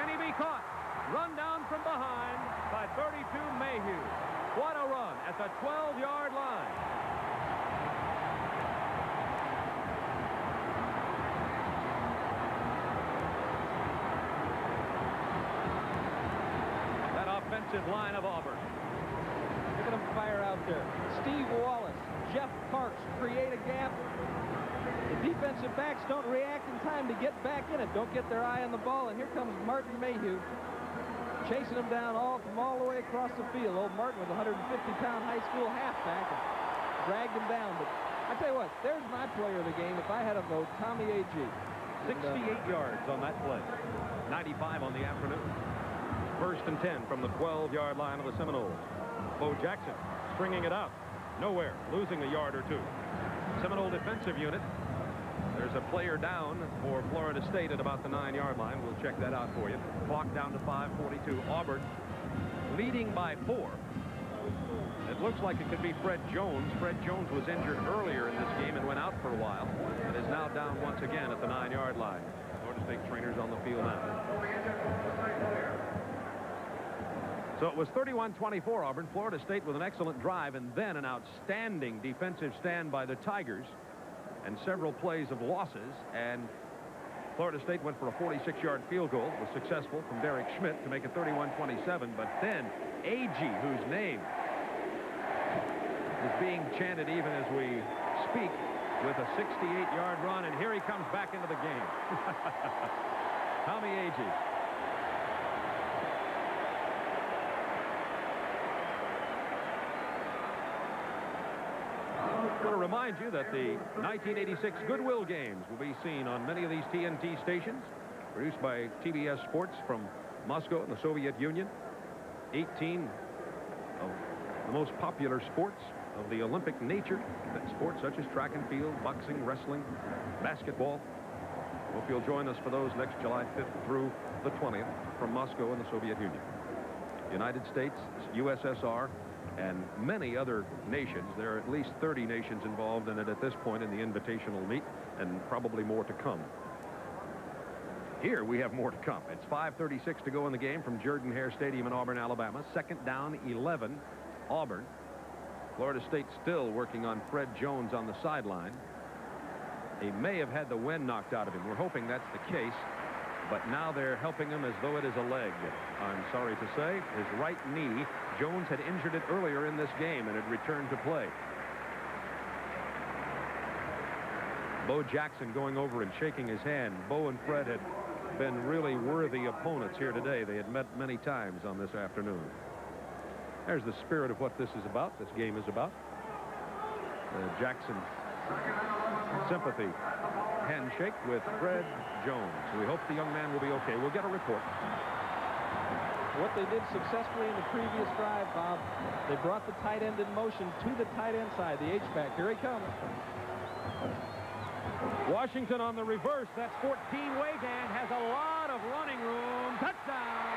Can he be caught? Run down from behind by 32 Mayhew. What a run at the 12-yard line. Offensive line of Auburn. Look at them fire out there. Steve Wallace, Jeff Parks create a gap. The defensive backs don't react in time to get back in it. Don't get their eye on the ball. And here comes Martin Mayhew, chasing them down from all the way across the field. Old Martin was a 150-pound high school halfback and dragged him down. But I tell you what, there's my player of the game. If I had a vote, Tommy Agee. 68 yards on that play. 95 on the afternoon. 1st and 10 from the 12-yard line of the Seminoles. Bo Jackson stringing it out. Nowhere. Losing a yard or 2. Seminole defensive unit. There's a player down for Florida State at about the 9-yard line. We'll check that out for you. Clock down to 5:42. Auburn leading by 4. It looks like it could be Fred Jones. Fred Jones was injured earlier in this game and went out for a while, and is now down once again at the 9-yard line. Florida State trainers on the field now. So it was 31-24 Auburn. Florida State with an excellent drive, and then an outstanding defensive stand by the Tigers, and several plays of losses, and Florida State went for a 46-yard field goal. It was successful from Derek Schmidt to make it 31-27, but then Agee, whose name is being chanted even as we speak, with a 68-yard run, and here he comes back into the game. Tommy Agee. I want to remind you that the 1986 Goodwill Games will be seen on many of these TNT stations, produced by TBS Sports from Moscow and the Soviet Union. 18 of the most popular sports of the Olympic nature, sports such as track and field, boxing, wrestling, basketball. Hope you'll join us for those next July 5th through the 20th from Moscow and the Soviet Union. United States, USSR, and many other nations. There are at least 30 nations involved in it at this point in the invitational meet, and probably more to come. Here we have more to come. It's 5:36 to go in the game from Jordan-Hare Stadium in Auburn, Alabama. 2nd down, 11, Auburn. Florida State still working on Fred Jones on the sideline. He may have had the wind knocked out of him. We're hoping that's the case, but now they're helping him as though it is a leg. I'm sorry to say, his right knee. Jones had injured it earlier in this game, and it returned to play. Bo Jackson going over and shaking his hand. Bo and Fred had been really worthy opponents here today. They had met many times on this afternoon. There's the spirit of what this is about, this game is about. Jackson sympathy handshake with Fred Jones. We hope the young man will be okay. We'll get a report. What they did successfully in the previous drive, Bob, they brought the tight end in motion to the tight end side, the H-back. Here he comes. Washington on the reverse. That's 14. Weygand has a lot of running room. Touchdown.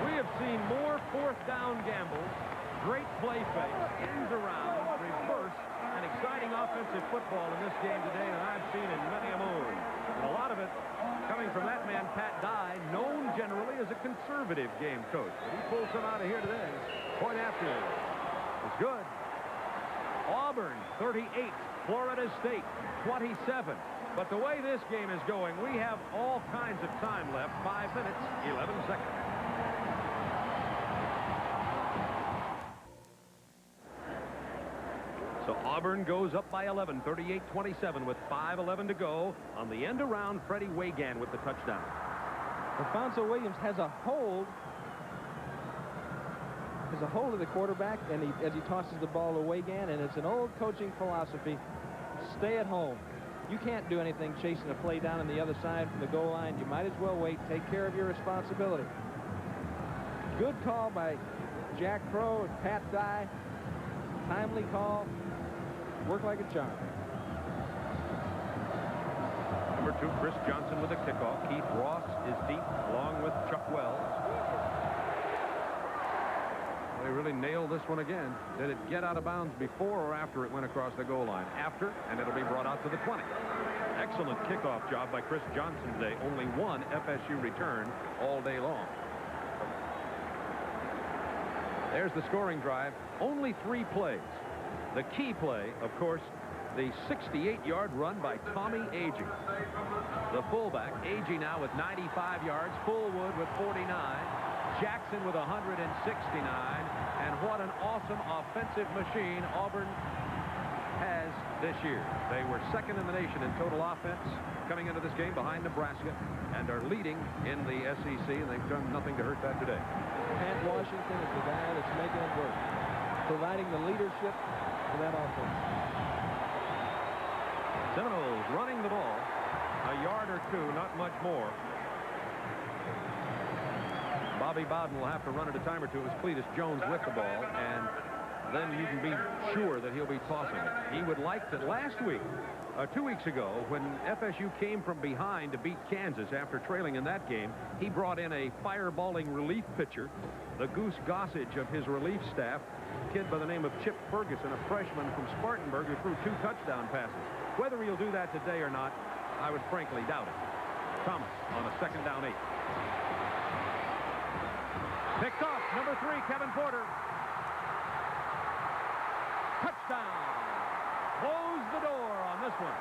We have seen more fourth down gambles, great play fakes, ends around, reverse, and exciting offensive football in this game today than I've seen in many a moon. And a lot of it coming from that man, Pat Dye, known generally as a conservative game coach. But he pulled some out of here today. Point after it's good. Auburn 38, Florida State 27. But the way this game is going, we have all kinds of time left. 5 minutes, 11 seconds. So Auburn goes up by 11, 38-27 with 5:11 to go. On the end around, Freddie Weygand with the touchdown. Alfonso Williams has a hold of the quarterback, and as he tosses the ball to Weygand, and it's an old coaching philosophy: stay at home. You can't do anything chasing a play down on the other side from the goal line. You might as well wait. Take care of your responsibility. Good call by Jack Crow and Pat Dye. Timely call. Work like a charm. Number 2, Chris Johnson with a kickoff. Keith Ross is deep, along with Chuck Wells. They really nailed this one again. Did it get out of bounds before or after it went across the goal line? After, and it'll be brought out to the 20. Excellent kickoff job by Chris Johnson today. Only one FSU return all day long. There's the scoring drive. Only 3 plays. The key play, of course, the 68-yard run by Tommy Agee. The fullback, Agee now with 95 yards, Fullwood with 49, Jackson with 169, and what an awesome offensive machine Auburn has this year. They were second in the nation in total offense coming into this game behind Nebraska and are leading in the SEC, and they've done nothing to hurt that today. Pat Washington is the guy that's making it work, providing the leadership for that offense. Seminoles running the ball a yard or 2, not much more. Bobby Bowden will have to run it a time or 2 as Cletus Jones with the ball, and then you can be sure that he'll be tossing it. He would like to. Last week, 2 weeks ago, when FSU came from behind to beat Kansas after trailing in that game, he brought in a fireballing relief pitcher, the Goose Gossage of his relief staff, a kid by the name of Chip Ferguson, a freshman from Spartanburg who threw 2 touchdown passes. Whether he'll do that today or not, I would frankly doubt it. Thomas on a 2nd down 8. Picked off, number 3, Kevin Porter. Touchdown. Close the door on this one.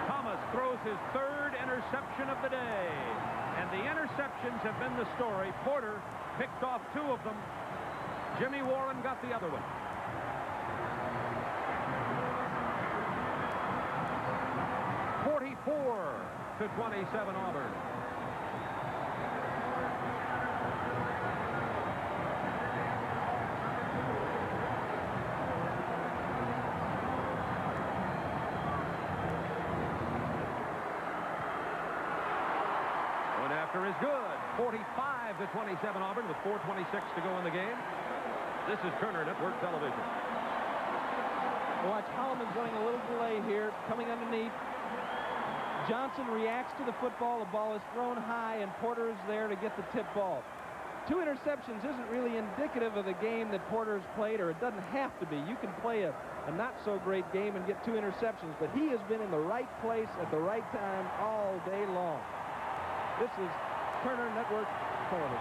Thomas throws his 3rd interception of the day. And the interceptions have been the story. Porter picked off 2 of them. Jimmy Warren got the other one. To 27 Auburn. One after is good. 45 to 27 Auburn with 4:26 to go in the game. This is Turner Network Television. Watch, Holloman's running a little delay here, coming underneath. Johnson reacts to the football. The ball is thrown high, and Porter is there to get the tip ball. 2 interceptions isn't really indicative of the game that Porter's played, or it doesn't have to be. You can play a not-so-great game and get 2 interceptions, but he has been in the right place at the right time all day long. This is Turner Network Television.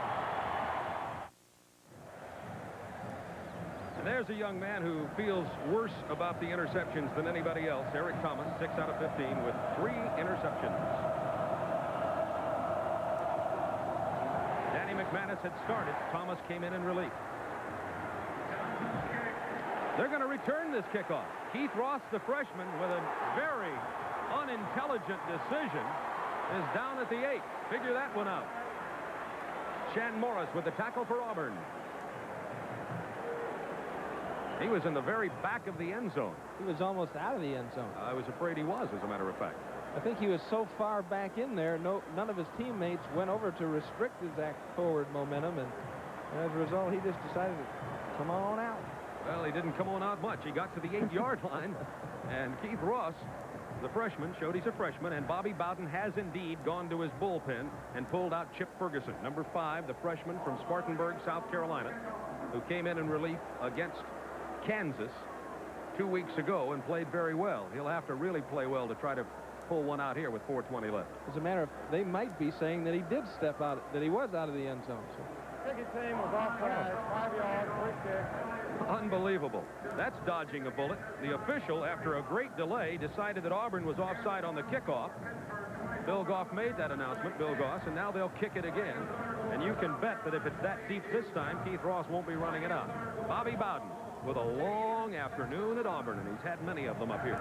And there's a young man who feels worse about the interceptions than anybody else. Eric Thomas, 6 out of 15 with 3 interceptions. Danny McManus had started. Thomas came in relief. They're going to return this kickoff. Keith Ross, the freshman, with a very unintelligent decision, is down at the 8. Figure that one out. Shan Morris with the tackle for Auburn. He was in the very back of the end zone. He was almost out of the end zone. I was afraid he was, as a matter of fact. I think he was so far back in there, none of his teammates went over to restrict his forward momentum, and as a result, he just decided to come on out. Well, he didn't come on out much. He got to the 8-yard line, and Keith Ross, the freshman, showed he's a freshman, and Bobby Bowden has indeed gone to his bullpen and pulled out Chip Ferguson, number 5, the freshman from Spartanburg, South Carolina, who came in relief against Kansas 2 weeks ago and played very well. He'll have to really play well to try to pull one out here with 4:20 left. As a matter of, they might be saying that he did step out, that he was out of the end zone. So. Ticket team was offside, 5 yards, free kick. Unbelievable. That's dodging a bullet. The official, after a great delay, decided that Auburn was offside on the kickoff. Bill Goff made that announcement, Bill Goss, and now they'll kick it again. And you can bet that if it's that deep this time, Keith Ross won't be running it out. Bobby Bowden with a long afternoon at Auburn, and he's had many of them up here.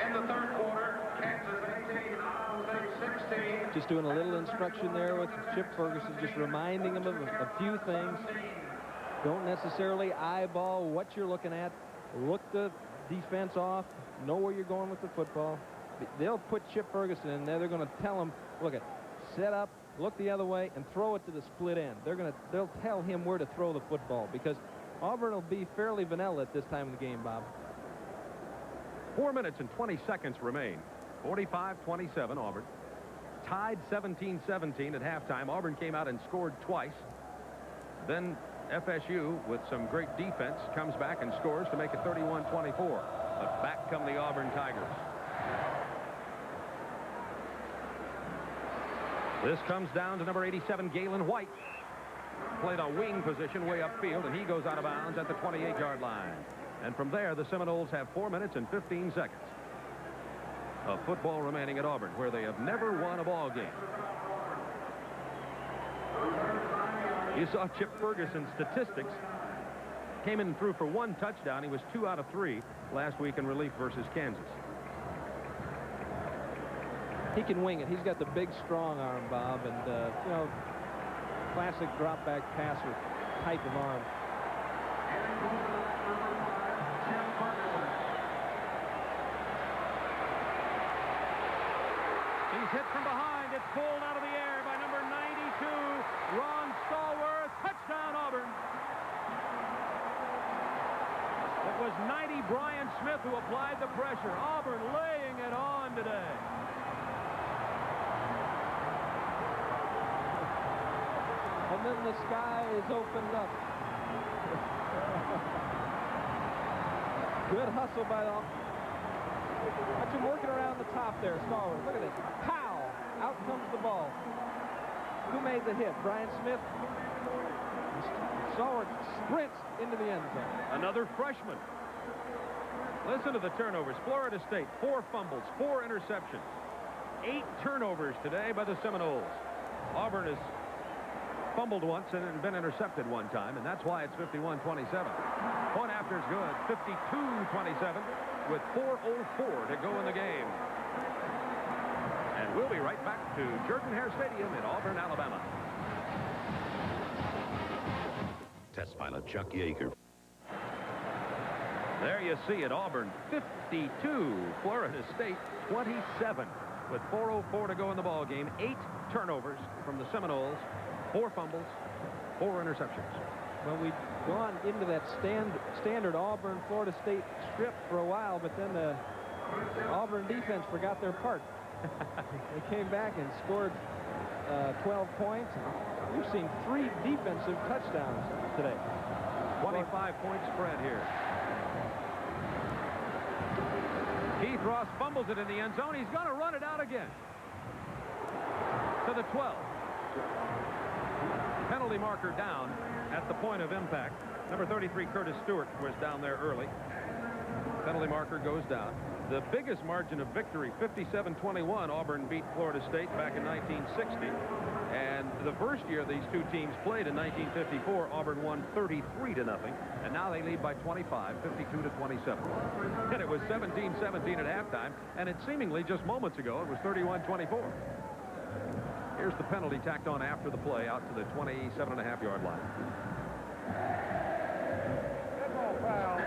In the third quarter, Kansas 18, Iowa State 16. Just doing a little instruction there with Chip Ferguson, just reminding him of a few things. Don't necessarily eyeball what you're looking at. Look the defense off. Know where you're going with the football. They'll put Chip Ferguson in there. They're going to tell him, look, set up, look the other way, and throw it to the split end. They'll tell him where to throw the football, because Auburn will be fairly vanilla at this time of the game, Bob. 4 minutes and 20 seconds remain. 45-27 Auburn. Tied 17-17 at halftime. Auburn came out and scored twice. Then FSU, with some great defense, comes back and scores to make it 31-24. But back come the Auburn Tigers. This comes down to number 87, Galen White. Played a wing position way upfield, and he goes out of bounds at the 28-yard line. And from there, the Seminoles have 4 minutes and 15 seconds of football remaining at Auburn, where they have never won a ball game. You saw Chip Ferguson's statistics. Came in and threw for 1 touchdown. He was 2 out of 3 last week in relief versus Kansas. He can wing it. He's got the big, strong arm, Bob, and, you know, classic drop-back passer type of arm. He's hit from behind. It's pulled out of the air by number 92, Ron Stallworth. Touchdown, Auburn. It was 90, Brian Smith, who applied the pressure. Auburn laying it on today. And then the sky is opened up. Good hustle by the... Watch him working around the top there, Stallworth. Look at it. Pow! Out comes the ball. Who made the hit? Brian Smith? Stallworth sprints into the end zone. Another freshman. Listen to the turnovers. Florida State, 4 fumbles, 4 interceptions. 8 turnovers today by the Seminoles. Auburn has fumbled once and been intercepted one time, and that's why it's 51-27. Point after is good. 52-27 with 4:04 to go in the game. And we'll be right back to Jordan-Hare Stadium in Auburn, Alabama. Test pilot Chuck Yeager. There you see it. Auburn 52, Florida State 27 with 4:04 to go in the ball game. 8 turnovers from the Seminoles, 4 fumbles, 4 interceptions. Well, we'd gone into that standard Auburn Florida State script for a while, but then the Auburn defense forgot their part. They came back and scored 12 points. We've seen 3 defensive touchdowns today. 25-point spread here. Keith Ross fumbles it in the end zone. He's going to run it out again. To the 12. penalty marker down at the point of impact. Number 33, Curtis Stewart, was down there early. Penalty marker goes down. The biggest margin of victory, 57-21, Auburn beat Florida State back in 1960. And the first year these two teams played in 1954, Auburn won 33-0. And now they lead by 25, 52-27. And it was 17-17 at halftime. And it seemingly just moments ago, it was 31-24. Here's the penalty tacked on after the play out to the 27.5-yard line. Foul.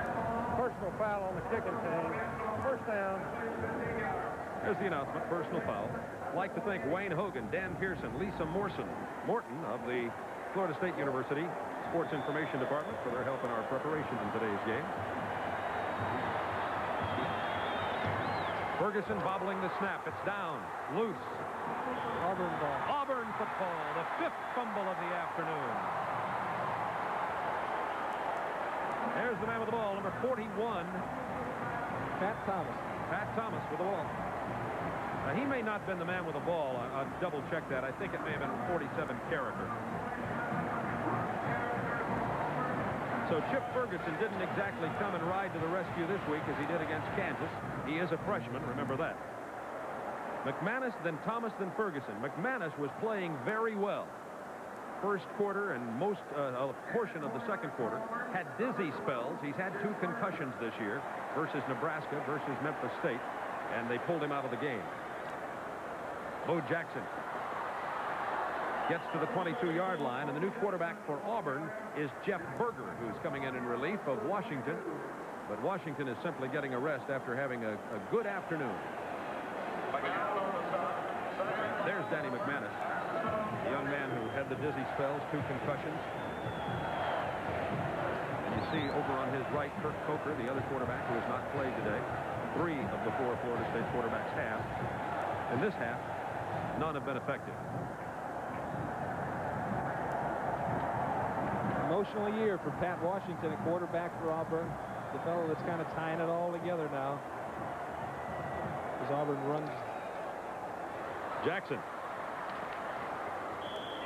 Personal foul on the kicking team. First down. There's the announcement, personal foul. I'd like to thank Wayne Hogan, Dan Pearson, Lisa Morton of the Florida State University Sports Information Department for their help in our preparation in today's game. Ferguson bobbling the snap. It's down. Loose. Auburn ball. Auburn football, the 5th fumble of the afternoon. There's the man with the ball, number 41. Pat Thomas. Pat Thomas with the ball. Now, he may not have been the man with the ball. I'll double-check that. I think it may have been 47 character. So Chip Ferguson didn't exactly come and ride to the rescue this week as he did against Kansas. He is a freshman, remember that. McManus, then Thomas, then Ferguson. McManus was playing very well. First quarter and most a portion of the second quarter. Had dizzy spells. He's had 2 concussions this year versus Nebraska versus Memphis State. And they pulled him out of the game. Bo Jackson gets to the 22-yard line, and the new quarterback for Auburn is Jeff Berger, who's coming in relief of Washington. But Washington is simply getting a rest after having a good afternoon. There's Danny McManus, the young man who had the dizzy spells, 2 concussions. And you see over on his right, Kirk Coker, the other quarterback who has not played today. 3 of the 4 Florida State quarterbacks have. In this half, none have been effective. Emotional year for Pat Washington, a quarterback for Auburn. The fellow that's kind of tying it all together now as Auburn runs. Jackson.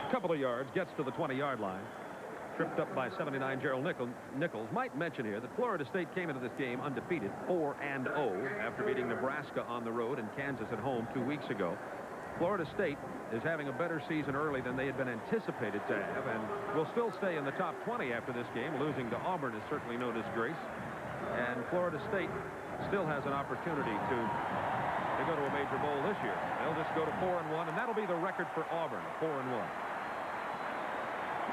A couple of yards, gets to the 20-yard line. Tripped up by 79 Gerald Nichols. Might mention here that Florida State came into this game undefeated, 4-0, after beating Nebraska on the road and Kansas at home 2 weeks ago. Florida State is having a better season early than they had been anticipated to have, and will still stay in the top 20 after this game. Losing to Auburn is certainly no disgrace. And Florida State still has an opportunity to go to a major bowl this year. They'll just go to 4-1, and that'll be the record for Auburn, 4-1.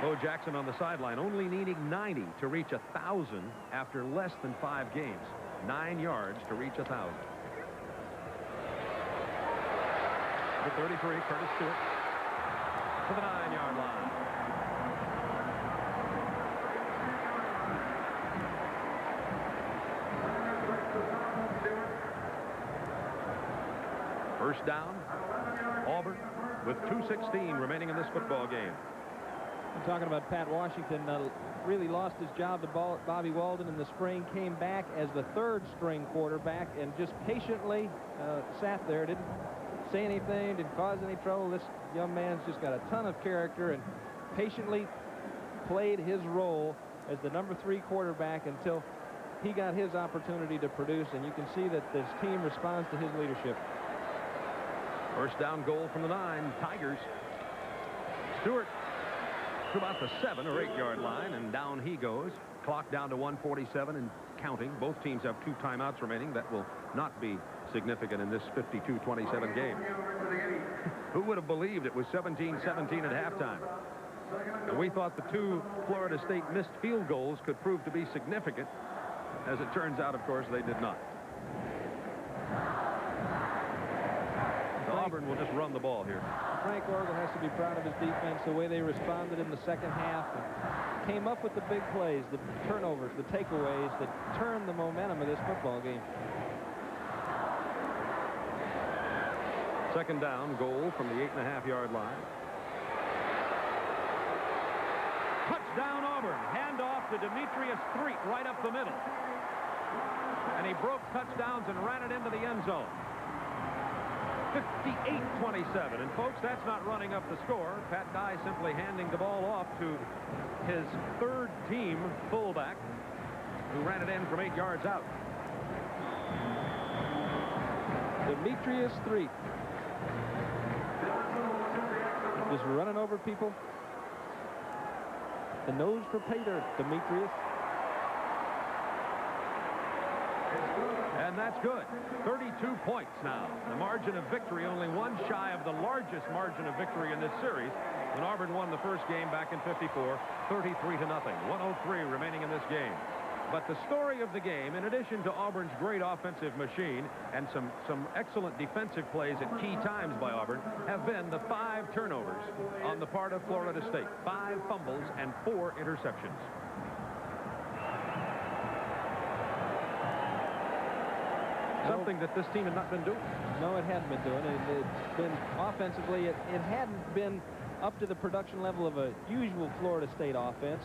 Bo Jackson on the sideline, only needing 90 to reach 1,000 after less than 5 games. 9 yards to reach 1,000. Number 33, Curtis Stewart, to the 9-yard line. First down, Auburn, with 2:16 remaining in this football game. I'm talking about Pat Washington. Really lost his job to Bobby Walden in the spring, came back as the 3rd-string quarterback and just patiently sat there, didn't say anything, didn't cause any trouble. This young man's just got a ton of character and patiently played his role as the number 3 quarterback until he got his opportunity to produce, and you can see that this team responds to his leadership. First down goal from the 9, Tigers. Stewart to about the 7 or 8-yard line, and down he goes. Clock down to 1:47 and counting. Both teams have 2 timeouts remaining. That will not be significant in this 52-27 game. Who would have believed it was 17-17 at halftime? And we thought the 2 Florida State missed field goals could prove to be significant. As it turns out, of course, they did not. Auburn will just run the ball here. Frank Orgel has to be proud of his defense, the way they responded in the second half and came up with the big plays, the turnovers, the takeaways that turned the momentum of this football game. Second down, goal from the 8.5-yard line. Touchdown Auburn. Handoff to Demetrius Street right up the middle. And he broke touchdowns and ran it into the end zone. 58-27. And folks, that's not running up the score. Pat Dye simply handing the ball off to his third team fullback, who ran it in from 8 yards out. Demetrius Threet. Just running over people. The nose for Pater, Demetrius. And that's good. 32 points now. The margin of victory only one shy of the largest margin of victory in this series when Auburn won the first game back in '54, 33-0. 1:03 remaining in this game. But the story of the game, in addition to Auburn's great offensive machine and some excellent defensive plays at key times by Auburn, have been the 5 turnovers on the part of Florida State. 5 fumbles and 4 interceptions. Something that this team had not been doing. No, it hadn't been doing. It's been offensively, it hadn't been up to the production level of a usual Florida State offense,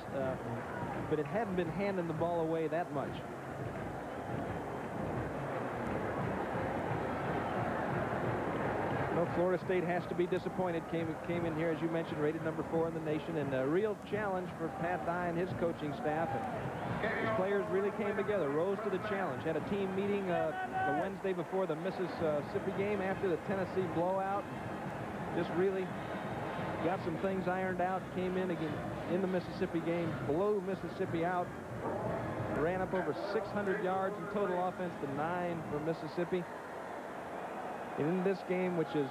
but it hadn't been handing the ball away that much. Well, Florida State has to be disappointed. Came in here, as you mentioned, rated number 4 in the nation, and a real challenge for Pat Dye and his coaching staff. His players really came together, rose to the challenge. Had a team meeting the Wednesday before the Mississippi game after the Tennessee blowout. Just really got some things ironed out. Came in again in the Mississippi game, blew Mississippi out. Ran up over 600 yards in total offense to 9 for Mississippi. And in this game, which is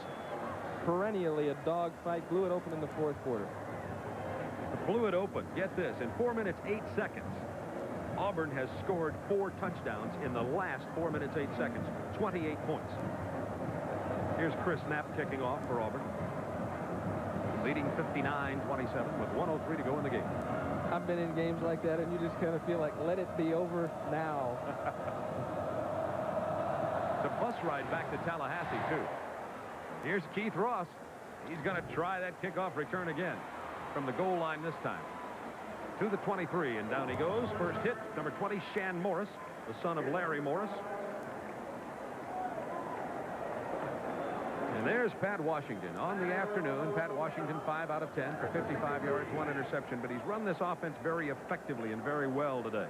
perennially a dogfight, blew it open in the 4th quarter. Blew it open. Get this, in 4 minutes, 8 seconds. Auburn has scored 4 touchdowns in the last 4 minutes, 8 seconds. 28 points. Here's Chris Knapp kicking off for Auburn. Leading 59-27 with 1:03 to go in the game. I've been in games like that, and you just kind of feel like, let it be over now. The bus ride back to Tallahassee, too. Here's Keith Ross. He's going to try that kickoff return again from the goal line this time. To the 23, and down he goes. First hit, number 20, Shan Morris, the son of Larry Morris. And there's Pat Washington. On the afternoon, Pat Washington 5 out of 10 for 55 yards, 1 interception, but he's run this offense very effectively and very well today.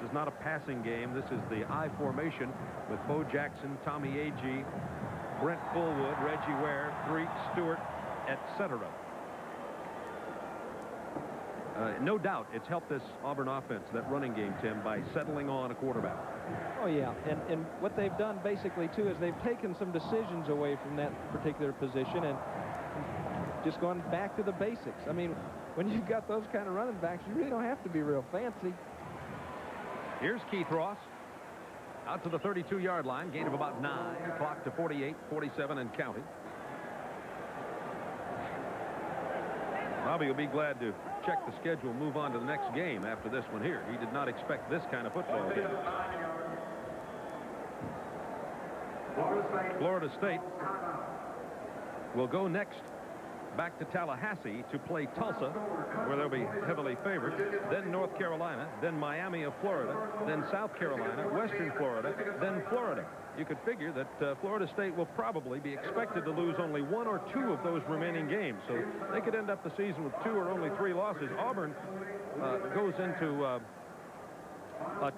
This is not a passing game. This is the I formation with Bo Jackson, Tommy Agee, Brent Fullwood, Reggie Ware, Threet, Stewart, etc. No doubt it's helped this Auburn offense, that running game, Tim, by settling on a quarterback. Oh, yeah. And what they've done basically, too, is they've taken some decisions away from that particular position and just gone back to the basics. I mean, when you've got those kind of running backs, you really don't have to be real fancy. Here's Keith Ross. Out to the 32-yard line. Gain of about 9. Clock to 48, 47, and counting. Bobby will be glad to check the schedule, move on to the next game after this one here. He did not expect this kind of football game. Florida State will go next back to Tallahassee to play Tulsa, where they'll be heavily favored, then North Carolina, then Miami of Florida, then South Carolina, Western Florida, then Florida. You could figure that Florida State will probably be expected to lose only 1 or 2 of those remaining games, so they could end up the season with 2 or only 3 losses. Auburn goes into a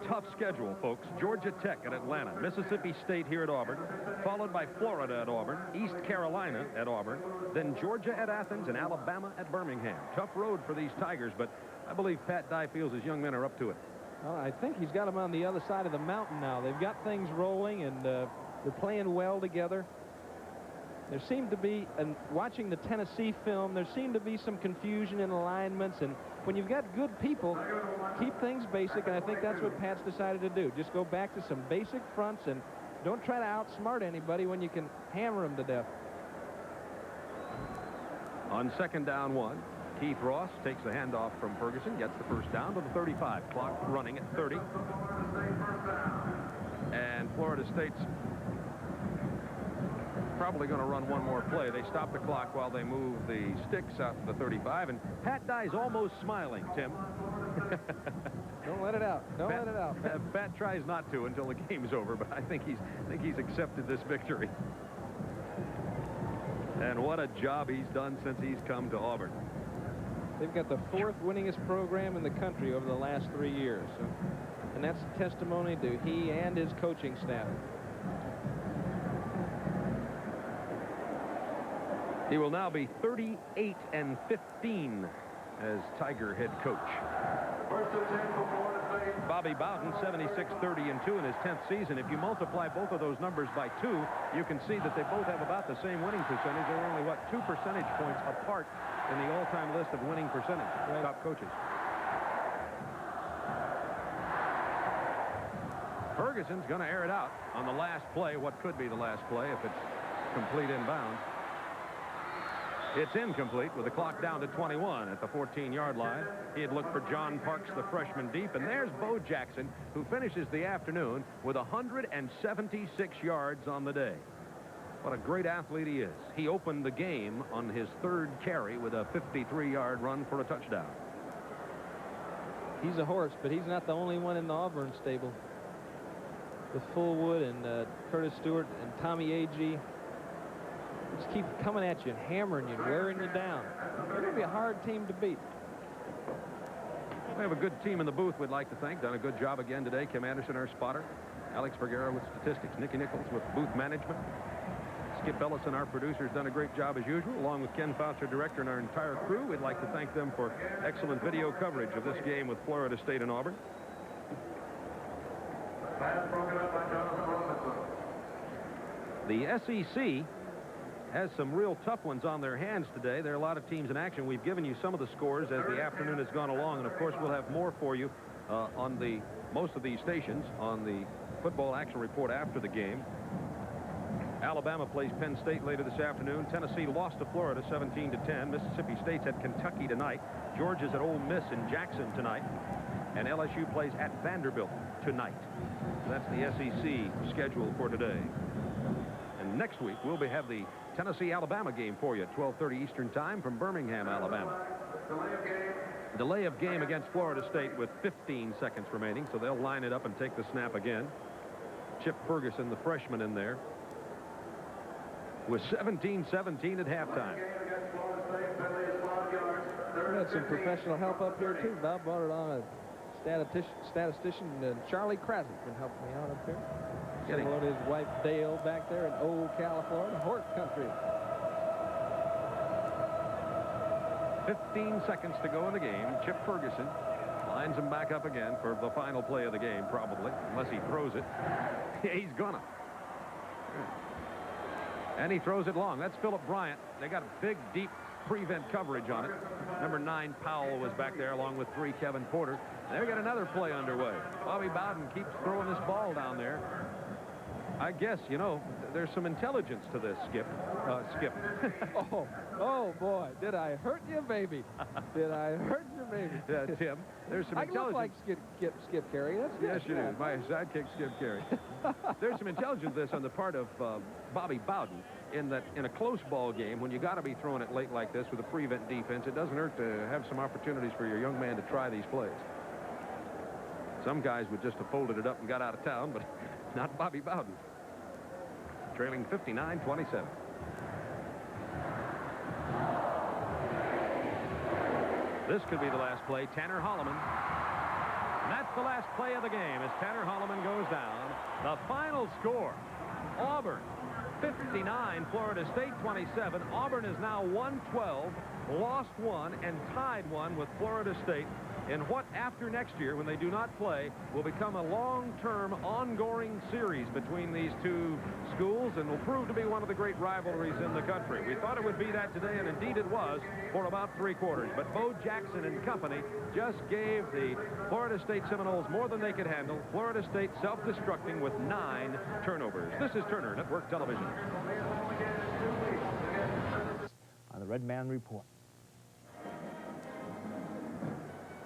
tough schedule, folks. Georgia Tech at Atlanta, Mississippi State here at Auburn, followed by Florida at Auburn, East Carolina at Auburn, then Georgia at Athens, and Alabama at Birmingham. Tough road for these Tigers, but I believe Pat Dye feels his young men are up to it. Well, I think he's got them on the other side of the mountain now. They've got things rolling, and they're playing well together. There seemed to be, and watching the Tennessee film, there seemed to be some confusion in alignments, and when you've got good people, keep things basic, and I think that's what Pat's decided to do. Just go back to some basic fronts and don't try to outsmart anybody when you can hammer them to death. On 2nd down 1, Keith Ross takes the handoff from Ferguson, gets the first down to the 35. Clock running at 30. And Florida State's probably going to run one more play. They stop the clock while they move the sticks out to the 35. And Pat Dye's almost smiling, Tim. Don't let it out. Don't let it out. Pat tries not to until the game's over, but I think he's accepted this victory. And what a job he's done since he's come to Auburn. They've got the 4th winningest program in the country over the last 3 years. So, and that's a testimony to he and his coaching staff. He will now be 38-15 as Tiger head coach. Bobby Bowden, 76-30-2 in his 10th season. If you multiply both of those numbers by 2, you can see that they both have about the same winning percentage. They're only, what, 2 percentage points apart in the all-time list of winning percentage, top coaches. Ferguson's going to air it out on the last play, what could be the last play if it's complete inbounds. It's incomplete with the clock down to 21 at the 14-yard line. He had looked for John Parks, the freshman, deep. And there's Bo Jackson, who finishes the afternoon with 176 yards on the day. What a great athlete he is. He opened the game on his 3rd carry with a 53-yard run for a touchdown. He's a horse, but he's not the only one in the Auburn stable. With Fullwood and Curtis Stewart and Tommy Agee. Just keep coming at you and hammering you and wearing you down. They're going to be a hard team to beat. We have a good team in the booth we'd like to thank. Done a good job again today. Kim Anderson, our spotter. Alex Vergara with statistics. Nicky Nichols with booth management. Skip Ellison, our producer, has done a great job as usual, along with Ken Fouts, our director, and our entire crew. We'd like to thank them for excellent video coverage of this game with Florida State and Auburn. The SEC has some real tough ones on their hands today. There are a lot of teams in action. We've given you some of the scores as the afternoon has gone along, and of course we'll have more for you on most of these stations on the football action report after the game. Alabama plays Penn State later this afternoon. Tennessee lost to Florida 17-10. Mississippi State's at Kentucky tonight. Georgia's at Ole Miss in Jackson tonight. And LSU plays at Vanderbilt tonight. So that's the SEC schedule for today. And next week we'll have the Tennessee-Alabama game for you at 12:30 Eastern Time from Birmingham, Alabama. Delay of game against Florida State with 15 seconds remaining, so they'll line it up and take the snap again. Chip Ferguson, the freshman, in there, with 17-17 at halftime. We had some professional help up here, too. Bob brought it on a statistician, Charlie Krasnick, been helping me out up here. Getting hello to his wife Dale back there in Old California, horse country. 15 seconds to go in the game. Chip Ferguson lines him back up again for the final play of the game, probably, unless he throws it. He's gonna. And he throws it long. That's Philip Bryant. They got a big, deep prevent coverage on it. Number 9, Powell, was back there along with 3, Kevin Porter. They got another play underway. Bobby Bowden keeps throwing this ball down there. I guess, you know, there's some intelligence to this, Skip. Oh, boy, did I hurt you, baby? Did I hurt you, baby? Yeah, Tim, there's some intelligence. I look like Skip Carey. That's good. Yes, you do. My sidekick, Skip Carey. There's some intelligence to this on the part of Bobby Bowden, in that in a close ball game, when you got to be throwing it late like this with a prevent defense, it doesn't hurt to have some opportunities for your young man to try these plays. Some guys would just have folded it up and got out of town, but not Bobby Bowden. Trailing 59-27. This could be the last play. Tanner Holloman. And that's the last play of the game as Tanner Holloman goes down. The final score, Auburn 59, Florida State 27. Auburn is now 1-12, lost 1, and tied 1 with Florida State in what, after next year, when they do not play, will become a long-term, ongoing series between these two schools and will prove to be one of the great rivalries in the country. We thought it would be that today, and indeed it was, for about 3 quarters. But Bo Jackson and company just gave the Florida State Seminoles more than they could handle. Florida State self-destructing with 9 turnovers. This is Turner Network Television. On the Red Man Report.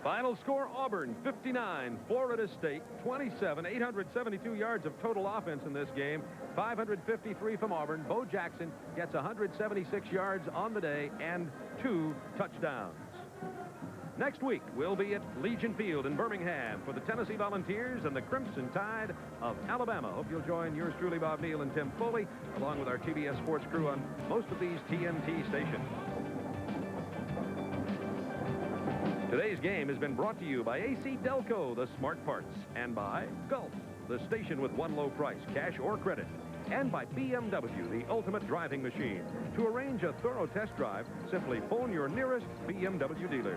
Final score, Auburn 59, Florida State 27. 872 yards of total offense in this game. 553 from Auburn. Bo Jackson gets 176 yards on the day and 2 touchdowns. Next week, we'll be at Legion Field in Birmingham for the Tennessee Volunteers and the Crimson Tide of Alabama. Hope you'll join yours truly, Bob Neal and Tim Foley, along with our TBS Sports crew on most of these TNT stations. Today's game has been brought to you by AC Delco, the smart parts, and by Gulf, the station with one low price, cash or credit, and by BMW, the ultimate driving machine. To arrange a thorough test drive, simply phone your nearest BMW dealer.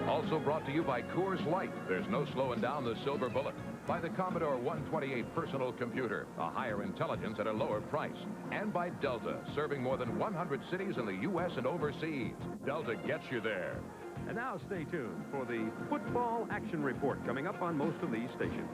Also brought to you by Coors Light. There's no slowing down the silver bullet. By the Commodore 128 personal computer, a higher intelligence at a lower price. And by Delta, serving more than 100 cities in the U.S. and overseas. Delta gets you there. And now stay tuned for the football action report coming up on most of these stations.